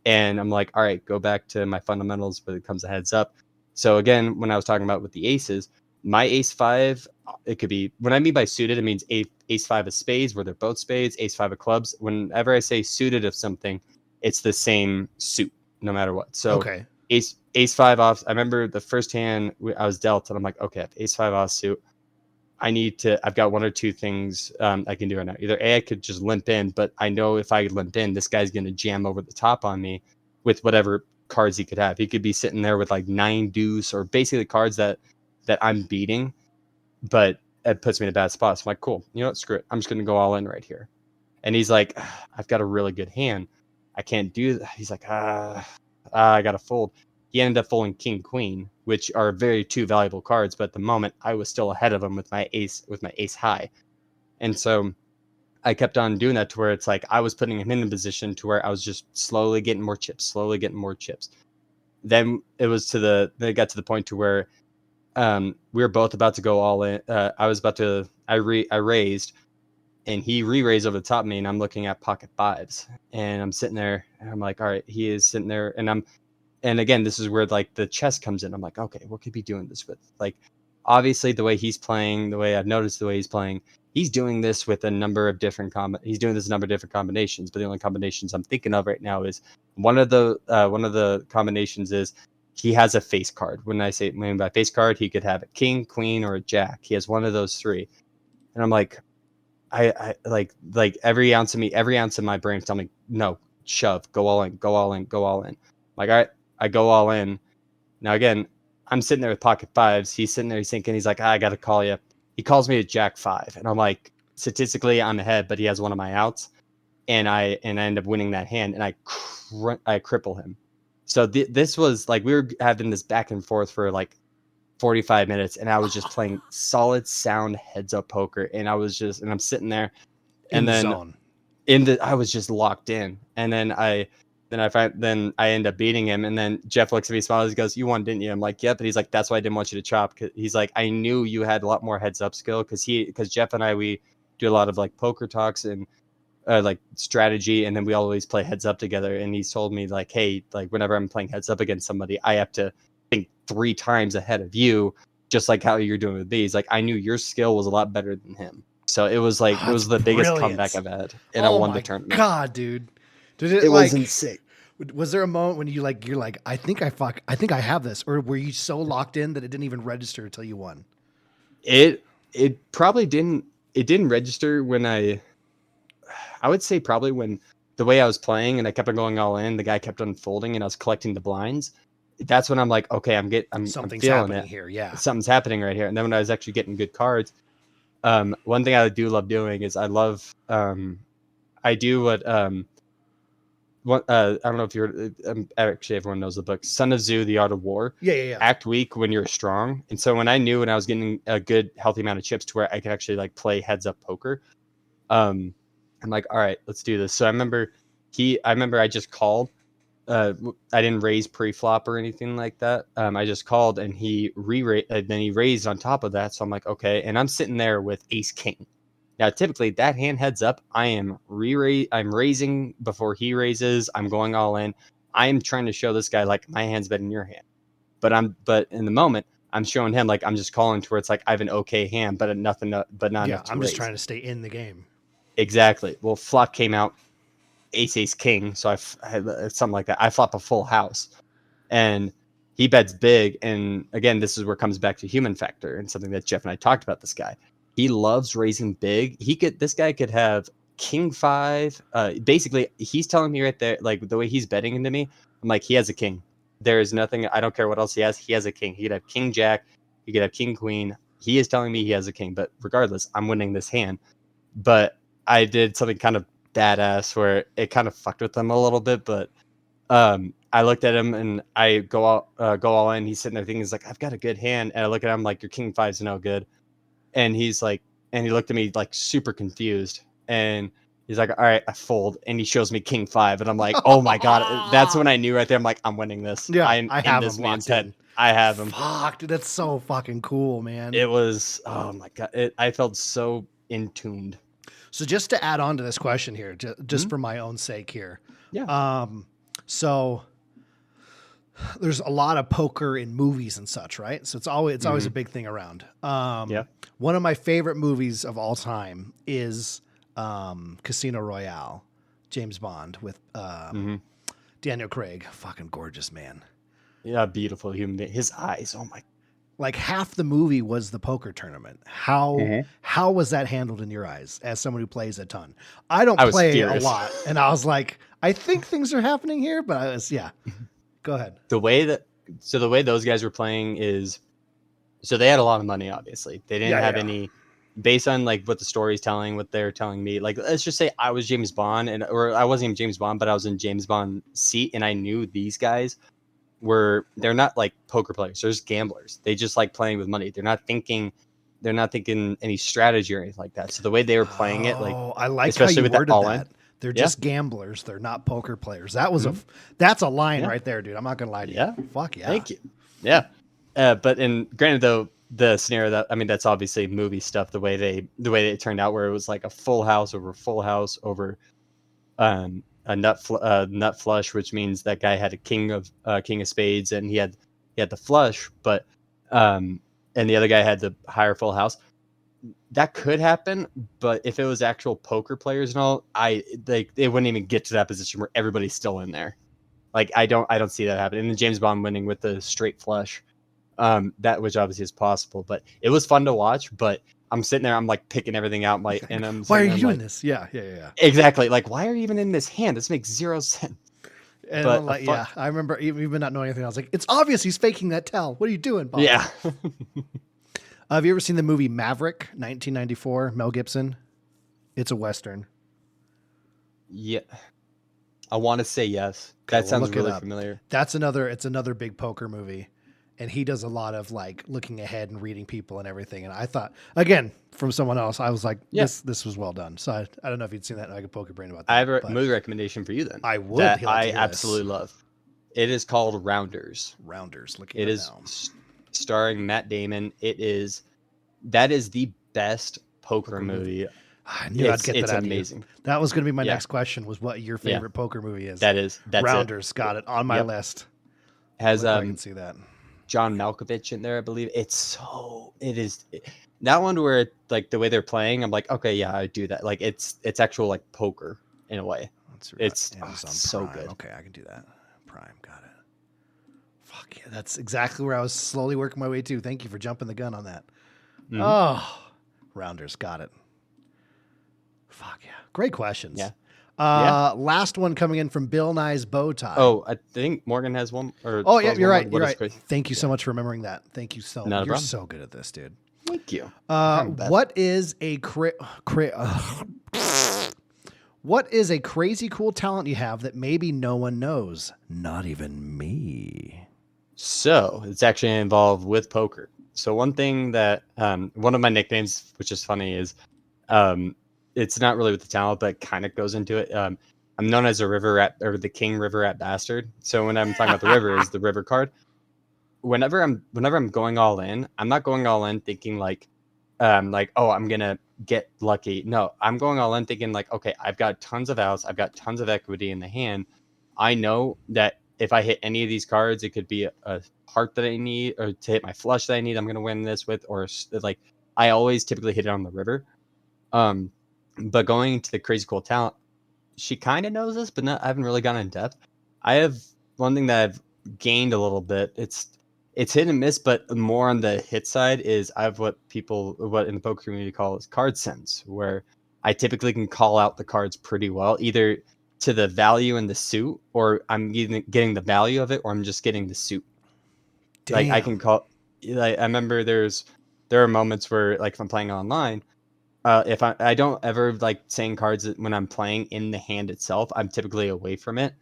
And I'm like, all right, go back to my fundamentals when it comes to heads up. So again, when I was talking about with the aces, my ace 5, it could be, when I mean by suited, it means ace 5 of spades, where they're both spades, ace 5 of clubs. Whenever I say suited of something, it's the same suit, no matter what. So Okay. ace 5 off. I remember the first hand I was dealt, and I'm like, okay, ace 5 off suit. I've got 1 or 2 things I can do right now. Either I could just limp in, but I know if I limp in, this guy's going to jam over the top on me with whatever cards he could have. He could be sitting there with like 9 deuce, or basically cards that I'm beating, but it puts me in a bad spot. So I'm like, cool, you know what, screw it. I'm just going to go all in right here. And he's like, I've got a really good hand. I can't do that. He's like, I got to fold. He ended up folding king queen, which are very 2 valuable cards, but at the moment I was still ahead of him with my ace high. And so I kept on doing that, to where it's like I was putting him in a position to where I was just slowly getting more chips. Then it got to the point to where we were both about to go all in. I raised, and he re-raised over the top of me, and I'm looking at pocket 5s, and I'm sitting there, and I'm like, all right, he is sitting there, and again, this is where like the chess comes in. I'm like, okay, what could he be doing this with? Like, obviously, the way he's playing, the way I've noticed the way he's playing, he's doing this with a number of different combinations. But the only combinations I'm thinking of right now is one of the combinations is he has a face card. When I mean by face card, he could have a king, queen, or a jack. He has one of those 3, and I'm like, I like every ounce of my brain tell me, no, shove, go all in. Like, all right, I go all in. Now again, I'm sitting there with pocket 5s. He's sitting there, he's thinking, he's like, I got to call you. He calls me a jack 5, and I'm like, statistically I'm ahead, but he has one of my outs, and I end up winning that hand, and I cripple him. So this was like, we were having this back and forth for like 45 minutes, and I was just playing solid sound heads up poker, and I'm sitting there, and then zone. I was just locked in, and then I end up beating him, and then Jeff looks at me, smiles, he goes, "You won, didn't you?" I'm like, "Yep." But he's like, "That's why I didn't want you to chop." He's like, "I knew you had a lot more heads up skill," because Jeff and I, we do a lot of like poker talks and like strategy, and then we always play heads up together. And he's told me like, "Hey, like whenever I'm playing heads up against somebody, I have to think 3 times ahead of you, just like how you're doing with me." He's like, "I knew your skill was a lot better than him." So it was like, it was the biggest comeback I've had, and I won the tournament. God, dude. Did it was insane. Was there a moment when you're like, I think I have this, or were you so locked in that it didn't even register until you won? It probably didn't. It didn't register when I would say probably when the way I was playing and I kept on going all in, the guy kept on folding and I was collecting the blinds. That's when I'm like, okay, I'm Something's feeling happening it. here. Yeah. Something's happening right here. And then when I was actually getting good cards, one thing I do love doing is I do what I don't know if you're actually everyone knows the book Son of Zoo, The Art of War. Yeah. Act weak when you're strong. And so when I was getting a good healthy amount of chips to where I could actually like play heads up poker, I'm like, all right, let's do this. So I remember I just called. I didn't raise pre-flop or anything like that. I just called and then he raised on top of that. So I'm like, okay. And I'm sitting there with ace king. Now, typically that hand heads up, I'm raising before he raises. I'm going all in. I am trying to show this guy like my hand's better than your hand. But in the moment, I'm showing him like I'm just calling to where it's like I have an okay hand, but not enough to I'm raise. just trying to stay in the game. Exactly. Well, flop came out ace king, so I had something like that. I flop a full house, and he bets big. And again, this is where it comes back to human factor and something that Jeff and I talked about. This guy, he loves raising big. This guy could have king 5. Basically, he's telling me right there, like the way he's betting into me, I'm like, he has a king. There is nothing. I don't care what else he has. He has a king. He could have king jack. He could have king queen. He is telling me he has a king. But regardless, I'm winning this hand. But I did something kind of badass where it kind of fucked with them a little bit. But I looked at him and I go all in. He's sitting there thinking, he's like, I've got a good hand. And I look at him like, your king 5's no good. And he's like, and he looked at me like super confused. And he's like, all right, I fold. And he shows me king 5. And I'm like, oh my God. That's when I knew right there. I'm like, I'm winning this. Yeah, I'm I have in this him man's locked in. head. I have him. Fuck, dude, that's so fucking cool, man. It was, oh my God. I felt so in tuned. So just to add on to this question here, just for my own sake here. Yeah. So there's a lot of poker in movies and such, right? So it's always a big thing around. Yeah. One of my favorite movies of all time is Casino Royale, James Bond with Daniel Craig. Fucking gorgeous, man. Yeah, beautiful human being. His eyes, oh my. Like half the movie was the poker tournament. How was that handled in your eyes as someone who plays a ton? I don't play a lot, and I was like, I think things are happening here, but Go ahead. The way those guys were playing is, so they had a lot of money. Obviously, they didn't have any, based on like what the story's telling, what they're telling me. Like, let's just say I was James Bond, or I wasn't even James Bond, but I was in James Bond seat, and I knew these guys they're not like poker players. They're just gamblers. They just like playing with money. They're not thinking any strategy or anything like that. So the way they were playing it, like, I like especially how you with worded all that. in. They're just gamblers. They're not poker players. That was that's a line right there, dude. I'm not gonna lie to you. Yeah. Fuck yeah. Thank you. Yeah. But granted though, the scenario that's obviously movie stuff. The way they turned out, where it was like a full house over a nut flush, which means that guy had a king of spades, and he had the flush, but and the other guy had the higher full house. That could happen, but if it was actual poker players and all, they wouldn't even get to that position where everybody's still in there. Like I don't see that happening. And then James Bond winning with the straight flush, that which obviously is possible, but it was fun to watch. But I'm sitting there, I'm like picking everything out, and I'm why are you doing like, this? Yeah. Exactly. Like, why are you even in this hand? This makes zero sense. And but like, I remember even not knowing anything. I was like, it's obvious he's faking that tell. What are you doing, Bob? Yeah. Have you ever seen the movie Maverick, 1994, Mel Gibson? It's a Western. Yeah. I want to say yes. Okay, that sounds really familiar. It's another big poker movie. And he does a lot of like looking ahead and reading people and everything. And I thought, again, from someone else, I was like, this was well done. So I don't know if you'd seen that. I could poke your brain about that. I have a movie recommendation for you then. I would. That I absolutely love. It is called Rounders. Looking it is starring Matt Damon. That is the best poker movie. I knew I'd get that. It's amazing. That was going to be my next question, was what your favorite poker movie is. That's Rounders. Got it on my list. Has I can see that. John Malkovich in there, I believe. That one where like the way they're playing, I'm like, okay, yeah, I do that. Like it's actual like poker in a way. It's so good. Okay, I can do that. Prime, got it. Fuck yeah, that's exactly where I was slowly working my way to. Thank you for jumping the gun on that. Mm-hmm. Oh, Rounders, got it. Fuck yeah, great questions. Yeah, Yeah. Last one coming in from Bill Nye's Bow Tie. Oh, I think Morgan has one. Or Oh, yeah, has you're one right. more. You're What is right. crazy? Thank you so much for remembering that. Thank you so much. Not a You're problem. so good at this, dude. Thank you. Trying my best. What is a crazy cool talent you have that maybe no one knows? Not even me. So it's actually involved with poker. So one thing that one of my nicknames, which is funny, is it's not really with the talent, but kind of goes into it. I'm known as a river rat or the king river rat bastard. So when I'm talking about the river, is the river card. Whenever I'm going all in, I'm not going all in thinking like oh, I'm gonna get lucky. No, I'm going all in thinking like, okay, I've got tons of outs, I've got tons of equity in the hand. I know that if I hit any of these cards, it could be a heart that I need, or to hit my flush that I need. I'm gonna win this with, or like I always typically hit it on the river. But going to the crazy cool talent, she kind of knows this, but not. I haven't really gone in depth. I have one thing that I've gained a little bit. It's hit and miss, but more on the hit side is I have what in the poker community call is card sense, where I typically can call out the cards pretty well, either to the value in the suit, or I'm getting the value of it, or I'm just getting the suit. Damn. Like I can call. Like I remember there are moments where like if I'm playing online, if I don't ever like saying cards when I'm playing in the hand itself, I'm typically away from it.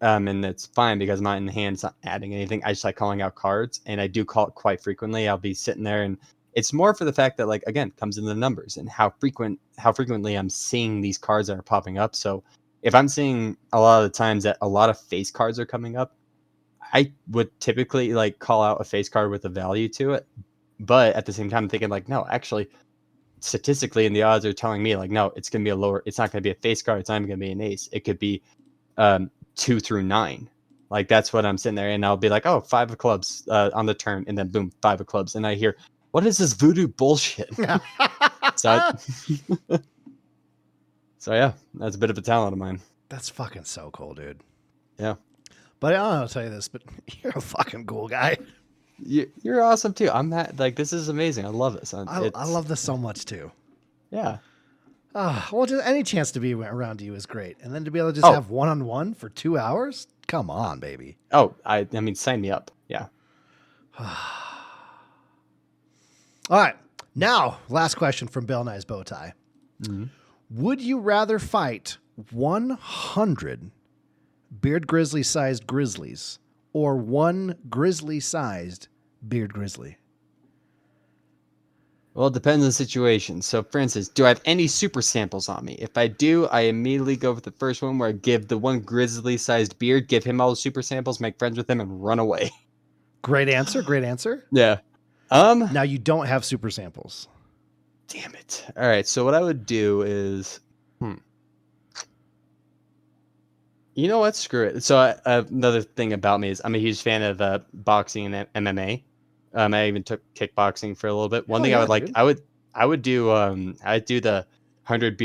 And it's fine because I'm not in the hand, it's not adding anything. I just like calling out cards, and I do call it quite frequently. I'll be sitting there, and it's more for the fact that, like, again, comes in the numbers and how frequently I'm seeing these cards that are popping up. So if I'm seeing a lot of the times that a lot of face cards are coming up, I would typically like call out a face card with a value to it. But at the same time, I'm thinking like, no, actually, statistically, and the odds are telling me like, no, it's gonna be it's not gonna be a face card. It's not even gonna be an ace. It could be 2 through 9. Like that's what I'm sitting there, and I'll be like, oh, 5 of clubs on the turn, and then boom, 5 of clubs, and I hear, what is this voodoo bullshit? so yeah, that's a bit of a talent of mine. That's fucking so cool, dude. Yeah. But I don't know how to tell you this, but you're a fucking cool guy. You're awesome too. I'm that like this is amazing. I love this. I love this so much too. Yeah. Well, just any chance to be around you is great, and then to be able to just have one-on-one for 2 hours. Come on, baby. Oh, I mean, sign me up. Yeah. All right. Now, last question from Bill Nye's Bow Tie. Mm-hmm. Would you rather fight 100 beard grizzly-sized grizzlies or 1 grizzly-sized beard grizzly? Well, it depends on the situation. So, for instance, do I have any super samples on me? If I do, I immediately go with the first one where I give the one grizzly-sized beard, give him all the super samples, make friends with him, and run away. Great answer. Great answer. Yeah. Now you don't have super samples. Damn it. All right. So what I would do is, you know what? Screw it. So another thing about me is I'm a huge fan of boxing and MMA. I even took kickboxing for a little bit. One thing I would like, dude. I would do the 100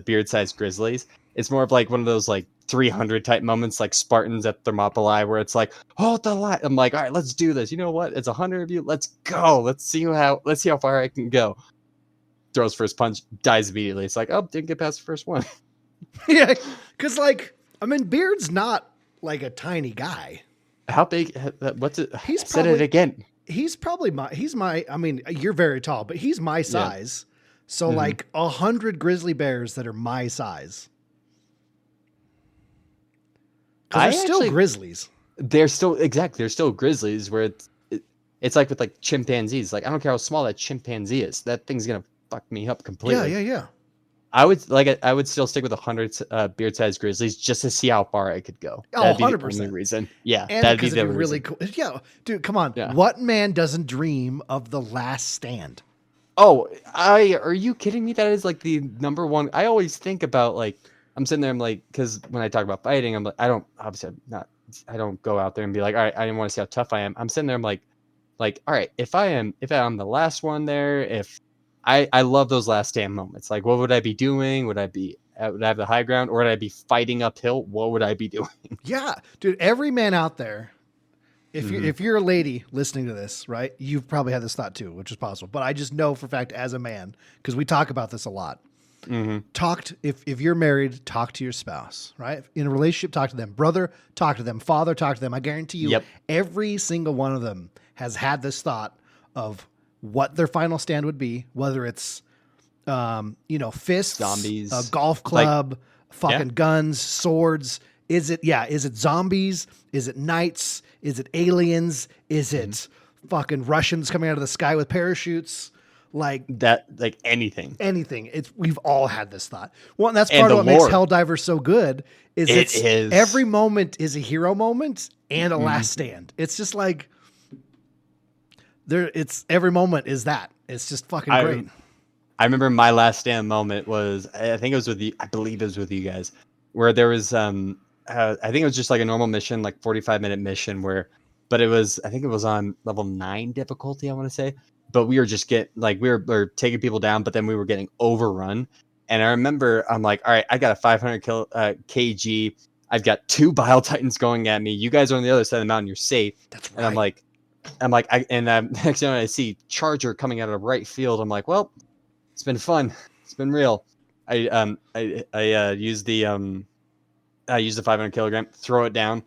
beard sized grizzlies. It's more of like one of those like 300 type moments, like Spartans at Thermopylae, where it's like, hold the line. I'm like, all right, let's do this. You know what? It's 100 of you. Let's go. Let's see how far I can go. Throws first punch, dies immediately. It's like, oh, didn't get past the first one. Yeah, because like, I mean, Beard's not like a tiny guy. How big? What's it? He's said it again. He's probably my. I mean, you're very tall, but he's my size. Yeah. So like 100 grizzly bears that are my size. They're still grizzlies. They're still grizzlies. Where it's like with like chimpanzees. Like I don't care how small that chimpanzee is. That thing's gonna fuck me up completely. Yeah. I would still stick with 100 beard-sized grizzlies just to see how far I could go. Oh, that'd be 100%. The only reason. Yeah, and that'd be the really reason. Cool. Yeah, dude, come on. Yeah. What man doesn't dream of The Last Stand? Oh, are you kidding me? That is like the number one. I always think about like I'm sitting there. I'm like, because when I talk about fighting, I'm like, I don't go out there and be like, all right, I didn't want to see how tough I am. I'm sitting there. I'm like, all right, if I'm the last one there, if I love those last stand moments. Like, what would I be doing? Would I have the high ground, or would I be fighting uphill? What would I be doing? Yeah, dude. Every man out there, if you're a lady listening to this, right, you've probably had this thought too, which is possible. But I just know for a fact as a man, because we talk about this a lot. If you're married, talk to your spouse, right? In a relationship, talk to them. Brother, talk to them. Father, talk to them. I guarantee you, every single one of them has had this thought of what their final stand would be, whether it's, fists, zombies, a golf club, guns, swords. Is it zombies? Is it knights? Is it aliens? Is it fucking Russians coming out of the sky with parachutes? Like anything. We've all had this thought. Well, and that's part of what makes Helldivers so good. Is every moment is a hero moment and a last stand. It's just like every moment is that. It's just fucking great. I remember my last stand moment was, I think it was with you. I believe it was with you guys, where there was I think it was just like a normal mission, like 45-minute mission but I think it was on level 9 difficulty, I want to say. But we were just we were taking people down, but then we were getting overrun. And I remember I'm like, all right, I got a 500 kg. I've got 2 Bile Titans going at me. You guys are on the other side of the mountain. You're safe. That's right. And next time I see Charger coming out of right field, I'm like, well, it's been fun. It's been real. I use the 500 kilogram, throw it down,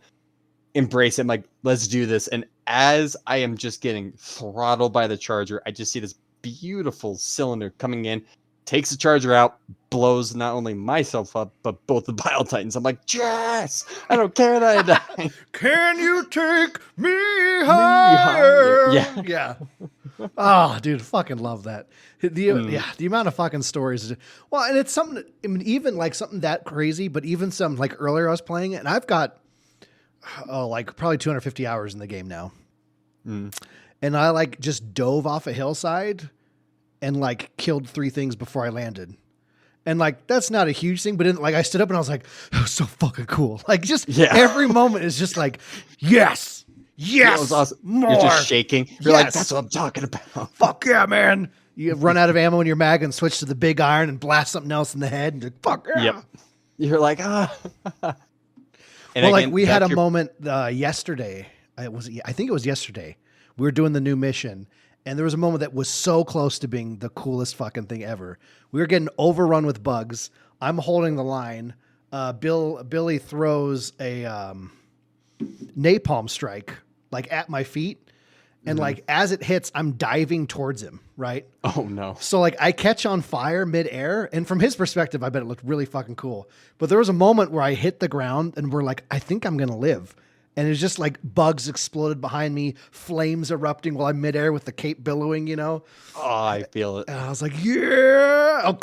embrace it. I'm like, let's do this. And as I am just getting throttled by the Charger, I just see this beautiful cylinder coming in, takes the Charger out, blows not only myself up, but both the Bile Titans. I'm like, yes! I don't care that I die. Can you take me higher? Yeah. Oh, dude, fucking love that. The amount of fucking stories. Well, and it's something, I mean, even like something that crazy, but even some like earlier I was playing it, and I've got probably 250 hours in the game now. And I just dove off a hillside and killed 3 things before I landed. And that's not a huge thing, but I stood up and I was like, that was so fucking cool. Every moment is just yes. Yes. That was awesome. More. You're just shaking. You're like, that's what I'm talking about. Fuck yeah, man. You run out of ammo in your mag and switch to the big iron and blast something else in the head and fuck yeah. Yep. You're like, And well, we had a moment yesterday. I think it was yesterday. We were doing the new mission, and there was a moment that was so close to being the coolest fucking thing ever. We were getting overrun with bugs. I'm holding the line. Billy throws a napalm strike at my feet, and as it hits, I'm diving towards him. Right? Oh no! So I catch on fire midair, and from his perspective, I bet it looked really fucking cool. But there was a moment where I hit the ground, and we're like, I think I'm gonna live. And it's just bugs exploded behind me, flames erupting while I'm midair with the cape billowing, Oh, I feel it. And I was like, yeah.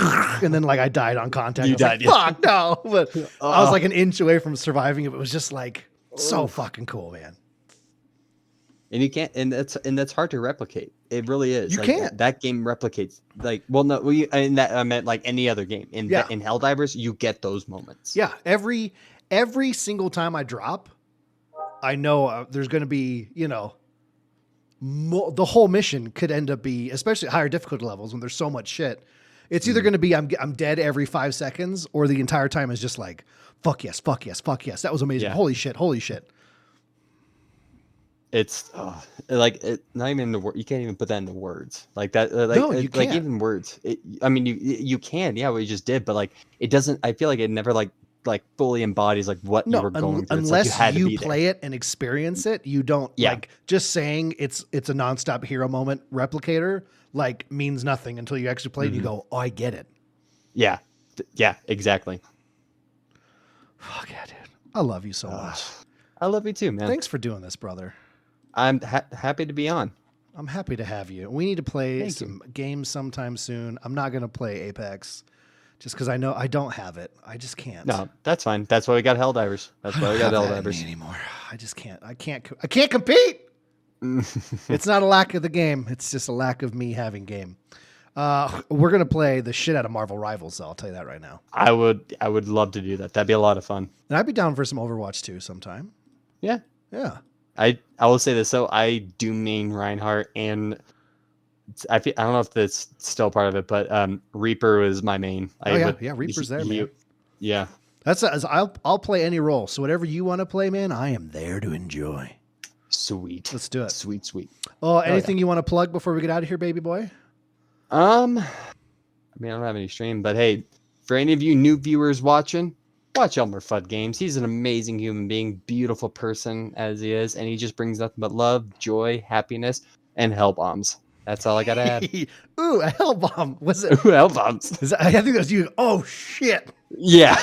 And then I died on contact. You died. Fuck no. But I was an inch away from surviving it. It was just so fucking cool, man. And you can't, and that's hard to replicate. It really is. You can't. That game replicates. I meant any other game. In Helldivers, you get those moments. Yeah. Every single time I drop, I know there's going to be, the whole mission could end up especially at higher difficulty levels when there's so much shit. It's either going to be I'm dead every 5 seconds, or the entire time is just fuck yes, fuck yes, fuck yes. That was amazing. Yeah. Holy shit. It's not even you can't even put that into words like that. No, you can't. Even words. You can. Yeah, what you just did, but it doesn't. I feel like it never fully embodies what you were going through. Unless you play it and experience it, you don't just saying it's a nonstop hero moment replicator means nothing until you actually play it and you go, oh, I get it. Yeah. Yeah, exactly. Fuck yeah, dude. I love you so much. I love you too, man. Thanks for doing this, brother. I'm happy to be on. I'm happy to have you. We need to play some games sometime soon. I'm not going to play Apex just because I know I don't have it. I just can't. No, that's fine. That's why we got Helldivers. That's why we got Helldivers anymore. I just can't. I can't compete. It's not a lack of the game. It's just a lack of me having game. We're going to play the shit out of Marvel Rivals, though. I'll tell you that right now. I would love to do that. That'd be a lot of fun. And I'd be down for some Overwatch too sometime. Yeah. Yeah. I will say this, so I do main Reinhardt, and I don't know if that's still part of it, but Reaper was my main. Reaper's there, man. Yeah. I'll play any role. So whatever you want to play, man, I am there to enjoy. Sweet. Let's do it. Sweet. Oh, anything you want to plug before we get out of here, baby boy? I don't have any stream, but hey, For any of you new viewers watching, watch Elmer Fudd Games. He's an amazing human being, beautiful person as he is, and he just brings nothing but love, joy, happiness, and hell bombs. That's all I gotta add. Ooh, a hell bomb. Was it? Ooh, hell bombs. I think that was you. Oh shit. Yeah.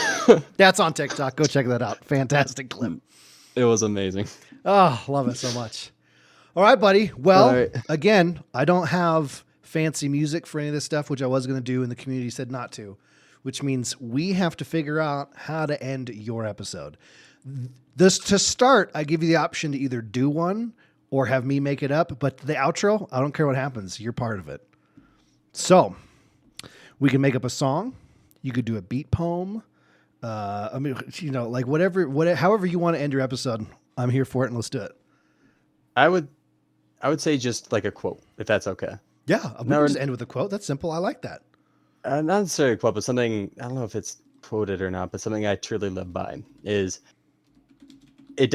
That's on TikTok. Go check that out. Fantastic clip. It was amazing. Oh, love it so much. All right, buddy. Well, All right. again, I don't have fancy music for any of this stuff, which I was going to do, and the community said not to, which means we have to figure out how to end your episode. This to start, I give you the option to either do one or have me make it up, but the outro, I don't care what happens. You're part of it. So we can make up a song. You could do a beat poem. I mean, you know, like however you want to end your episode, I'm here for it, and let's do it. I would say just like a quote, if that's okay. Yeah, we can just end with a quote. That's simple. I like that. Not necessarily a quote, but something, I don't know if it's quoted or not, but something I truly live by is, I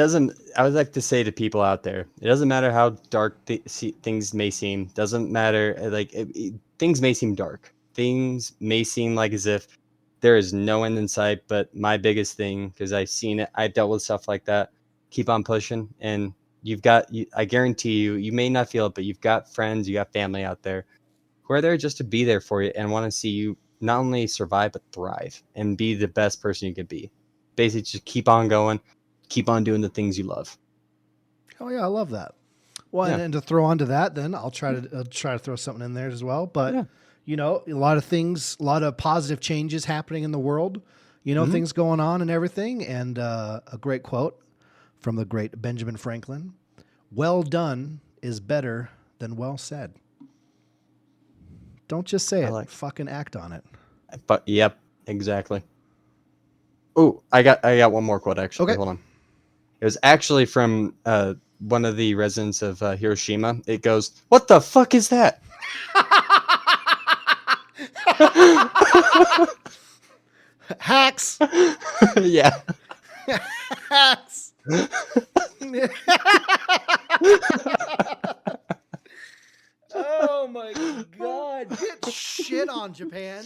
would like to say to people out there, it doesn't matter how dark things may seem. Doesn't matter, things may seem dark. Things may seem like as if there is no end in sight, but my biggest thing, because I've seen it, I've dealt with stuff like that, keep on pushing. And I guarantee you may not feel it, but you've got friends, you got family out there who are there just to be there for you and want to see you not only survive, but thrive and be the best person you could be. Basically, just keep on going, keep on doing the things you love. Oh yeah, I love that. Well, Yeah. and to throw onto that, then I'll try to throw something in there as well. But Yeah. you know, a lot of positive changes happening in the world. You know, things going on and everything. And a great quote from the great Benjamin Franklin: "Well done is better than well said." Don't just say it. Fucking act on it. But yep, exactly. Oh, I got one more quote actually. Okay. Hold on. It was actually from one of the residents of Hiroshima. It goes, "What the fuck is that?" Hacks. Yeah. Hacks. Oh my god. Get shit on, Japan.